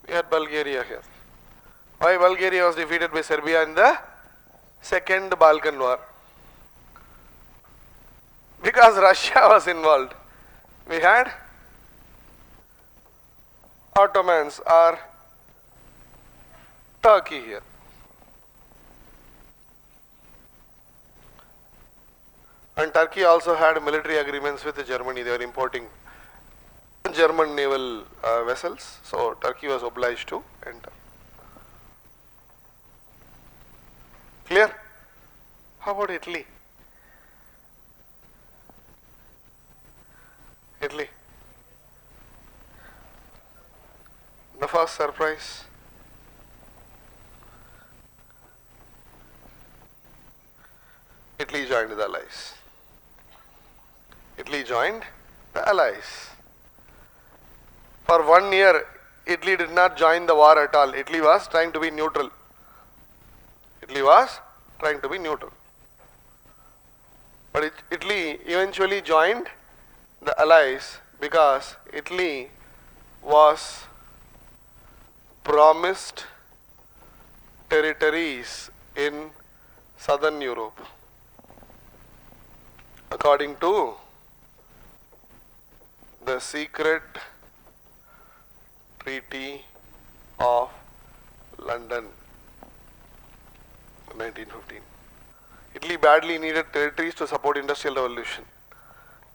we had Bulgaria here. Why Bulgaria was defeated by Serbia in the Second Balkan War? Because Russia was involved. We had Ottomans or Turkey here. And Turkey also had military agreements with Germany. They were importing German naval vessels. So Turkey was obliged to enter. Clear? How about Italy? Italy. The first surprise. Italy joined the Allies. Italy joined the Allies. For 1 year, Italy did not join the war at all. Italy was trying to be neutral. Italy was trying to be neutral. But Italy eventually joined the Allies because Italy was promised territories in southern Europe according to the secret Treaty of London 1915. Italy badly needed territories to support industrial revolution.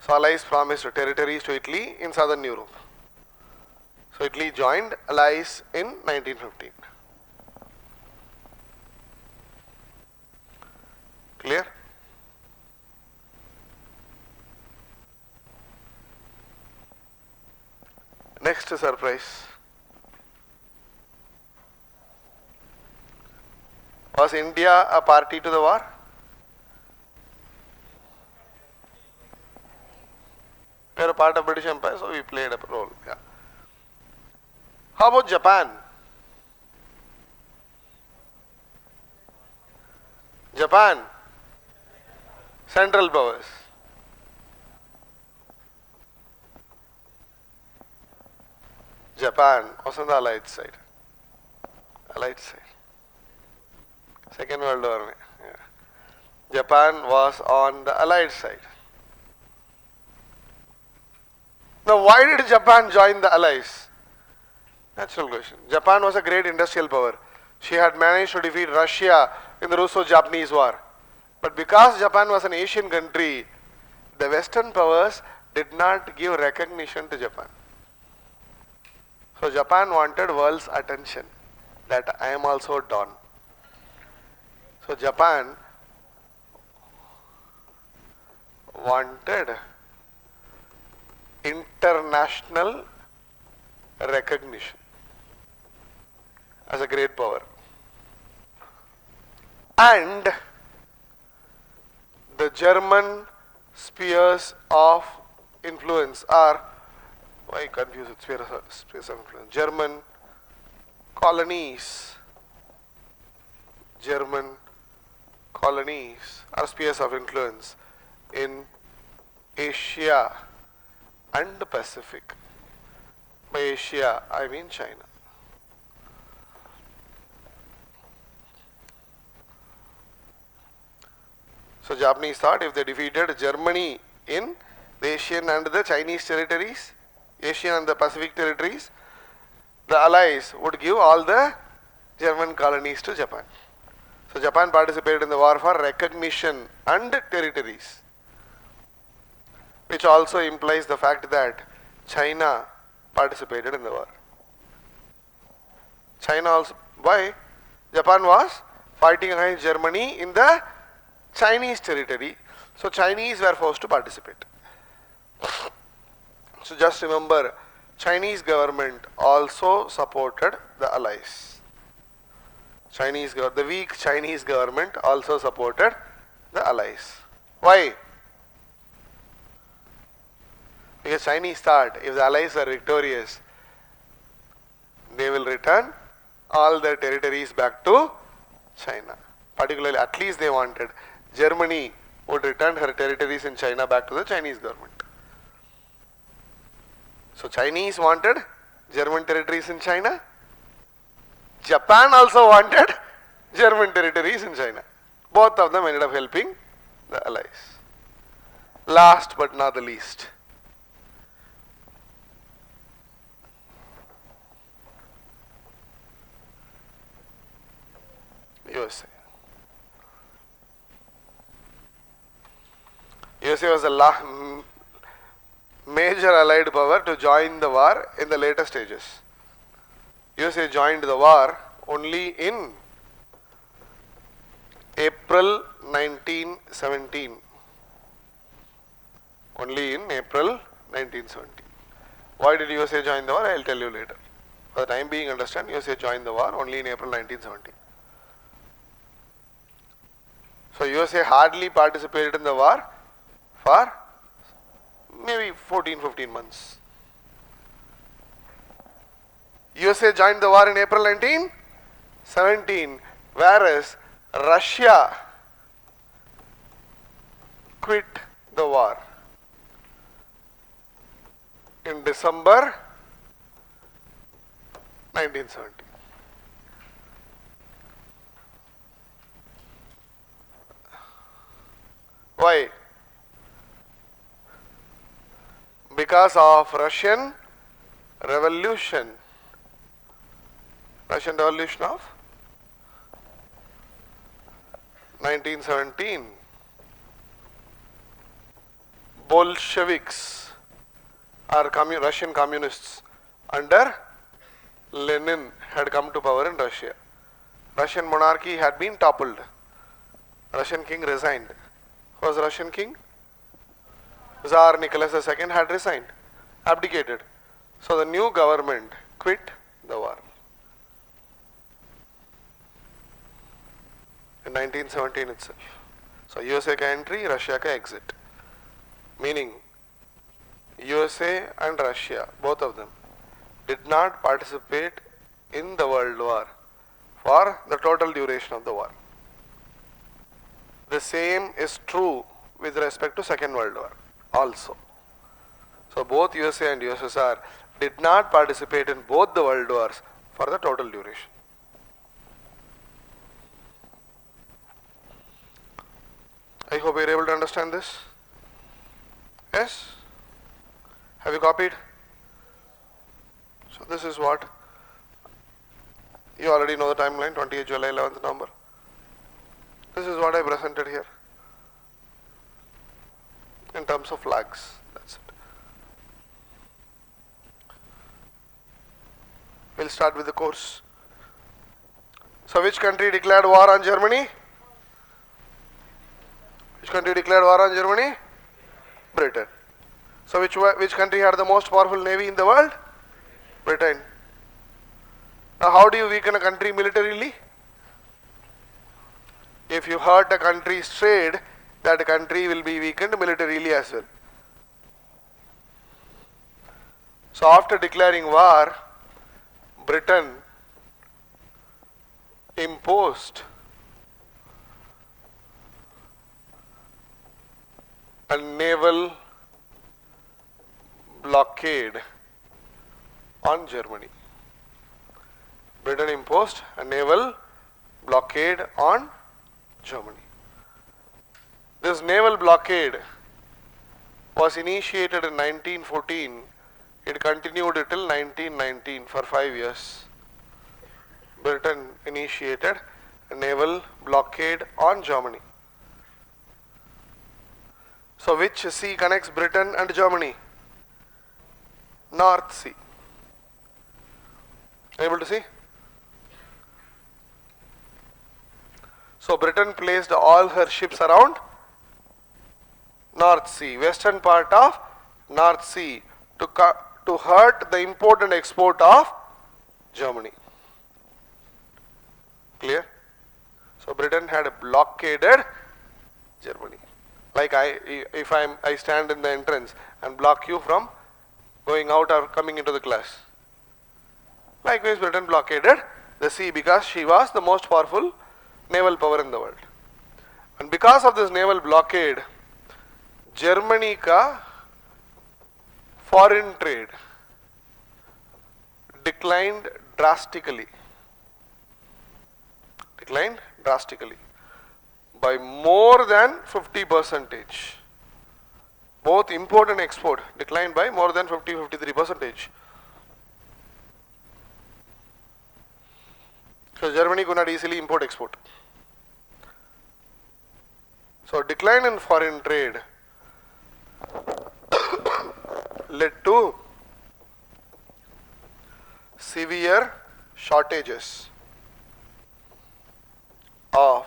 So Allies promised territories to Italy in southern Europe. So Italy joined Allies in 1915. Clear? Next surprise. Was India a party to the war? We are a part of British Empire, so we played a role. Yeah. How about Japan? Japan, Central Powers. Japan was on the Allied side. Allied side. Second World War. Yeah. Japan was on the Allied side. Now, why did Japan join the Allies? Natural question. Japan was a great industrial power. She had managed to defeat Russia in the Russo-Japanese War. But because Japan was an Asian country, the Western powers did not give recognition to Japan. So Japan wanted world's attention that I am also Don. So Japan wanted international recognition as a great power. And the German spheres of influence are, why confuse it, spheres of influence, German colonies are spheres of influence in Asia and the Pacific. By Asia, I mean China. So Japanese thought if they defeated Germany in the Asian and the Chinese territories, Asian and the Pacific territories, the Allies would give all the German colonies to Japan. So Japan participated in the war for recognition and territories, which also implies the fact that China participated in the war. China also, why? Japan was fighting against Germany in the Chinese territory, so Chinese were forced to participate. So just remember, Chinese government also supported the Allies. The weak Chinese government also supported the Allies. Why? Because Chinese thought if the Allies are victorious, they will return all their territories back to China. Particularly, at least they wanted Germany would return her territories in China back to the Chinese government. So Chinese wanted German territories in China. Japan also wanted German territories in China. Both of them ended up helping the Allies. Last but not the least, USA. USA was the major allied power to join the war in the later stages. USA joined the war only in April 1917. Only in April 1917. Why did USA join the war? I will tell you later. For the time being, understand, USA joined the war only in April 1917. So USA hardly participated in the war for maybe 14-15 months. USA joined the war in April 1917, whereas Russia quit the war in December 1970. Why? Because of Russian Revolution. Russian Revolution of 1917. Bolsheviks are Russian communists under Lenin had come to power in Russia. Russian monarchy had been toppled. Russian king resigned. Who was Russian king? Tsar Nicholas II had resigned, abdicated. So the new government quit the war. In 1917 itself. So USA ka entry, Russia ka exit. Meaning USA and Russia, both of them, did not participate in the world war for the total duration of the war. The same is true with respect to Second World War also. So both USA and USSR did not participate in both the world wars for the total duration. I hope you are able to understand this. Yes? Have you copied? So this is what you already know the timeline, 28 July, 11th November. This is what I presented here in terms of flags. That's it. We'll start with the course. So which country declared war on Germany? Which country declared war on Germany? Britain. So which country had the most powerful navy in the world? Britain. Now how do you weaken a country militarily? If you hurt a country's trade, that country will be weakened militarily as well. So after declaring war, Britain imposed a naval blockade on Germany. Britain imposed a naval blockade on Germany. This naval blockade was initiated in 1914. It continued till 1919 for 5 years. Britain initiated a naval blockade on Germany. So which sea connects Britain and Germany? North Sea. Able to see? So Britain placed all her ships around North Sea, western part of North Sea, to hurt the import and export of Germany. Clear? So Britain had blockaded Germany. Like if I stand in the entrance and block you from going out or coming into the class. Likewise, Britain blockaded the sea because she was the most powerful naval power in the world. And because of this naval blockade, Germany ka foreign trade declined drastically. By more than 50%. Both import and export declined by more than 53%. So Germany could not easily import export. So decline in foreign trade led to severe shortages of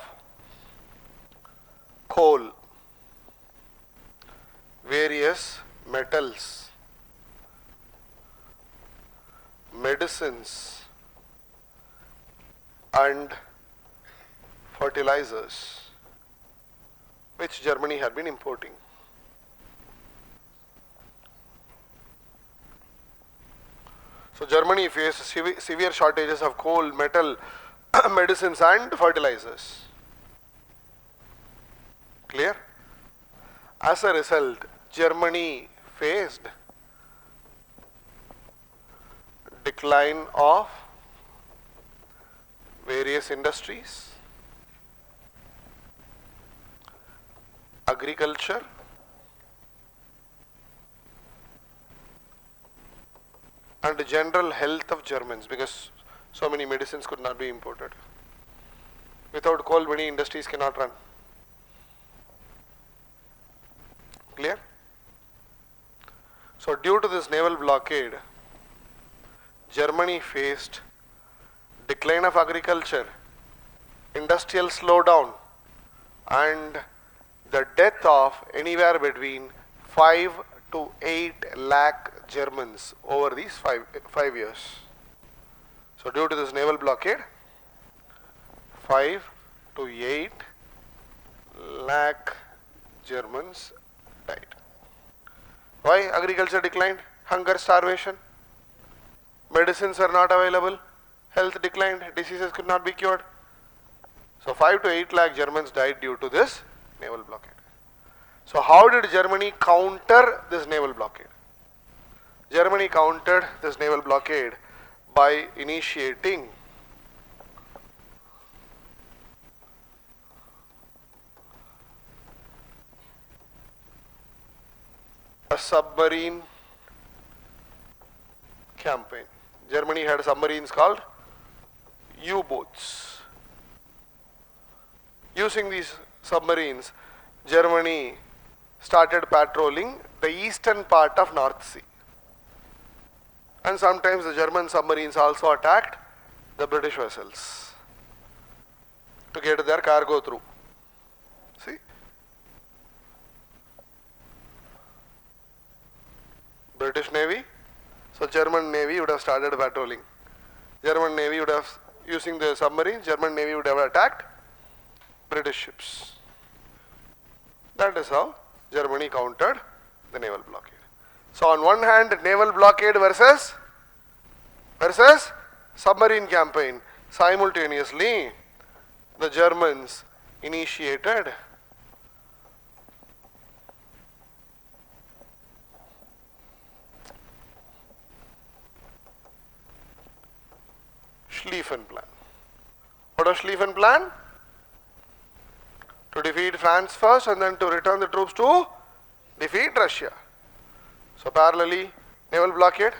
coal, various metals, medicines and fertilizers, which Germany had been importing. So Germany faced severe shortages of coal, metal, medicines and fertilizers. Clear? As a result, Germany faced decline of various industries, agriculture, and the general health of Germans, because so many medicines could not be imported. Without coal, many industries cannot run. Clear? So due to this naval blockade, Germany faced decline of agriculture, industrial slowdown, and the death of anywhere between 5 to 8 lakh Germans over these 5 years. So due to this naval blockade, 5 to 8 lakh Germans died. Why? Agriculture declined, hunger, starvation, medicines are not available, health declined, diseases could not be cured. So 5 to 8 lakh Germans died due to this naval blockade. So how did Germany counter this naval blockade? Germany countered this naval blockade by initiating a submarine campaign. Germany had submarines called U-boats. Using these submarines, Germany started patrolling the eastern part of North Sea. And sometimes the German submarines also attacked the British vessels to get their cargo through. See? British Navy. So German Navy would have started patrolling. German Navy would have, using the submarines, German Navy would have attacked British ships. That is how Germany countered the naval blockade. So on one hand, naval blockade versus submarine campaign. Simultaneously, the Germans initiated Schlieffen Plan. What was Schlieffen Plan? To defeat France first and then to return the troops to defeat Russia. So parallelly, naval blockade,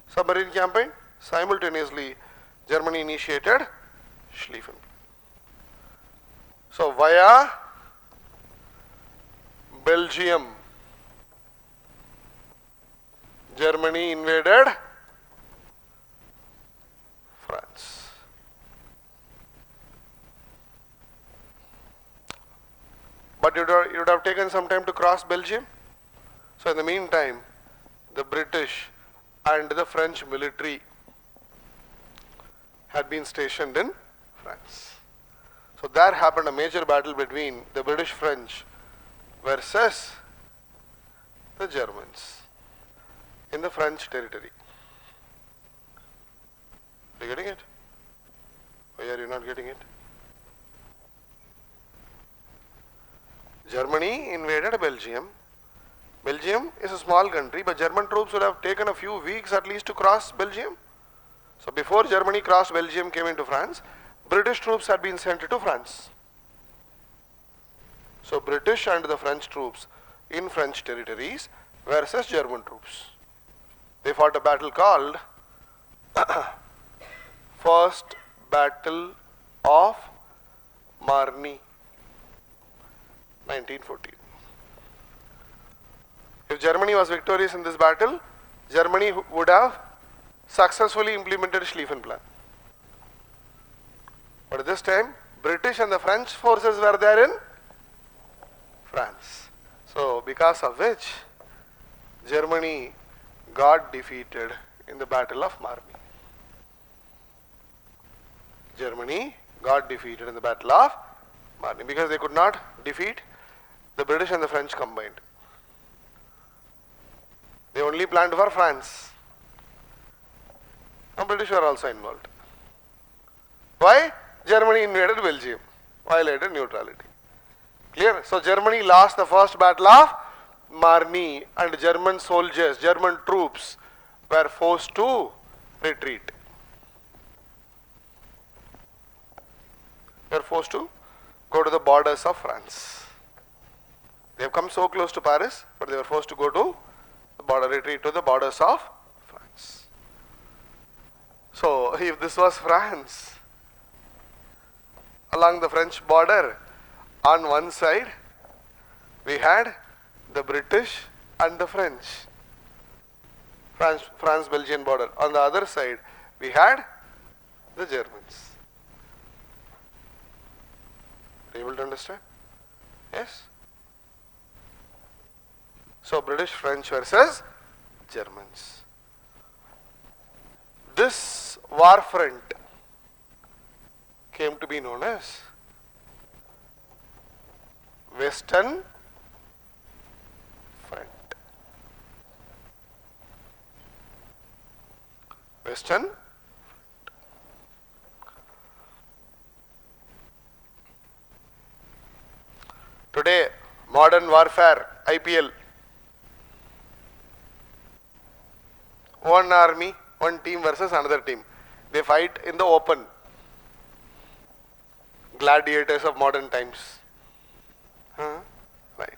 submarine campaign, simultaneously Germany initiated Schlieffen. So via Belgium, Germany invaded France. But it would have taken some time to cross Belgium. So in the meantime, the British and the French military had been stationed in France. So there happened a major battle between the British French versus the Germans in the French territory. Are you getting it? Why are you not getting it? Germany invaded Belgium. Belgium is a small country, but German troops would have taken a few weeks at least to cross Belgium. So before Germany crossed Belgium, came into France, British troops had been sent to France. So British and the French troops in French territories versus German troops. They fought a battle called First Battle of Marne, 1914. If Germany was victorious in this battle, Germany would have successfully implemented Schlieffen Plan. But at this time, British and the French forces were there in France. So because of which, Germany got defeated in the Battle of Marne. Germany got defeated in the Battle of Marne because they could not defeat the British and the French combined. They only planned for France. The British were also involved. Why? Germany invaded Belgium, violated neutrality. Clear? So Germany lost the first battle of Marne and German soldiers, German troops were forced to retreat. They were forced to go to the borders of France. They have come so close to Paris, but they were forced to go to the border, retreat to the borders of France. So, if this was France, along the French border, on one side, we had the British and the French. France-Belgian border. On the other side, we had the Germans. Are you able to understand? Yes? So, British, French versus Germans. This war front came to be known as Western Front. Western. Today, modern warfare, IPL. One army, one team versus another team. They fight in the open. Gladiators of modern times. Right.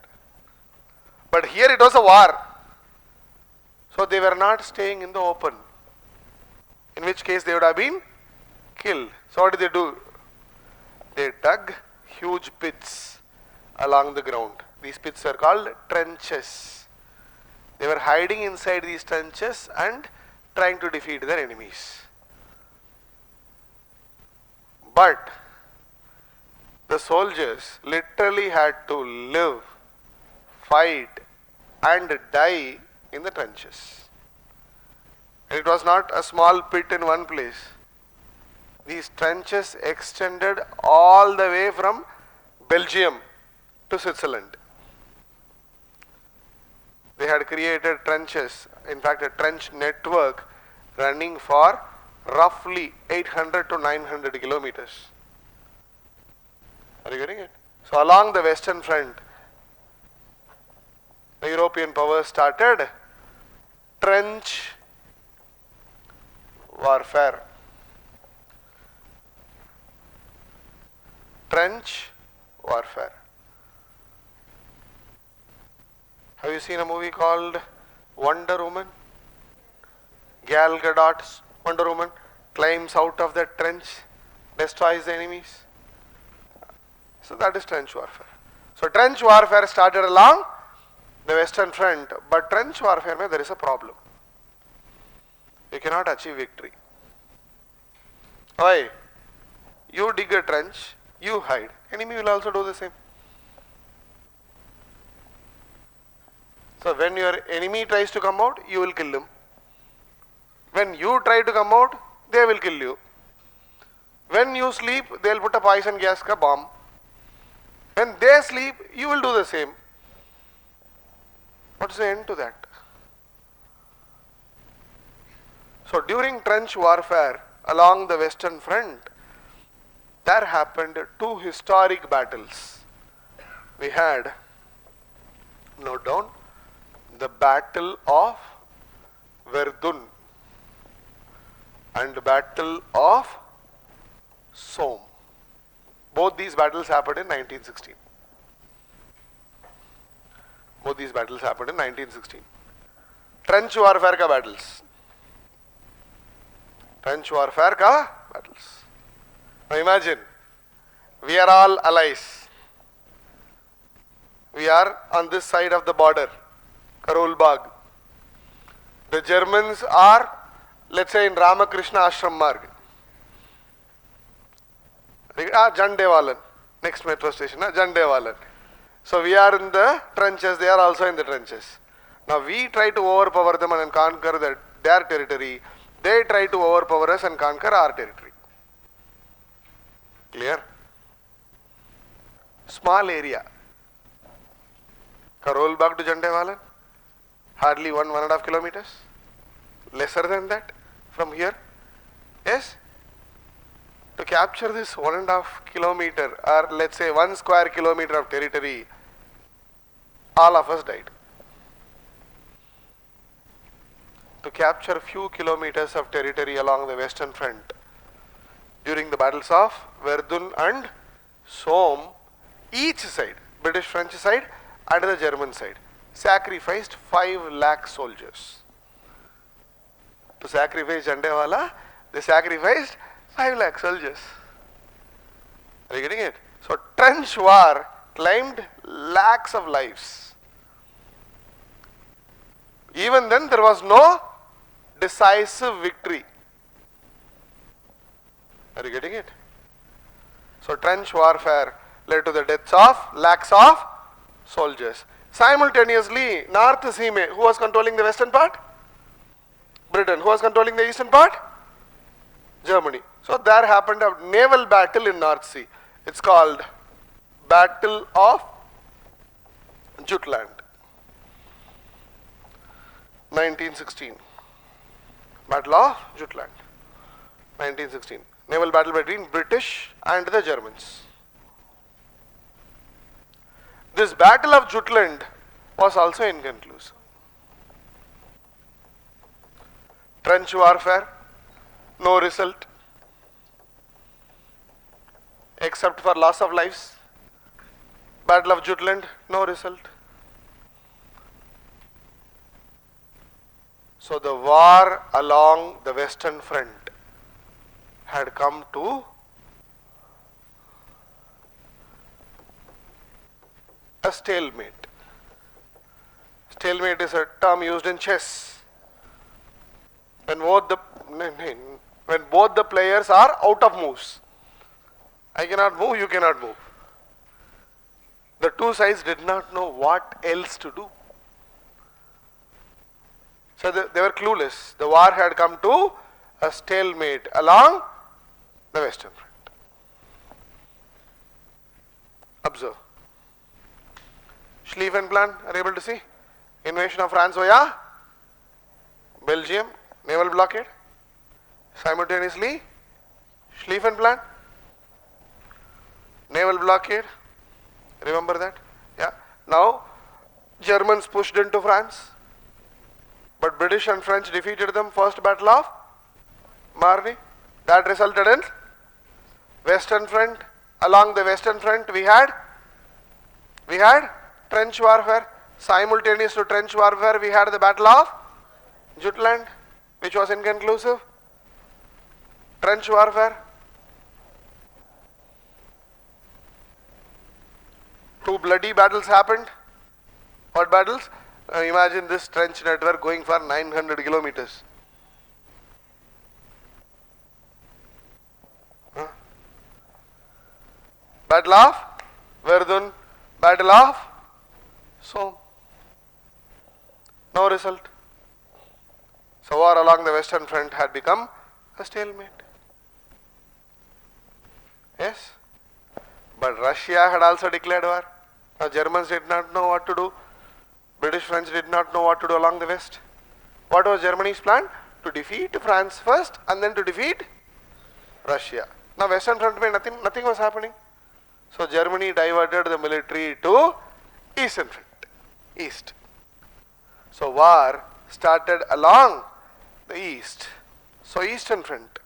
But here it was a war. So they were not staying in the open. In which case they would have been killed. So what did they do? They dug huge pits along the ground. These pits are called trenches. They were hiding inside these trenches and trying to defeat their enemies. But the soldiers literally had to live, fight and die in the trenches. And it was not a small pit in one place. These trenches extended all the way from Belgium to Switzerland. They had created trenches, in fact a trench network running for roughly 800 to 900 kilometers. Are you getting it? So along the Western Front, the European powers started trench warfare. Trench warfare. Have you seen a movie called Wonder Woman? Gal Gadot's Wonder Woman climbs out of the trench, destroys the enemies. So that is trench warfare. So trench warfare started along the Western Front, but trench warfare there is a problem. You cannot achieve victory. Why? You dig a trench, you hide. Enemy will also do the same. So when your enemy tries to come out, you will kill him. When you try to come out, they will kill you. When you sleep, they will put a poison gas ka bomb. When they sleep, you will do the same. What's the end to that? So during trench warfare along the Western Front, there happened two historic battles. We had, note down, the Battle of Verdun and the Battle of Somme. Both these battles happened in 1916. Both these battles happened in 1916. Trench warfare ka battles. Trench warfare ka battles. Now imagine, we are all allies. We are on this side of the border, Karol Bagh. The Germans are, let's say, in Ramakrishna Ashram Marg. Jandewalan, next metro station, Jandewalan. So we are in the trenches, they are also in the trenches. Now we try to overpower them and conquer their territory. They try to overpower us and conquer our territory. Clear? Small area. Karol Bagh to Jandewalan, hardly 1.5 kilometers. Lesser than that from here. Yes? To capture this 1.5 kilometer or let's say 1 square kilometer of territory, all of us died. To capture few kilometers of territory along the western front during the battles of Verdun and Somme, each side, British French side and the German side, sacrificed 5 lakh soldiers. To sacrifice Jandewala, they sacrificed 5 lakh soldiers. Are you getting it? So trench war claimed lakhs of lives. Even then there was no decisive victory. Are you getting it? So trench warfare led to the deaths of lakhs of soldiers. Simultaneously, North Sea, who was controlling the western part? Britain. Who was controlling the eastern part? Germany. So there happened a naval battle in North Sea. It's called Battle of Jutland. 1916. Battle of Jutland. 1916. Naval battle between British and the Germans. This Battle of Jutland was also inconclusive. Trench warfare, no result except for loss of lives. Battle of Jutland, no result. So the war along the western front had come to a stalemate. Stalemate is a term used in chess. When both the players are out of moves. I cannot move, you cannot move. The two sides did not know what else to do. So they were clueless. The war had come to a stalemate along the western front. Observe. Schlieffen Plan, are you able to see? Invasion of France via Belgium, naval blockade. Simultaneously, Schlieffen Plan, naval blockade. Remember that? Yeah. Now, Germans pushed into France, but British and French defeated them. First battle of Marne. That resulted in Western Front. Along the Western Front, we had trench warfare. Simultaneous to trench warfare, we had the Battle of Jutland, which was inconclusive. Trench warfare. Two bloody battles happened. What battles? Imagine this trench network going for 900 kilometers. Battle of Verdun, Battle of Somme. No result. So war along the western front had become a stalemate. Yes? But Russia had also declared war. Now Germans did not know what to do. British French did not know what to do along the west. What was Germany's plan? To defeat France first and then to defeat Russia. Now western front nothing was happening. So Germany diverted the military to eastern front. East. So war started along the east. So eastern front.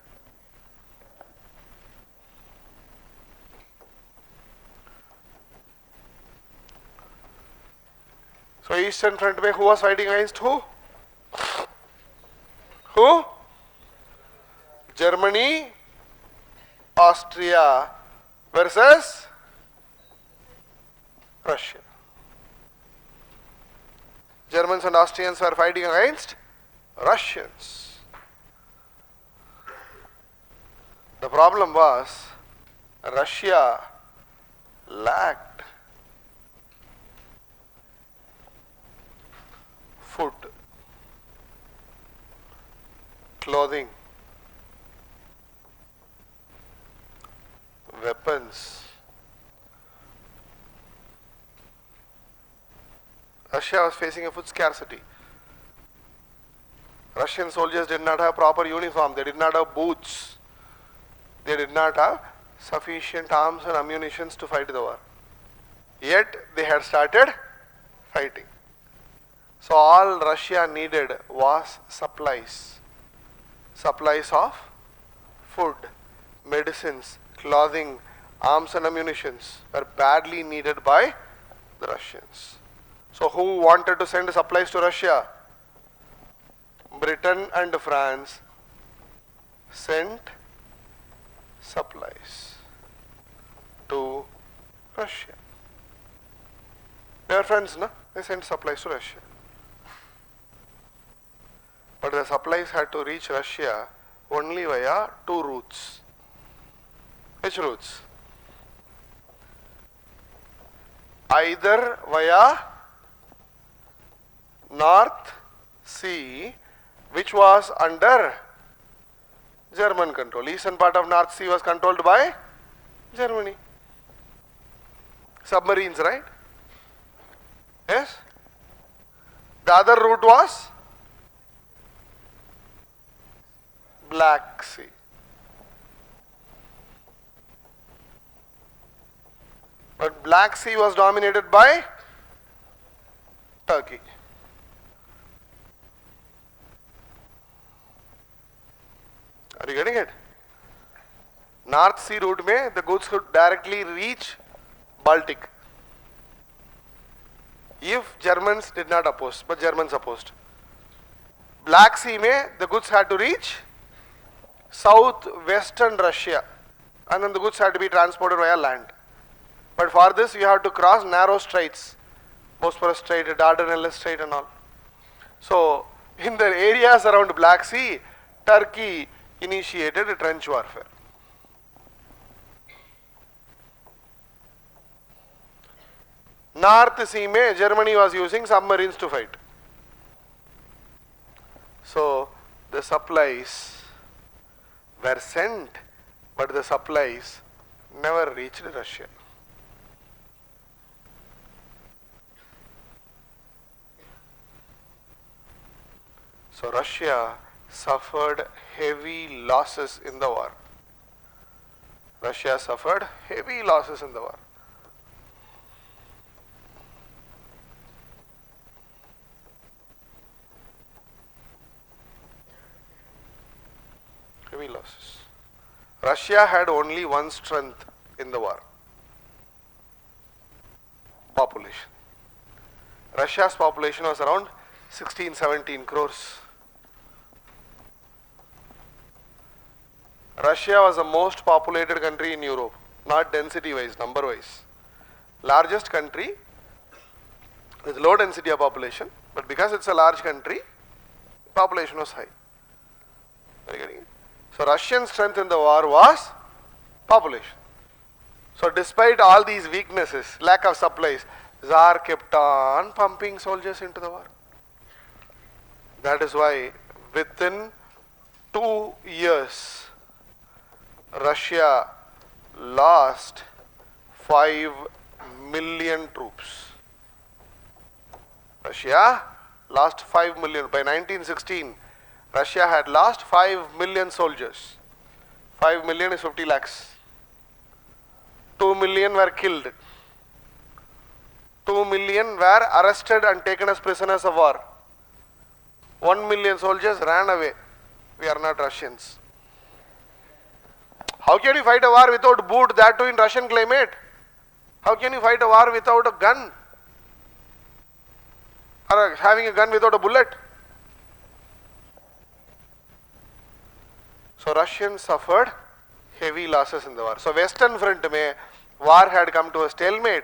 So eastern front mein who was fighting against who? Who? Germany, Austria versus Russia. Germans and Austrians were fighting against Russians. The problem was Russia lacked food, clothing, weapons. Russia was facing a food scarcity. Russian soldiers did not have proper uniform, they did not have boots. they did not have sufficient arms and ammunitions to fight the war. Yet they had started fighting. So all Russia needed was supplies. Supplies of food, medicines, clothing, arms and ammunitions were badly needed by the Russians. So who wanted to send supplies to Russia? Britain and France sent supplies to Russia. They are friends, no? They sent supplies to Russia. But the supplies had to reach Russia only via two routes. Which routes? Either via North Sea, which was under German control. Eastern part of North Sea was controlled by Germany. Submarines, right? Yes? The other route was Black Sea. But Black Sea was dominated by Turkey. Are you getting it? North Sea route में the goods could directly reach Baltic. If Germans did not oppose, but Germans opposed. Black Sea में the goods had to reach southwestern Russia, and then the goods had to be transported via land. But for this you have to cross narrow straits, Bosporus Strait, Dardanelles Strait and all. So in the areas around Black Sea, Turkey initiated a trench warfare. North Sea में Germany was using submarines to fight. So the supplies were sent, but the supplies never reached Russia. So Russia suffered heavy losses in the war. Russia suffered heavy losses in the war. Heavy losses. Russia had only one strength in the war: population. Russia's population was around 16-17 crores. Russia was the most populated country in Europe, not density wise, number wise. Largest country with low density of population, but because it's a large country, population was high. Are you getting it? So Russian strength in the war was population. So despite all these weaknesses, lack of supplies, Tsar kept on pumping soldiers into the war. That is why within 2 years, Russia lost 5 million troops. Russia lost 5 million. By 1916, Russia had lost 5 million soldiers. 5 million is 50 lakhs. 2 million were killed. 2 million were arrested and taken as prisoners of war. 1 million soldiers ran away. We are not Russians. How can you fight a war without boot, that too in Russian climate? How can you fight a war without a gun? Or having a gun without a bullet? So Russians suffered heavy losses in the war. So Western front mein war had come to a stalemate.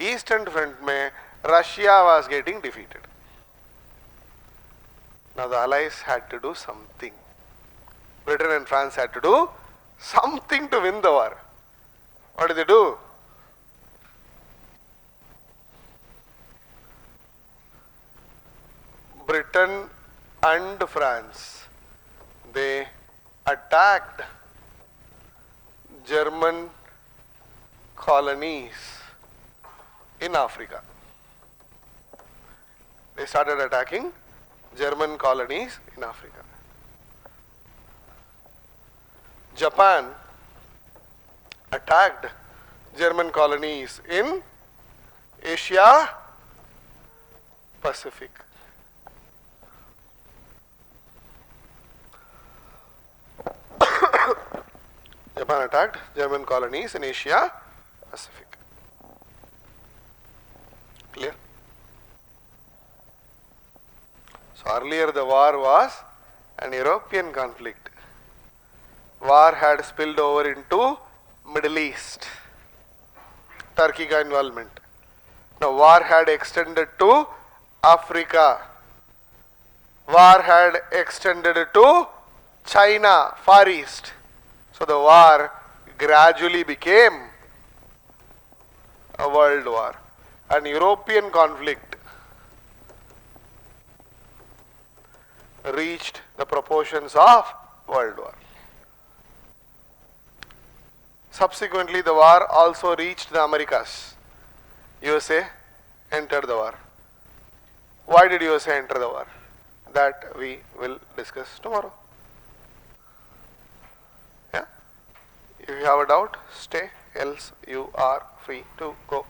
Eastern front mein Russia was getting defeated. Now the Allies had to do something. Britain and France had to do something to win the war. What did they do? Britain and France, they attacked German colonies in Africa. They started attacking German colonies in Africa. Japan attacked German colonies in Asia Pacific. Japan attacked German colonies in Asia Pacific. Clear? So earlier the war was an European conflict. War had spilled over into Middle East. Turkey ka involvement. Now war had extended to Africa. War had extended to China, Far East. So the war gradually became a world war. An European conflict reached the proportions of world war. Subsequently, the war also reached the Americas. USA entered the war. Why did USA enter the war? That we will discuss tomorrow. Yeah? If you have a doubt, stay, else you are free to go.